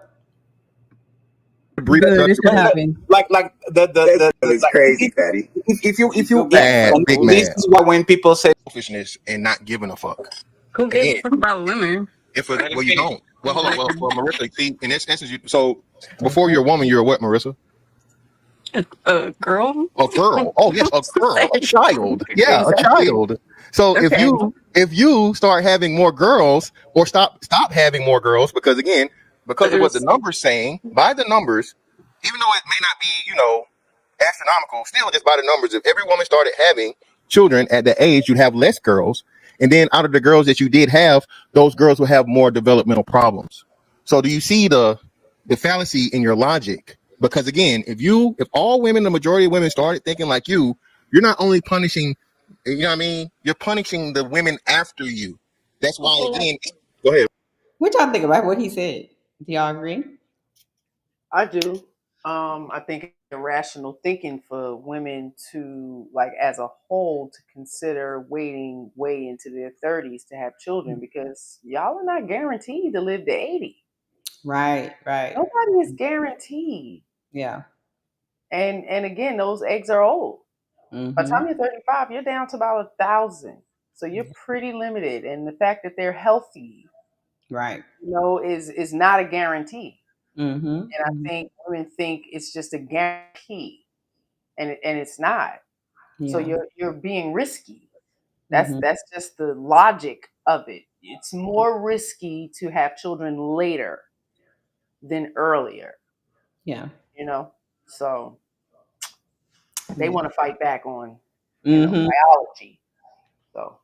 Good, this could happen. Like the is crazy, Patty. If you big mad. This is why when people say selfishness and not giving a fuck. Who gives a fuck about women? Well, you don't. Well, hold on. Well, Marissa, see, in this instance, so before you're a woman, you're a what, Marissa? A girl? A girl. Oh yes, a girl, a child. Yeah, a child. So if you start having more girls, or stop having more girls, because again, because of what the numbers saying, by the numbers, even though it may not be, astronomical, still just by the numbers, if every woman started having children at the age, you'd have less girls. And then out of the girls that you did have, those girls will have more developmental problems. So do you see the fallacy in your logic? Because again, if all women, the majority of women started thinking like you're not only punishing, you know what I mean? You're punishing the women after you. That's why, again, go ahead. What y'all think about what he said? Do y'all agree? I do. I think irrational thinking for women to, like, as a whole, to consider waiting way into their 30s to have children, because y'all are not guaranteed to live to 80. Right. Nobody is guaranteed. Yeah. And again, those eggs are old. By the time you're 35, you're down to about 1,000. So you're pretty limited. And the fact that they're healthy, right, is not a guarantee. Mm-hmm. And I think women think it's just a guarantee, and it's not. Yeah. So you're being risky. That's just the logic of it. It's more risky to have children later than earlier. Yeah. So they want to fight back on Mm-hmm. biology. So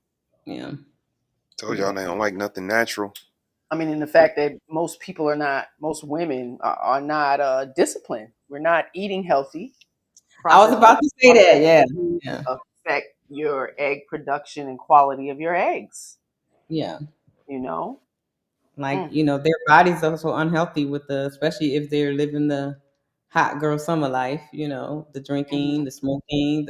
Yeah. Told y'all they don't like nothing natural. I mean, in the fact that most women are not disciplined. We're not eating healthy. I was about to say that. Yeah. Affect your egg production and quality of your eggs. Yeah. You know, Like, their bodies are so unhealthy especially if they're living the hot girl summer life, the drinking, the smoking,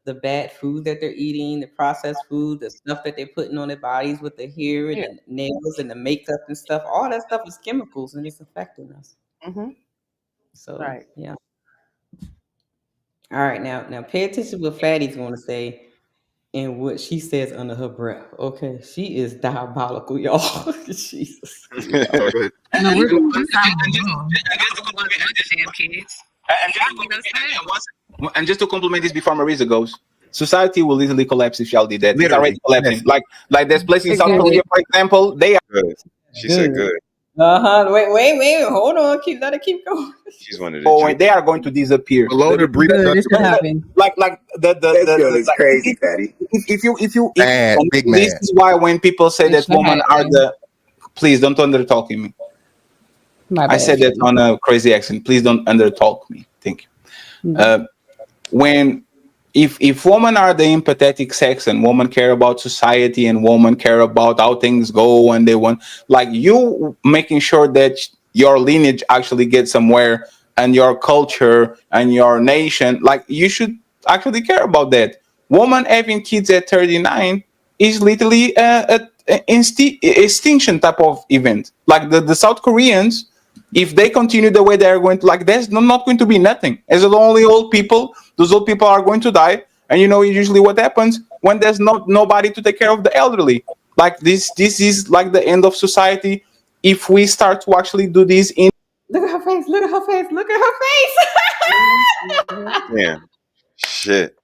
the bad food that they're eating, the processed food, the stuff that they're putting on their bodies with the hair and the nails and the makeup and stuff. All that stuff is chemicals and it's affecting us. So, right. yeah. All right, now pay attention to what Fatty's going to say and what she says under her breath. Okay, she is diabolical, y'all. Jesus. Sorry, go ahead. And just to compliment this before Marisa goes, society will easily collapse if y'all did that. It's already Literally, collapsing. yes. Like there's places in South Korea, for example, they are Good. She said good. Wait. Hold on. Let it keep going. She's one of the they are going to disappear. Below the brief Good, it's happening. Like the It's crazy, Fatty. If mad, big this mad. is why when people say that women are the, please don't under talking me. I said that on a crazy accent. Please don't under talk me. Thank you. When if women are the empathetic sex and women care about society and women care about how things go and they want, like, you making sure that your lineage actually gets somewhere and your culture and your nation, like, you should actually care about that. Woman having kids at 39 is literally a extinction type of event. Like the South Koreans, if they continue the way they're going to, like, there's not going to be nothing. As only old people, those old people are going to die. And usually what happens when there's nobody to take care of the elderly. Like this is like the end of society if we start to actually do this in. Look at her face. Look at her face. Look at her face. Yeah. Shit.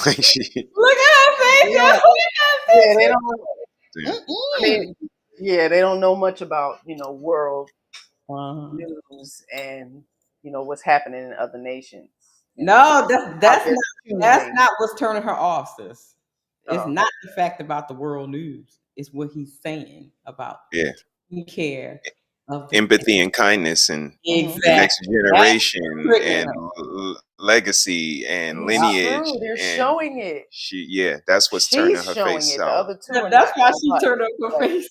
Like she. Look at her face. Yeah, Look at her face. they don't. I mean, they don't know much about world news and what's happening in other nations. No, that's not what's turning her off, sis. It's not the fact about the world news. It's what he's saying about taking care of empathy and kindness and the next generation and legacy and lineage. They're showing it. That's what's turning her face The out. other two that's why she turned up her face.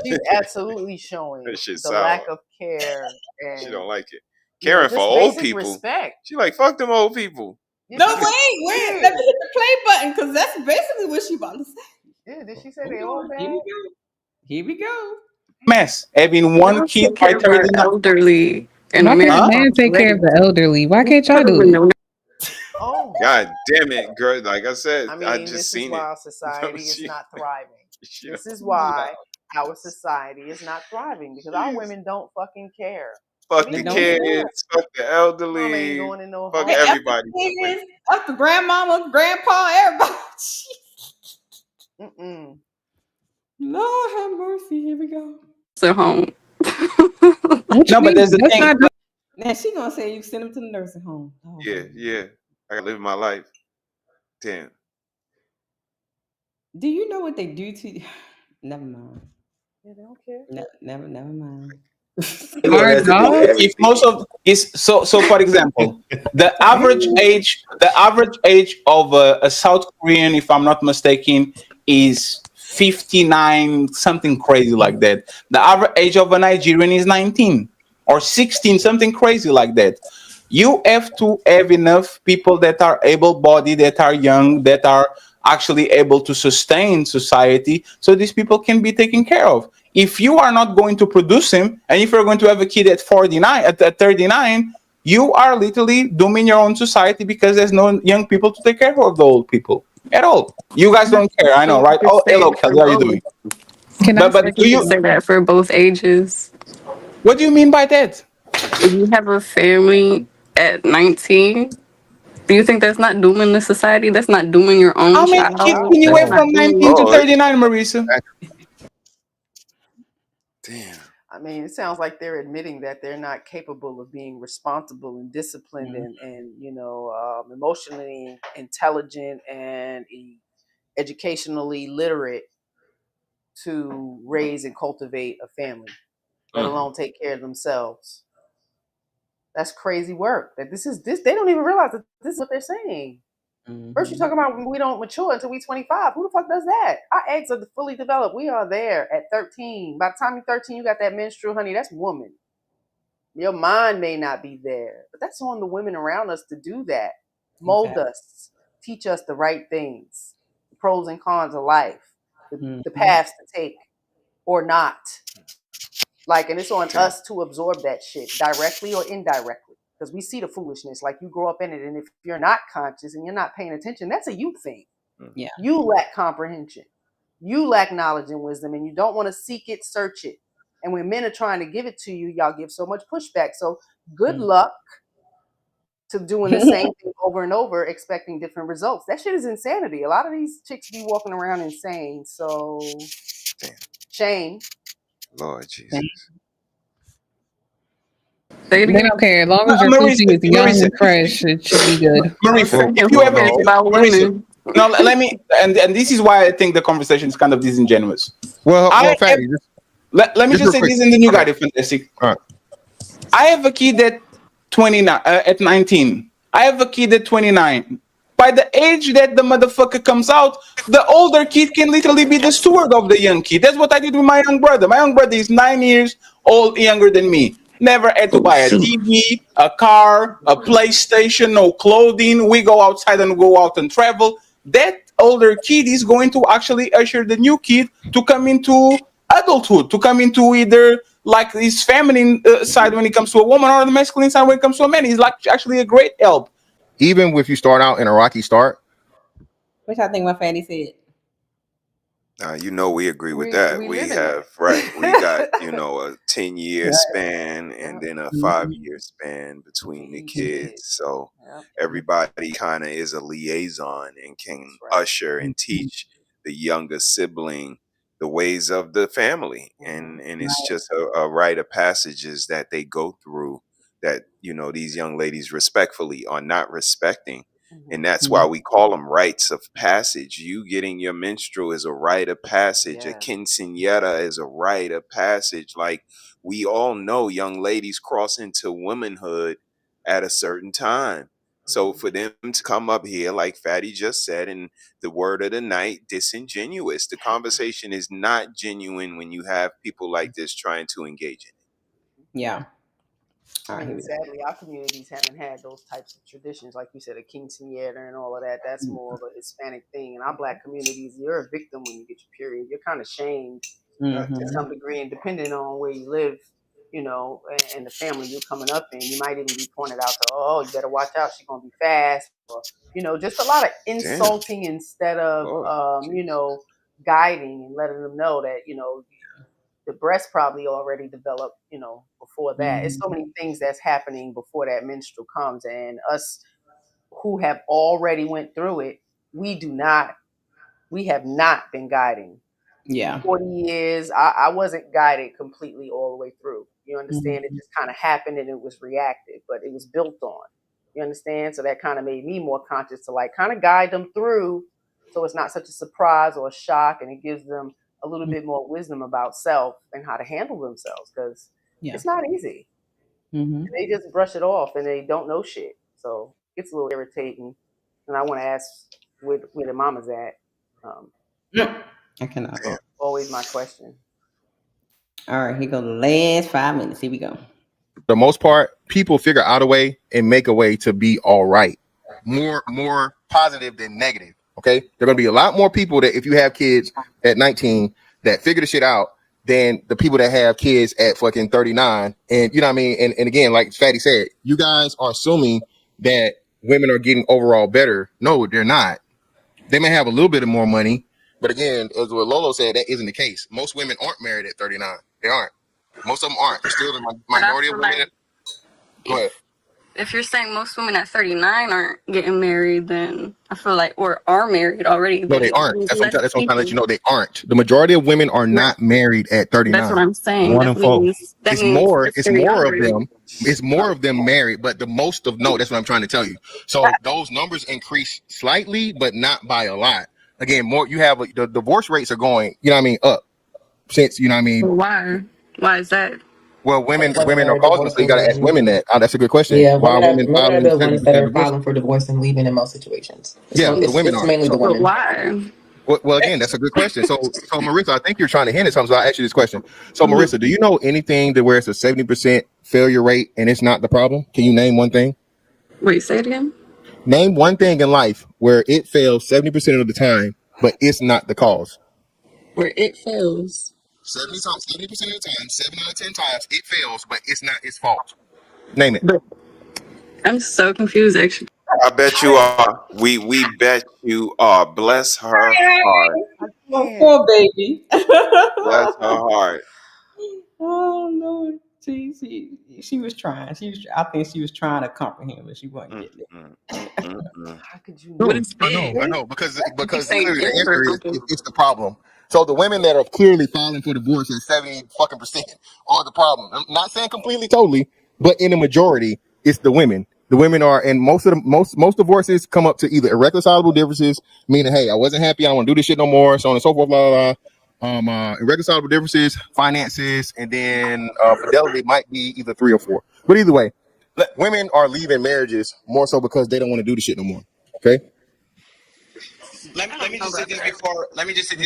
She's absolutely showing the lack of care. And she don't like it. Caring for old people. Respect. She like, fuck them old people. No, wait. Let me hit the play button because that's basically what she about to say. Yeah, did she say they all bad? Here we go. Mess having one kid by 39. Elderly. And why can't a man take care of the elderly? Why can't y'all do it? Oh, God damn it, girl! Like I said, I mean, I just this seen is why it. our society is not thriving. This is why our society is not thriving because our women don't fucking care. Fuck the kids, fuck the elderly, fuck everybody. Up to grandmama, grandpa, everybody. Lord have mercy. Here we go. So home. No, but there's the thing. Now she gonna say you send them to the nursing home. Oh, Yeah. I gotta live my life. Damn. Do you know what they do to you? Never mind. Yeah, they don't care. Never mind. If most of is so for example, the average age of a South Korean, if I'm not mistaken, is 59, something crazy like that. The average age of a Nigerian is 19 or 16, something crazy like that. You have to have enough people that are able-bodied, that are young, that are actually able to sustain society, so these people can be taken care of. If you are not going to produce him, and if you're going to have a kid at 49, at 39, you are literally dooming your own society because there's no young people to take care of the old people at all. You guys don't care, I know, right? Oh, hello, Kelly, how are you doing? But do you say that for both ages? What do you mean by that? If you have a family at 19, do you think that's not dooming the society? That's not dooming your own How many child? kids can you have from 19 to 39, Marisa? Damn. I mean, it sounds like they're admitting that they're not capable of being responsible and disciplined and emotionally intelligent and educationally literate to raise and cultivate a family, let alone take care of themselves. That's crazy work. That this they don't even realize that this is what they're saying. First, you're talking about we don't mature until we 25. Who the fuck does that? Our eggs are fully developed. We are there at 13. By the time you're 13, you got that menstrual, honey. That's woman. Your mind may not be there, but that's on the women around us to do that. Mold us, teach us the right things, the pros and cons of life, the paths to take or not. Like, and it's on us to absorb that shit directly or indirectly, because we see the foolishness. Like, you grow up in it, and if you're not conscious and you're not paying attention, that's a you thing. Yeah. You lack comprehension. You lack knowledge and wisdom, and you don't want to seek it, search it. And when men are trying to give it to you, y'all give so much pushback. So good luck to doing the same thing over and over, expecting different results. That shit is insanity. A lot of these chicks be walking around insane. So shame. Lord Jesus. They don't care. As long as your pussy is young and fresh, it should be good. Marisa, if you ever, Marisa, no, let me, and this is why I think the conversation is kind of disingenuous. Well, Fatty, let me just say quick. this, and then you got it, Fantastic. All right. I have a kid at 29, at 19. I have a kid at 29. By the age that the motherfucker comes out, the older kid can literally be the steward of the young kid. That's what I did with my young brother. My young brother is 9 years old, younger than me. Never had to buy a TV, a car, a PlayStation, no clothing. We go outside and go out and travel. That older kid is going to actually usher the new kid to come into adulthood, to come into either like his feminine side when it comes to a woman, or the masculine side when it comes to a man. He's like actually a great help. Even if you start out in a rocky start. What y'all think my Fanny said? You know, we agree with that. We have, right. We got, you know, a 10-year span and then a 5-year span between the kids. So everybody kind of is a liaison and can usher and teach the younger sibling the ways of the family. And it's just a rite of passages that they go through that, you know, these young ladies respectfully are not respecting. And that's why we call them rites of passage. You getting your menstrual is a rite of passage. A quinceañera is a rite of passage. Like, we all know young ladies cross into womanhood at a certain time. So for them to come up here, like Fatty just said, and the word of the night, disingenuous. The conversation is not genuine when you have people like this trying to engage in it. Yeah. I mean, sadly, our communities haven't had those types of traditions. Like you said, a quinceañera and all of that. That's more of a Hispanic thing. In our Black communities, you're a victim when you get your period. You're kind of shamed to some degree, and depending on where you live, you know, and the family you're coming up in, you might even be pointed out to, oh, you better watch out, she's going to be fast. Or, you know, just a lot of insulting instead of, you know, guiding and letting them know that, you know, the breast probably already developed, you know, before that. It's so many things that's happening before that menstrual comes. And us who have already went through it, we have not been guiding. Yeah. 40 years, I wasn't guided completely all the way through. You understand? It just kind of happened and it was reactive, but it was built on. You understand? So that kind of made me more conscious to like kind of guide them through so it's not such a surprise or a shock, and it gives them a little bit more wisdom about self and how to handle themselves, because it's not easy. They just brush it off and they don't know shit. So it's a little irritating. And I want to ask where the mama's at. I cannot. Always my question. All right, here go the last 5 minutes. Here we go. The most part, people figure out a way and make a way to be all right. More positive than negative. Okay, there are gonna be a lot more people that if you have kids at 19 that figure the shit out than the people that have kids at fucking 39. And you know what I mean? And again, like Fatty said, you guys are assuming that women are getting overall better. No, they're not. They may have a little bit of more money, but again, as what Lolo said, that isn't the case. Most women aren't married at 39. They aren't. Most of them aren't. There's still the minority of women. Go ahead. If you're saying most women at 39 aren't getting married, then I feel like, or are married already. No, they aren't. That's what I'm trying to let you know. They aren't. The majority of women are not married at 39. That's what I'm saying. It's more of them. It's more of them married, but that's what I'm trying to tell you. So those numbers increase slightly, but not by a lot. again, more you have the divorce rates are going, you know what I mean, up since, you know what I mean. Why? Why is that? Well, women are causing it, so you got to ask women that. Oh, that's a good question. Yeah, Why are women women are filing the ones that 70% are divorce? filing for divorce and leaving in most situations. Yeah, the women It's are. mainly the But women. why? Well, again, that's a good question. So Marissa, I think you're trying to hint at something. So I'll ask you this question. So Marissa, do you know anything that where it's a 70% failure rate and it's not the problem? Can you name one thing? Wait, say it again. Name one thing in life where it fails 70% of the time, but it's not the cause. Where it fails. 70% of the time, 7 out of 10 times, it fails, but it's not its fault. Name it. I'm so confused, actually. I bet you are. We bet you are. Bless her heart. Oh, poor baby. Bless her heart. Oh Lord, she was trying. I think she was trying to comprehend, but she wasn't getting it. How could you? What is I it? know, because say clearly the it answer or is okay? it's the problem. So the women that are clearly filing for divorce at 70% are the problem. I'm not saying completely, totally, but in a majority, it's the women. The women are, and most divorces come up to either irreconcilable differences, meaning, hey, I wasn't happy, I don't want to do this shit no more, so on and so forth, blah blah blah. Irreconcilable differences, finances, and then fidelity might be either 3 or 4. But either way, women are leaving marriages more so because they don't want to do the shit no more. Okay. Let me just say this before. Let me just say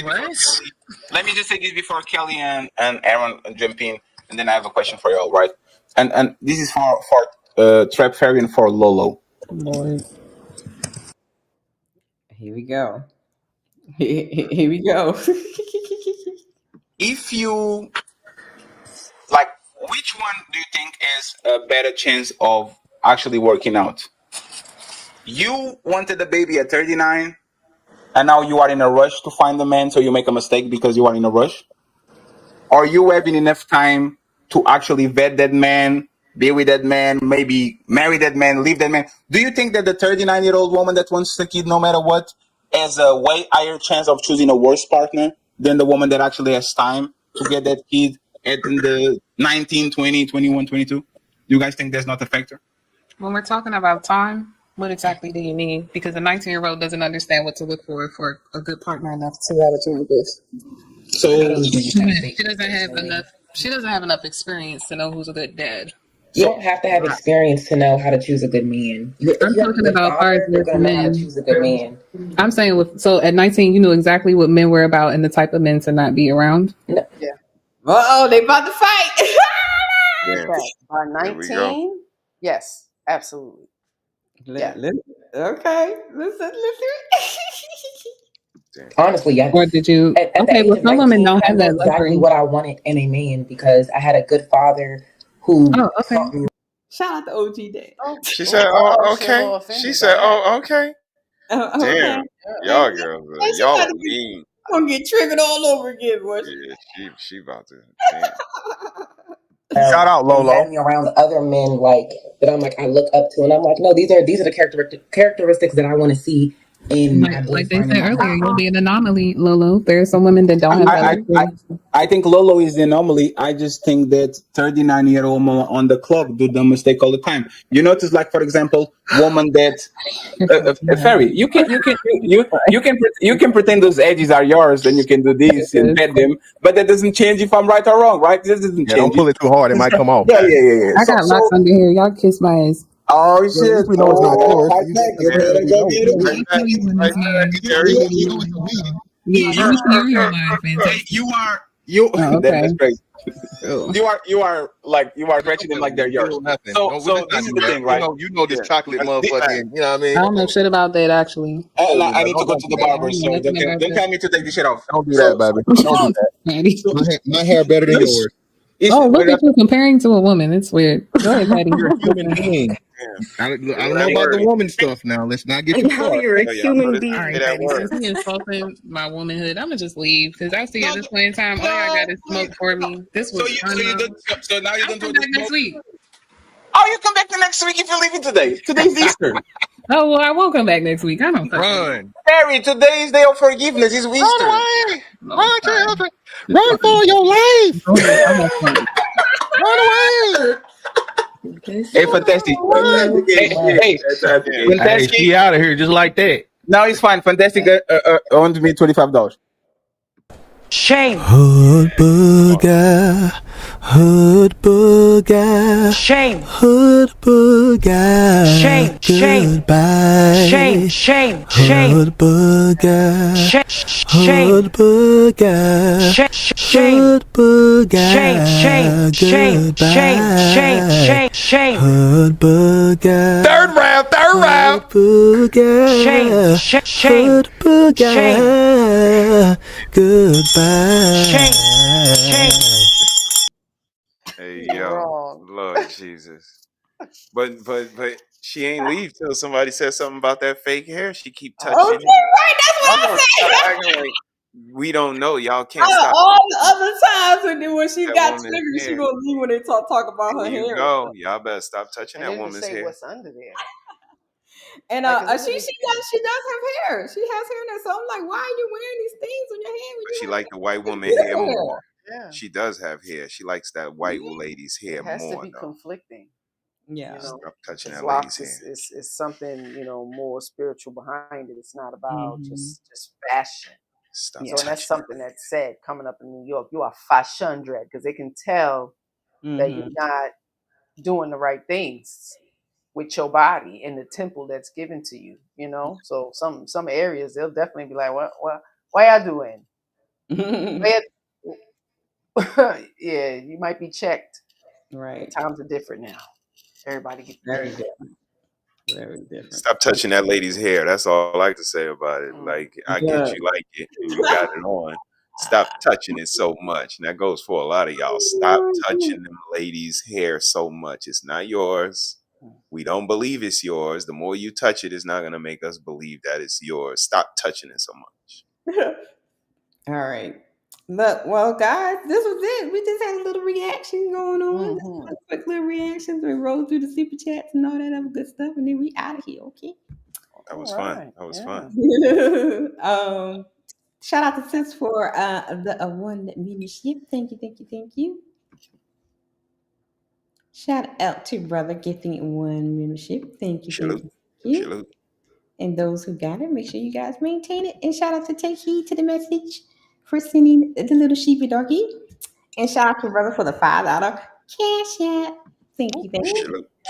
this before Kelly and Aaron jump in, and then I have a question for y'all, right? And this is for Trap Fairy and for Lolo. Lord. Here we go. Here we go. If you like, which one do you think is a better chance of actually working out? You wanted a baby at 39, and now you are in a rush to find a man, so you make a mistake because you are in a rush? Are you having enough time to actually vet that man, be with that man, maybe marry that man, leave that man? Do you think that the 39-year-old woman that wants a kid no matter what has a way higher chance of choosing a worse partner than the woman that actually has time to get that kid in the 19, 20, 21, 22? Do you guys think that's not a factor? When we're talking about time, what exactly do you mean? Because a 19-year-old doesn't understand what to look for a good partner enough to have a child with this. So she doesn't have enough experience to know who's a good dad. You don't have to have experience to know how to choose a good man. I'm talking about ours you're with gonna know how to men. choose a good man. I'm saying so at 19, you knew exactly what men were about and the type of men to not be around. No. Yeah. Uh-oh, they about to fight. Yeah. By There we go. 19, yes, absolutely. Yeah. Okay. Listen. Honestly, yes. Or did you? At the Okay, age well, of some 19, women don't I have knew that exactly luxury. what I wanted in a man because I had a good father who taught me. Shout out to OG Dad. She said, "Oh, okay." She said, "Oh, okay." Okay. Damn, y'all girls, y'all are mean. I'm gonna get triggered all over again, boy. Yeah, she about to. Damn. Shout out, And Lolo. had me around other men like that. I'm like I look up to, and I'm like, no, these are the characteristics that I want to see in my Like they boyfriend. said earlier, you'll be an anomaly, Lolo. There are some women that don't have that luxury. I think Lolo is the anomaly. I just think that 39-year-old woman on the clock do the mistake all the time. You notice, like for example, woman that Ferry, you can pretend those edges are yours, then you can do this and pet them, but that doesn't change if I'm right or wrong, right? This doesn't change. Don't pull it too hard; it might come off. Yeah. I got locks under here. Y'all kiss my ass. Oh shit! We know it's not yours. Yeah, let me see your line, fantastic. You. Oh, okay. That's crazy. You are stretching them like they're yours. So this is the thing, right? You know this chocolate motherfucking. You know what I mean? I don't know shit about that actually. I need to go to the barber, so don't tell me to take this shit off. Don't do that, baby. Don't do that. My hair better than yours. Oh, look at you comparing to a woman. It's weird. Go ahead, Patty. You're a human being. I don't know about the woman stuff now. Let's not get too far. You're a human being. All right, Patty. Since he insulting my womanhood, I'm gonna just leave because I see at this point in time, all y'all got is smoke for me. This was So now you don't do back next week. Oh, you come back the next week if you're leaving today. Today's Easter. Oh well, I won't come back next week. I don't Run. Barry, today is day of forgiveness. It's Easter. Run for your life. Run away. Hey, fantastic. Hey, she out of here just like that. Now it's fine. Fantastic. Owed me $25. Shame. Hood booger, hood booger, Shame. hood booger, Shame. goodbye. Shame. Shame. Shame. Hood booger, Shame. hood booger, hood booger, goodbye. Hood booger, Third round. hood booger, hood booger, goodbye. Hey yo, Lord Jesus. But she ain't leave till somebody said something about that fake hair. She keep touching Oh, it. right. That's what Y'all I'm gonna stop saying. acting like we don't know. Y'all can't Out of stop all the other times when she that got woman's triggered, she hair. gonna leave when they talk about her There you hair. go. Y'all better stop touching And that then to woman's say hair. what's under there. And Like, she does have hair. She has hair in there. So I'm like, why are you wearing these things on your hair when But you she have like the white woman beautiful hair hair? more. Yeah. She does have hair. She likes that white lady's hair It has more to be though. conflicting. Yeah. You know, Stop touching it's that lady's hair. it's something, more spiritual behind it. It's not about Mm-hmm. just fashion. Stop So, and that's touching something that's said coming up in New York. You are fashion dread because they can tell that you're not doing the right things with your body in the temple that's given to you. So some areas they'll definitely be like, what why y'all doing? Yeah, you might be checked. Right. Times are different now. Everybody get Very different. Very different. Stop touching that lady's hair. That's all I like to say about it. Like, I get you like it and you got it on. Stop touching it so much. And that goes for a lot of y'all. Stop touching them ladies' hair so much. It's not yours. We don't believe it's yours. The more you touch it, it's not going to make us believe that it's yours. Stop touching it so much. All right. Look, well, guys, this was it. We just had a little reaction going on. Just a quick little reactions. We rolled through the super chats and all that other good stuff, and then we out of here. Okay. That was fun. That was fun. Shout out to Sis for the one membership. Thank you. Shout out to Brother getting one membership. Thank you. Salute. And those who got it, make sure you guys maintain it. And shout out to Take Heed to the Message for sending the little sheepy doggy. And shout out to Brother for the $5 cash app. Thank you.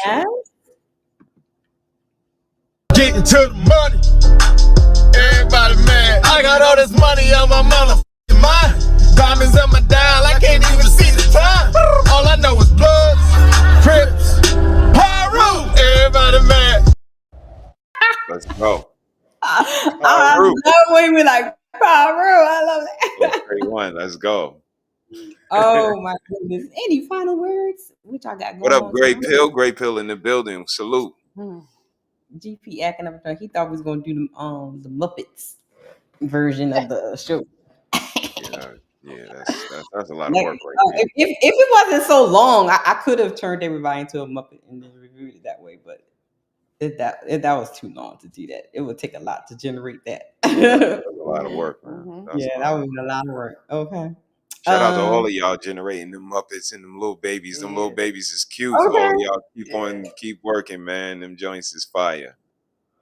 Guys. Getting to the money. Everybody mad. I got all this money on my motherfucking mind. Diamonds on my dial, I can't even see the time. All I know is blood, Crips, Pyro. Everybody mad. Let's go. I love when we like Pyro. I love that. Great one. Let's go. Oh my goodness. Any final words? Which I got going What up, on Great tonight? Pill? Great Pill in the building. Salute. GP acting up. He thought we was gonna do the Muppets version of the show. Yeah, that's a lot of Like, work right there. if it wasn't so long, I could have turned everybody into a Muppet and then reviewed it that way. But that was too long to do that. It would take a lot to generate that. That's a lot of work, man. Yeah, that was a lot of work. Okay. Shout out to all of y'all generating them Muppets and them little babies. Them little babies is cute. Okay. All of y'all keep working, man. Them joints is fire.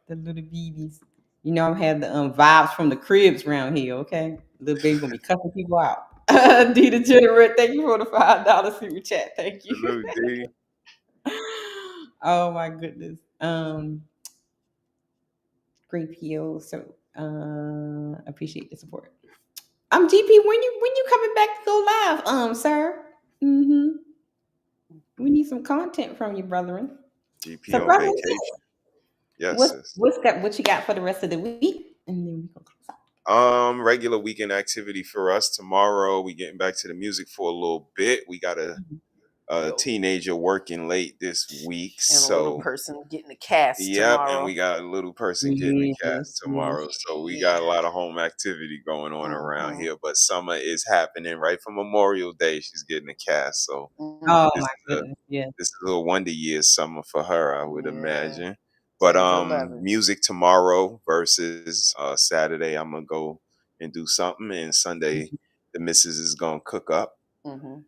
The little babies. I'm having the vibes from the cribs around here, okay? Little baby gonna be cussing people out. D Degenerate, thank you for the $5 super chat. Thank you. Salute, D. Oh my goodness. Great PO. So appreciate the support. GP, when you coming back to go live, sir? We need some content from you, brethren. GP So, on brother, vacation. Yes. what you got for the rest of the week? And then we go close out. Regular weekend activity for us. Tomorrow we getting back to the music for a little bit. We got a teenager working late this week. And a little person getting a cast tomorrow. And we got a little person getting a cast tomorrow. So we got a lot of home activity going on around here. But summer is happening right for Memorial Day. She's getting a cast. So my goodness. Yeah. This is a wonder year summer for her, I would imagine. But music tomorrow versus Saturday, I'm gonna go and do something, and Sunday the missus is gonna cook up. And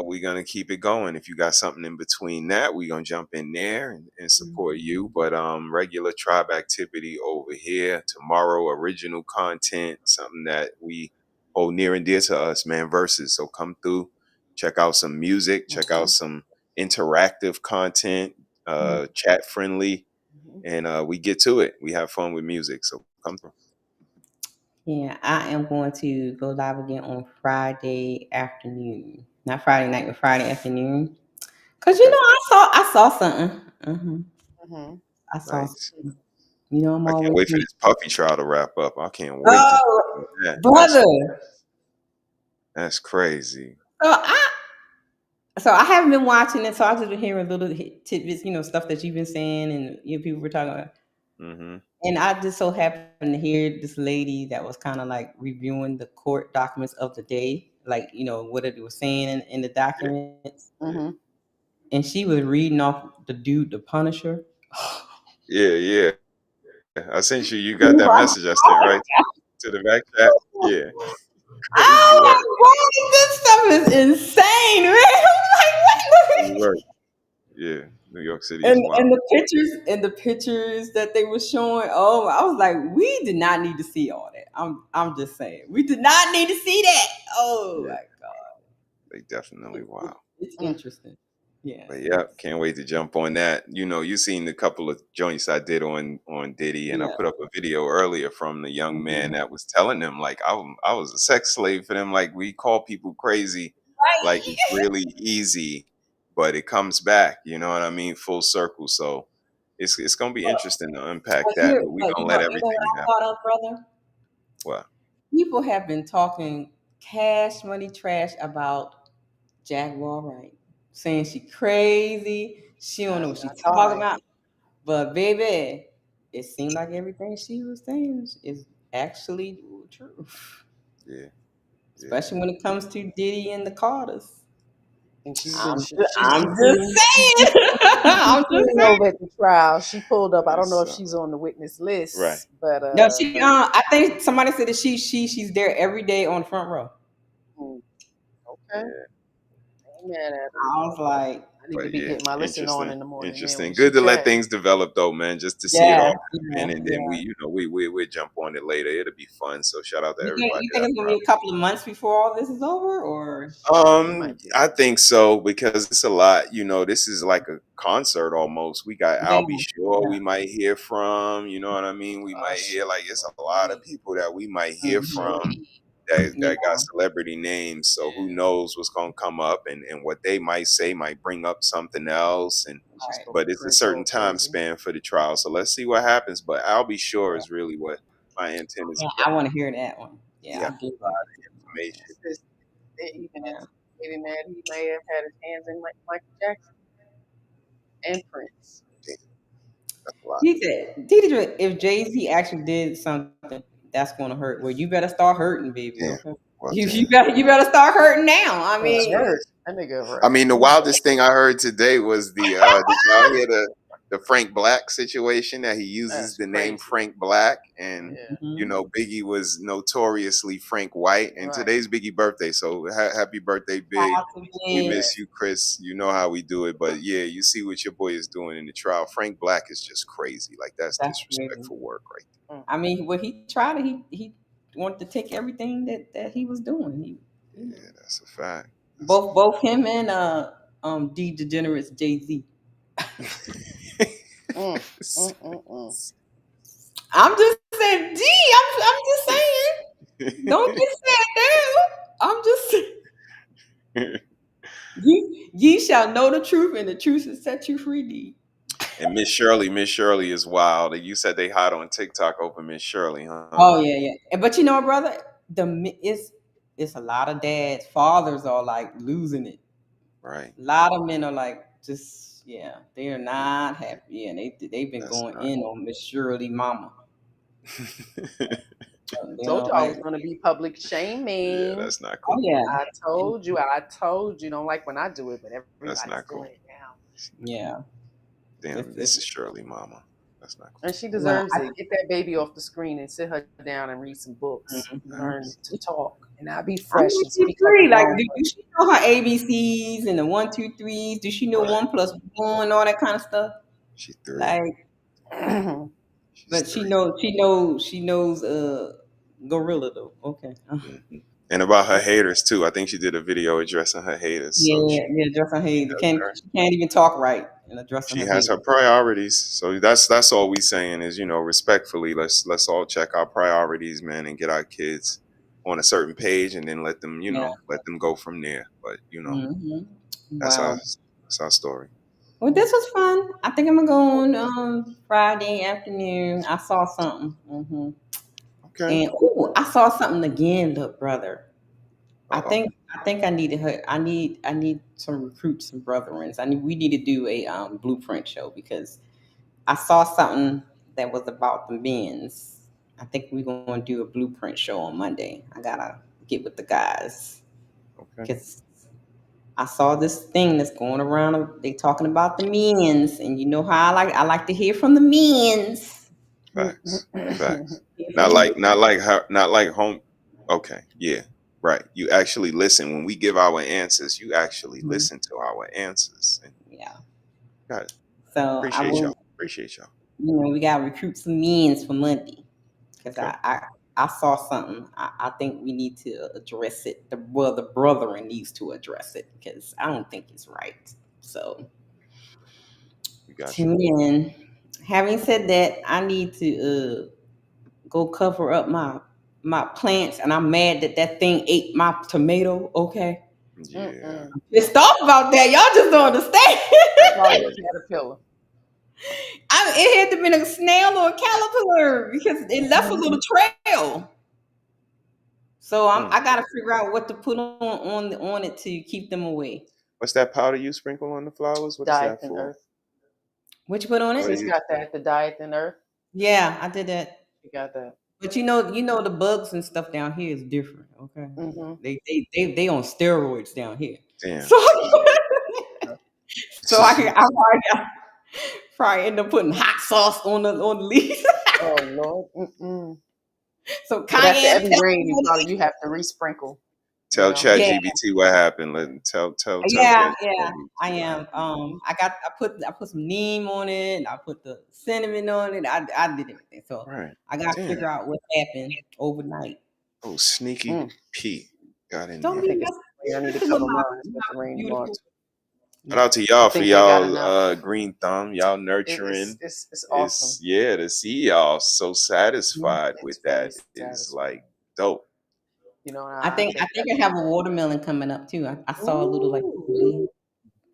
we're gonna keep it going. If you got something in between that, we're gonna jump in there and support you. But regular tribe activity over here. Tomorrow, original content, something that we hold near and dear to us, man. Versus. So come through, check out some music, check out some interactive content, chat friendly, and we get to it. We have fun with music. So come through. Yeah, I am going to go live again on Friday afternoon. Not Friday night, but Friday afternoon. Cause I saw something. I saw Nice. something. You know, I'm I can't always wait for this puppy trial to wrap up. I can't wait to Oh, that. brother. That's crazy. So I haven't been watching it, so I've just been hearing little tidbits, stuff that you've been saying, and people were talking about. And I just so happened to hear this lady that was kind of like reviewing the court documents of the day, like what it was saying in the documents. And she was reading off the dude, the Punisher. Yeah. I sent you. You got that message I sent right to the back chat. Yeah. Crazy Oh work. my God, this stuff is insane, man. I'm like, what? Yeah. New York City And is wild. the pictures that they were showing, I was like, we did not need to see all that. I'm just saying, we did not need to see that. Oh my God, They definitely wild. it's interesting. Yeah. But yeah, can't wait to jump on that. You seen a couple of joints I did on Diddy, and I put up a video earlier from the young man that was telling them like I was a sex slave for them. Like we call people crazy, like it's really easy, but it comes back. You know what I mean? Full circle. So it's gonna be interesting to unpack that, but we're gonna let everything what I happen. thought of, brother? What? People have been talking cash money trash about Jaguar Wright, saying she crazy, she don't know what she's talking about. But baby, it seemed like everything she was saying is actually true. Yeah. Especially when it comes to Diddy and the Carters. And I'm just seen saying. I'm just saying. over at the trial. She pulled up. I don't know if she's on the witness list, but No, she. I think somebody said that she's there every day on the front row. Okay. Man, I was like, I need to be getting my listen on in the morning. Interesting. Good to let things develop though, man. Just to see it all happen, and then we jump on it later. It'll be fun. So shout out to everybody. You think it's gonna be a couple of months before all this is over, or? I think so because it's a lot. This is like a concert almost. We got I'll Be Sure we might hear from. You know what I mean? We might hear it's a lot of people that we might hear from that got celebrity names. So who knows what's gonna come up and what they might say might bring up something else. But it's a certain time span for the trial. So let's see what happens. But I'll Be Sure is really what my intent is. I want to hear that one. Yeah, I do. A lot of information. Even as maybe mad, he may have had his hands in Michael Jackson and Prince. He said, Deidre, if Jay-Z actually did something, that's gonna hurt. Well, you better start hurting, baby. Okay? You better start hurting now. I mean, that nigga hurt. I mean, the wildest thing I heard today was did y'all hear the Frank Black situation that he uses the name Frank Black, and Biggie was notoriously Frank White, and today's Biggie birthday, so happy birthday, Big. We miss you, Chris. You know how we do it, but yeah, you see what your boy is doing in the trial. Frank Black is just crazy. Like that's disrespectful work, right there. I mean, what he tried to he wanted to take everything that he was doing. Yeah, that's a fact. Both him and D Degenerates Jay-Z. I'm just saying, D. I'm just saying. Don't get sad now. I'm just saying. Ye shall know the truth, and the truth will set you free, D. And Miss Shirley is wild. You said they hot on TikTok over Miss Shirley, huh? Oh yeah. But you know what, brother? It's a lot of dads, fathers are like losing it. Right. A lot of men are like they are not happy, and they've been going in on Miss Shirley mama. Told y'all I was gonna be public shaming. Yeah, that's not cool. Oh, yeah. I told you. Don't like when I do it, but everybody's doing it now. Yeah. Damn, this is Shirley mama. That's not cool. And she deserves it. Get that baby off the screen and sit her down and read some books. Learn to talk and not be fresh and speak Like, like do she know her ABCs and the 1, 2, 3s? Does she know 1 + 1 and all that kind of stuff? She's 3. Like, but she knows gorilla though. Okay. And about her haters too. I think she did a video addressing her haters. So Yeah, addressing haters. She can't even talk right and addressing she her has haters. her priorities. So that's all we saying is, respectfully, let's all check our priorities, man, and get our kids on a certain page and then let them, let them go from there. But that's our story. Well, this was fun. I think I'm gonna go on Friday afternoon. I saw something. Okay. And I saw something again, look, brother. I think I needed her. I need some recruits, some brethrens. We need to do a blueprint show because I saw something that was about the men's. I think we're gonna do a blueprint show on Monday. I gotta get with the guys because I saw this thing that's going around. They talking about the men's, and you know how I like to hear from the men's. Facts. Not like home. Okay, yeah, right. You actually listen when we give our answers. You actually listen to our answers. Yeah, got it. So Appreciate y'all. We gotta recruit some men's for Monday because I saw something. I think we need to address it. The brethren needs to address it because I don't think it's right. So tune in. Having said that, I need to go cover up my plants, and I'm mad that thing ate my tomato. Okay. Yeah. I'm pissed off about that. Y'all just don't understand. Caterpillar. It had to have been a snail or a caterpillar because it left a little trail. So I gotta figure out what to put on it to keep them away. What's that powder you sprinkle on the flowers? What is that for? Earth. What you put on it? She's got that. The Diethin' Earth. Yeah, I did that. You got that. But you know the bugs and stuff down here is different. Okay. They on steroids down here. Damn. So I probably end up putting hot sauce on the leaves. Oh Lord. So after every rain, you have to resprinkle. Tell ChatGPT what happened. Tell. Yeah, I am. I put some neem on it. And I put the cinnamon on it. I did everything. So I got to figure out what happened overnight. Oh, sneaky Pete got in Don't there. I need to cover mine with the rain tomorrow. Shout out to y'all for y'all green thumb. Y'all nurturing. It's awesome. To see y'all so satisfied with that is like dope. I think I have a watermelon coming up too. I saw a little like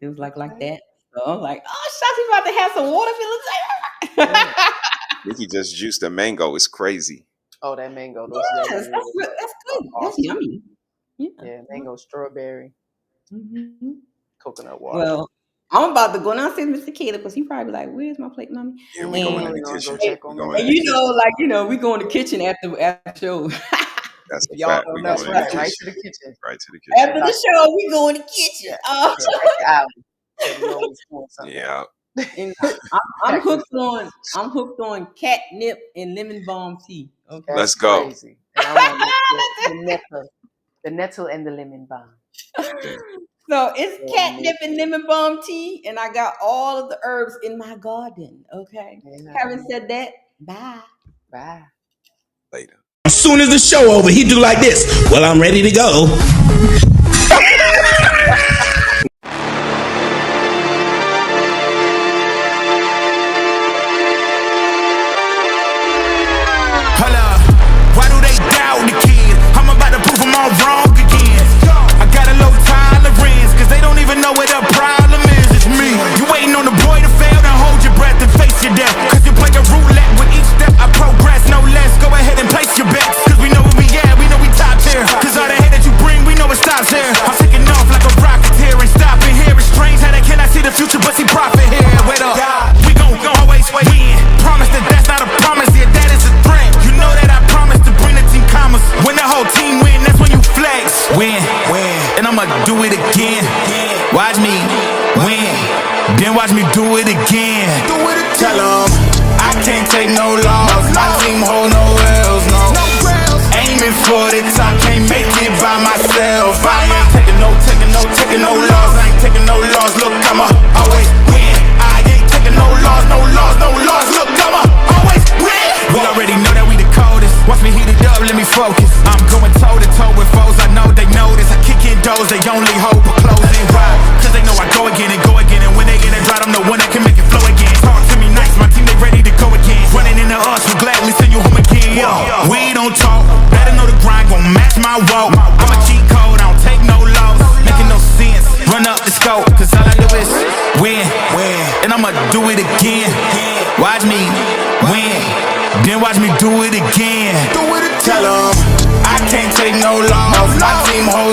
it was like that. So I'm like, oh, Shotzi's about to have some watermelon. Nikki just juiced a mango. It's crazy. Oh, that mango. Yes, that's good. Awesome. That's yummy. Yeah, mango, strawberry, coconut water. Well, I'm about to go downstairs, Mr. Caleb, because he probably like, "Where's my plate, mommy?" Yeah, we going in the kitchen. And we go in the kitchen after the show. That's a y'all fact. don't We know, going right to the kitchen. Right to the kitchen. After the show, we go in the kitchen. Yeah. And I'm hooked on catnip and lemon balm tea. Okay. Let's go. Crazy. And I want the nettle and the lemon balm. So it's catnip and lemon balm tea, and I got all of the herbs in my garden. Okay. Having said that, bye. Bye. Later. As soon as the show over, he do like this. Well, I'm ready to go. Why do they doubt the kid? I'm about to prove them all wrong again. I got a low tolerance, cause they don't even know what the problem is. It's me. You waiting on the boy to fail, then hold your breath and face your death. Cause you play a roulette with each step I progress, no less. Go ahead and place your bets. Cause we know where we at, we know we top tier. Cause all the hate that you bring, we know it stops here. I'm taking off like a rocketeer and stopping here. It's strange how they cannot see the future but see profit here. Wait up, we gon' always win. Promise that that's not a promise, yeah, that is a threat. You know that I promise to bring the team commas. When the whole team win, that's when you flex. Win, and I'ma do it again. Watch me win, then watch me do it again. Tell 'em I can't take no loss. My team hold no L's, no. Aiming for the top, can't make it by myself. I ain't taking no loss. I ain't taking no loss. Look, I'ma always win. I ain't taking no loss. Look, I'ma always win. We already know that we the coldest. Watch me heat it up, let me focus. I'm going toe to toe with foes. I know they notice. I kick in doors, they only hope for closing. Why? Cause they know I go again. And when they get it dry, I'm the one that can make it flow again. Talk to me nice, my team they ready to go again. Running into us, we'll gladly send you home again. We don't talk, better know the grind gon' match my walk. I'm a cheat code, I don't take no loss. Making no sense, run up the scope. Cause all I do is win. And I'ma do it again. Watch me win, then watch me do it again. Tell 'em I can't take no loss. My team hold